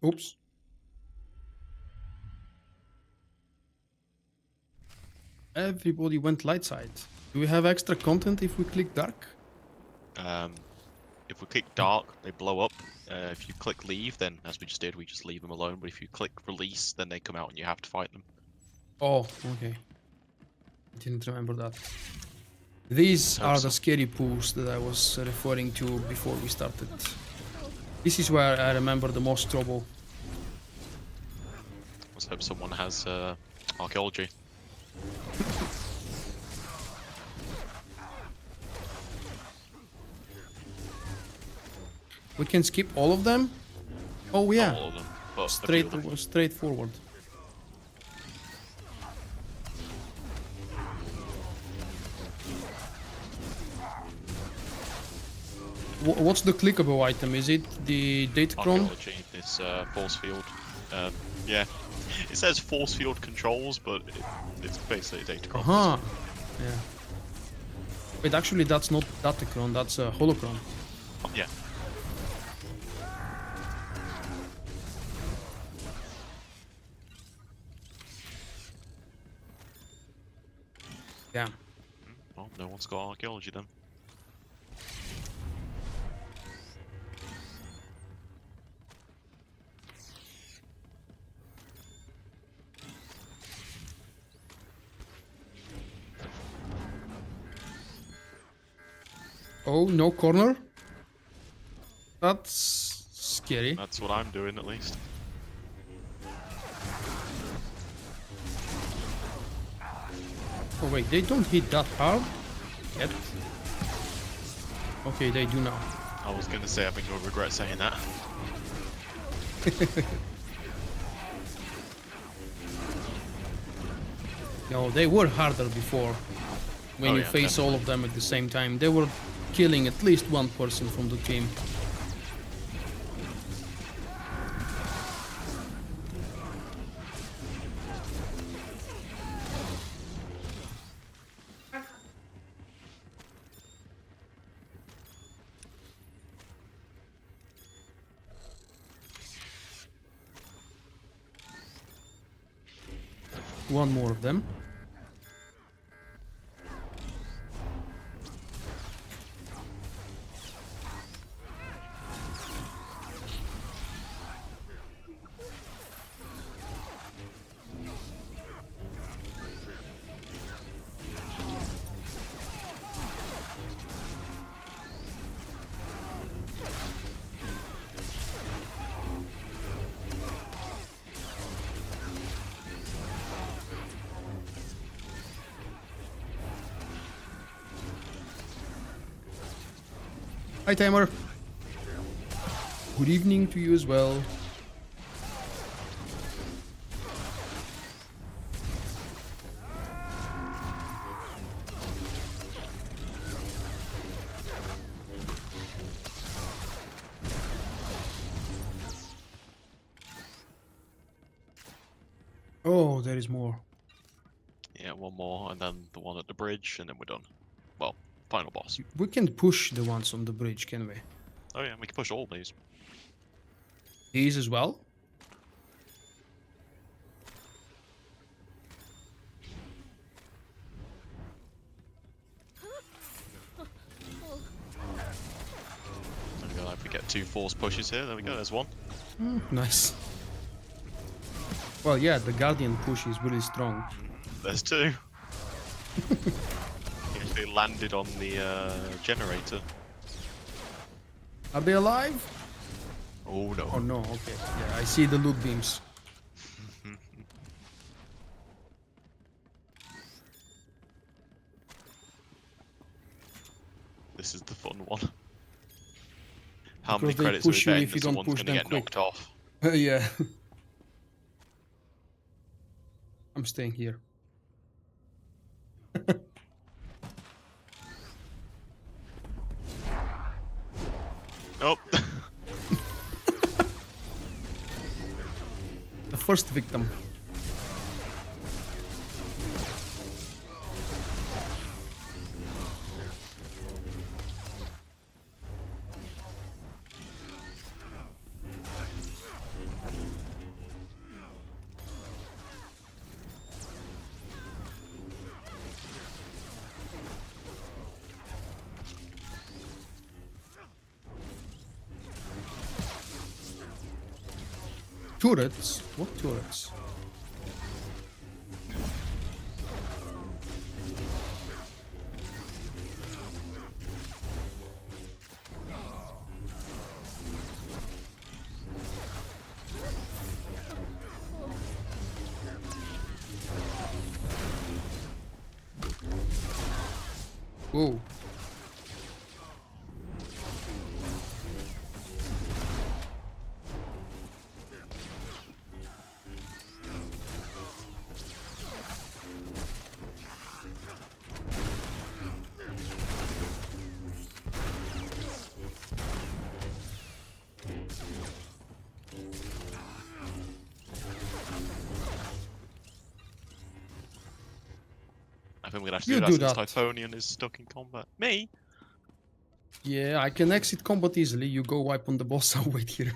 Oops. Everybody went light side. Do we have extra content if we click dark? If we click dark, they blow up. If you click leave, then as we just did, we just leave them alone. But if you click release, then they come out and you have to fight them. Oh, okay. Didn't remember that. These are the scary pools that I was referring to before we started. This is where I remember the most trouble. Let's hope someone has archaeology. We can skip all of them? Oh yeah. Not all of them, but a few of them. Straight forward. What's the clickable item? Is it the Datacron? Archaeology, this force field. Yeah, it says force field controls, but it's basically data copies. Uh-huh. Yeah. Wait, actually that's not Datacron, that's a Holocron. Yeah. Yeah. Well, no one's got archaeology then. Oh, no corner? That's scary. That's what I'm doing at least. Oh wait, they don't hit that hard yet. Okay, they do now. I was gonna say I think you'll regret saying that. No, they were harder before. When Oh, you yeah, face all of them at the same time, they were killing at least one person from the team. One more of them. Hi, Timer. Good evening to you as well. Oh, there is more. Yeah, one more, and then the one at the bridge, and then we're done. Well, final boss. We can push the ones on the bridge, can we? Oh yeah, we can push all these. These as well? There we go, if we get 2 force pushes here, there we go, there's one. Nice. Well, yeah, the Guardian push is really strong. There's 2. They landed on the generator. Are they alive? Oh no. Oh no, okay. Yeah, I see the loot beams. This is the fun one. How Because many they credits are we push you betting if you that don't someone's push gonna them get quick. knocked off? Yeah. I'm staying here. Oh. The first victim. Turrets? What turrets? Whoa. think we're gonna have to You do do that that. since Typhonian is stuck in combat. Me? Yeah, I can exit combat easily. You go wipe on the boss, I'll wait here.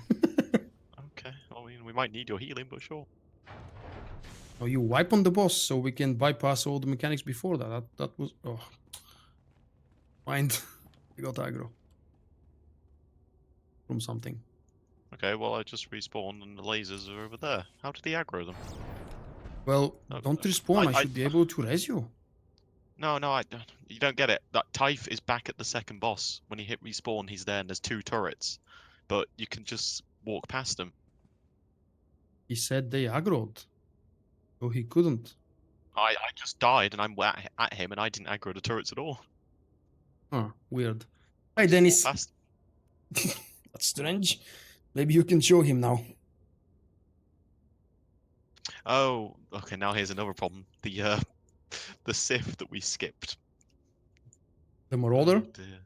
Okay, I mean, we might need your healing, but sure. Oh, you wipe on the boss so we can bypass all the mechanics before that. That was... Oh. Mind. I got aggro. From something. Okay, well, I just respawned and the lasers are over there. How did he aggro them? Well, No, don't respawn. I should be able to res you. No, you don't get it. That Typh is back at the second boss. When he hit respawn, he's there and there's 2 turrets. But you can just walk past them. He said they aggroed. So he couldn't. I just died and I'm at him and I didn't aggro the turrets at all. Huh, weird. Hi, Dennis. Walk past- That's strange. Maybe you can show him now. Oh, okay, now here's another problem. The Sith that we skipped. The Marauder? Oh, dear.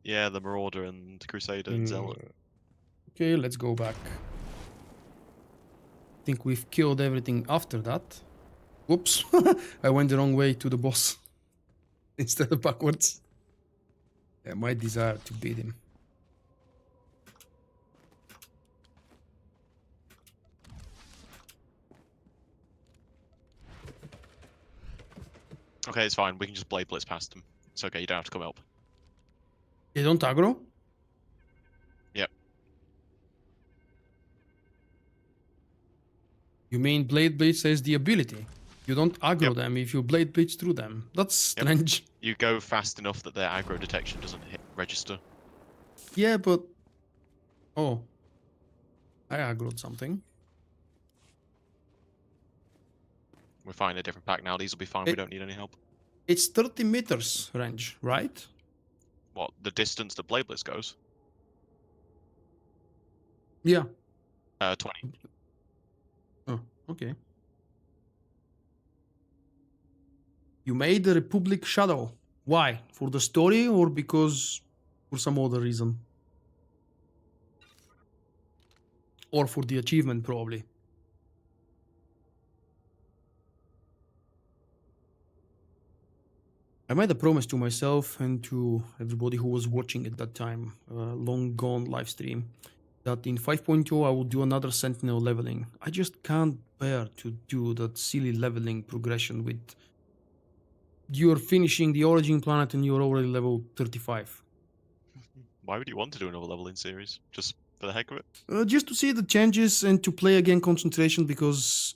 Yeah, the Marauder and Crusader and Zealot. Okay, let's go back. Think we've killed everything after that. Whoops. I went the wrong way to the boss. Instead of backwards. Yeah, my desire to beat him. Okay, it's fine. We can just Blade Blitz past them. It's okay, you don't have to come help. They don't aggro? Yep. You mean Blade Blitz as the ability? You don't aggro Yep. them if you Blade Blitz through them. That's strange. You go fast enough that their aggro detection doesn't register. Yeah, but... Oh. I aggroed something. We're finding a different pack now. These will be fine. We don't need any help. It's 30 meters range, right? What, the distance that Blade Blitz goes? Yeah. 20. Oh, okay. You made the Republic Shadow. Why? For the story or because for some other reason? Or for the achievement, probably. I made a promise to myself and to everybody who was watching at that time, long gone live stream, that in 5.0 I will do another Sentinel leveling. I just can't bear to do that silly leveling progression with you're finishing the origin planet and you're already level 35. Why would you want to do another leveling series? Just for the heck of it? Just to see the changes and to play again concentration because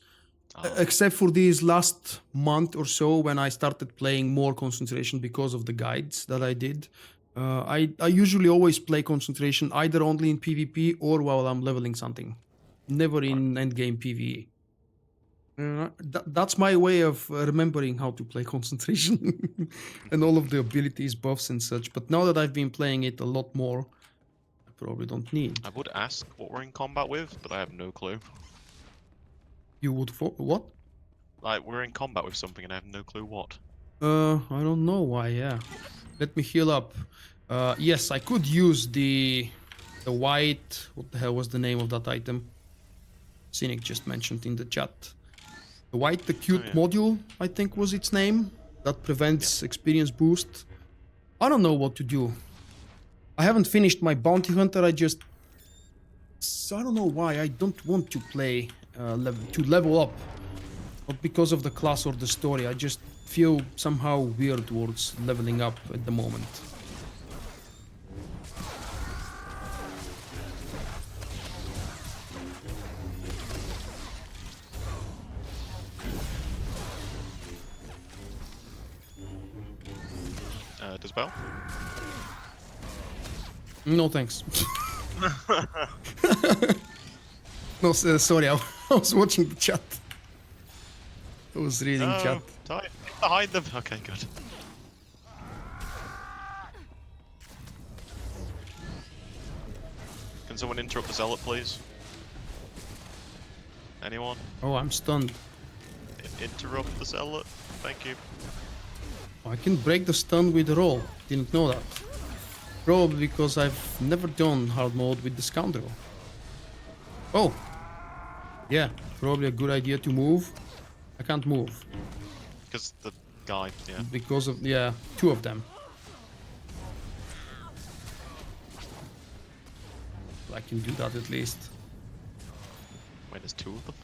except for these last month or so when I started playing more concentration because of the guides that I did, I usually always play concentration either only in PvP or while I'm leveling something. Never in endgame PvE. That's my way of remembering how to play concentration and all of the abilities, buffs and such. But now that I've been playing it a lot more, I probably don't need. I would ask what we're in combat with, but I have no clue. You would what? Like, we're in combat with something and I have no clue what. I don't know why, yeah. Let me heal up. Yes, I could use the white... What the hell was the name of that item? Cynic just mentioned in the chat. The white acute module, I think was its name. That prevents experience boost. I don't know what to do. I haven't finished my bounty hunter, I don't know why I don't want to play level up. Not because of the class or the story, I just feel somehow weird towards leveling up at the moment. Dispel? No thanks. No, sorry, I was watching the chat. I was reading chat. Behind them. Okay, good. Can someone interrupt the Zealot, please? Anyone? Oh, I'm stunned. Interrupt the Zealot. Thank you. I can break the stun with a roll. Didn't know that. Probably because I've never done hard mode with the Scoundrel. Oh! Yeah, probably a good idea to move. I can't move. Because guy. Yeah. Because of, yeah, 2 of them. I can do that at least. Wait, there's 2 of them.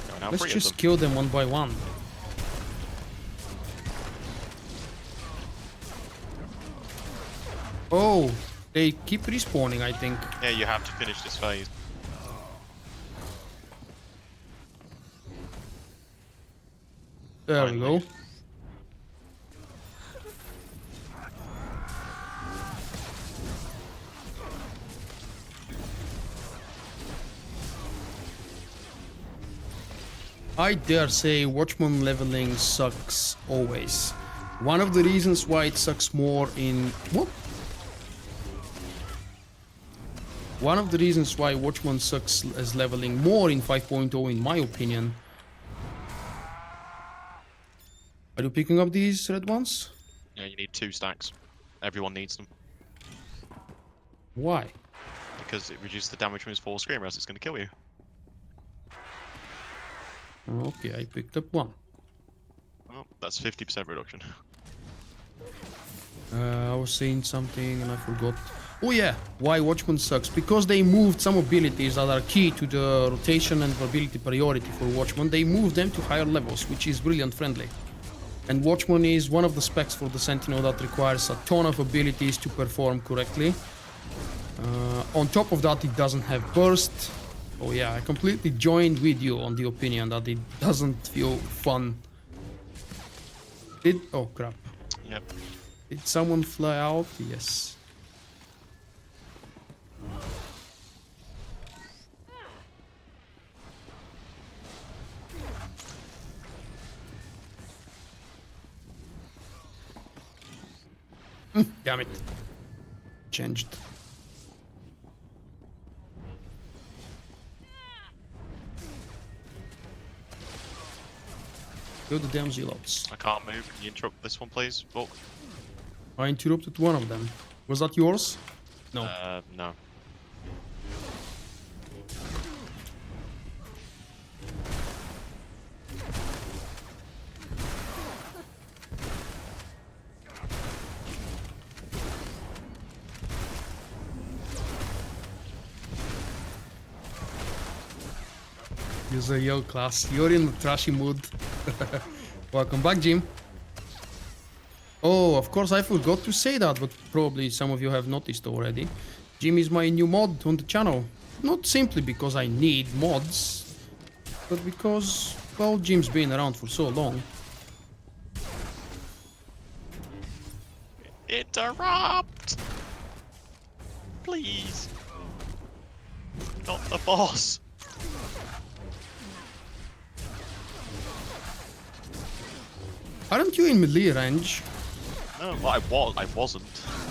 No, now Let's 3 of just them. kill them one by one. Oh, they keep respawning, I think. Yeah, you have to finish this phase. There we Finally. go. I dare say Watchman leveling sucks always. One of the reasons why it sucks more in... What? One of the reasons why Watchman sucks as leveling more in 5.0 in my opinion. Are you picking up these red ones? Yeah, you need 2 stacks. Everyone needs them. Why? Because it reduces the damage from his 4 scream, or else it's going to kill you. Okay, I picked up 1. Well, that's 50% reduction. I was saying something and I forgot. Oh yeah, why Watchman sucks? Because they moved some abilities that are key to the rotation and ability priority for Watchman. They moved them to higher levels, which is brilliant friendly. And Watchman is one of the specs for the Sentinel that requires a ton of abilities to perform correctly. On top of that, it doesn't have burst. Oh yeah, I completely joined with you on the opinion that it doesn't feel fun. Oh crap. Yep. Did someone fly out? Yes. Damn it. Changed. Kill the damn zealots. I can't move. Can you interrupt this one, please, Vulkk? I interrupted one of them. Was that yours? No. No. User yo class. You're in the trashy mood. Welcome back, Jim. Oh, of course I forgot to say that, but probably some of you have noticed already. Jim is my new mod on the channel. Not simply because I need mods, but because, well, Jim's been around for so long. Interrupt! Please. Not the boss. Aren't you in melee range? No, well, I wasn't.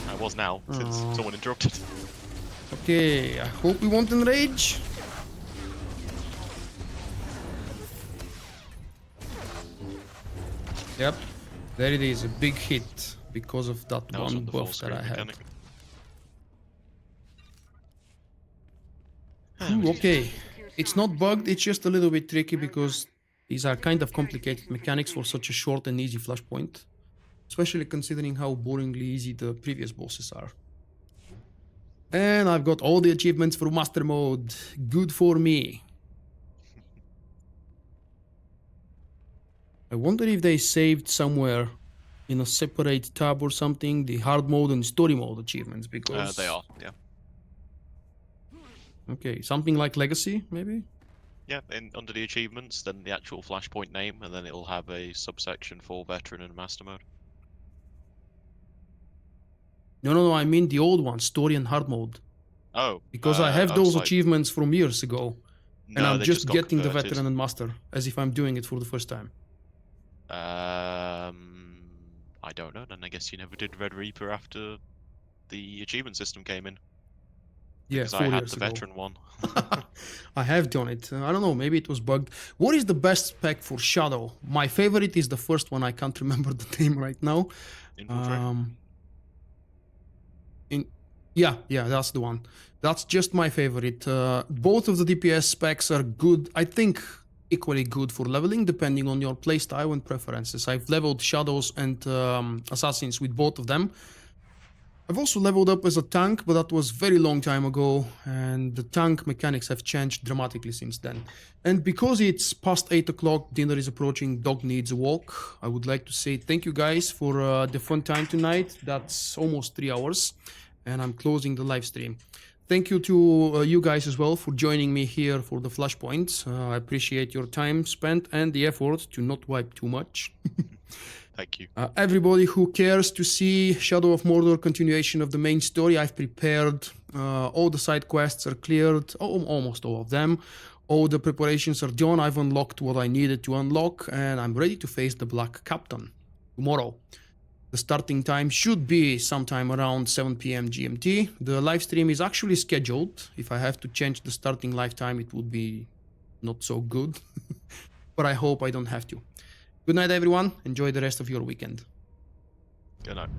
I was now, since someone interrupted. Okay, I hope we won't enrage. Yep, there it is, a big hit because of that That was one on the full buff that I screen had. mechanic. Ooh, okay, it's not bugged, it's just a little bit tricky because these are kind of complicated mechanics for such a short and easy flashpoint. Especially considering how boringly easy the previous bosses are. And I've got all the achievements for Master Mode. Good for me. I wonder if they saved somewhere in a separate tab or something the hard mode and story mode achievements because... They are, yeah. Okay, something like Legacy, maybe? Yeah, under the achievements, then the actual Flashpoint name, and then it'll have a subsection for Veteran and Master Mode. No, I mean the old one, story and hard mode. Oh. Because I have those sorry. achievements from years ago. No, and I'm they just got getting the converted. Veteran and Master, as if I'm doing it for the first time. I don't know, then I guess you never did Red Reaper after the achievement system came in. Yeah, Because 4 I had years the ago. Veteran one. I have done it. I don't know, maybe it was bugged. What is the best spec for Shadow? My favorite is the first one, I can't remember the name right now. Infiltrate? Yeah, that's the one. That's just my favorite. Both of the DPS specs are good. I think equally good for leveling, depending on your playstyle and preferences. I've leveled Shadows and Assassins with both of them. I've also leveled up as a tank, but that was very long time ago, and the tank mechanics have changed dramatically since then. And because it's past 8 o'clock, dinner is approaching, dog needs a walk, I would like to say thank you guys for the fun time tonight. That's almost 3 hours, and I'm closing the live stream. Thank you to you guys as well for joining me here for the Flashpoints. I appreciate your time spent and the effort to not wipe too much. Thank you. Everybody who cares to see Shadow of Mordor continuation of the main story, I've prepared. All the side quests are cleared, almost all of them. All the preparations are done. I've unlocked what I needed to unlock, and I'm ready to face the Black Captain tomorrow. The starting time should be sometime around 7 p.m. GMT. The live stream is actually scheduled. If I have to change the starting live time, it would be not so good. But I hope I don't have to. Good night, everyone. Enjoy the rest of your weekend. Good night.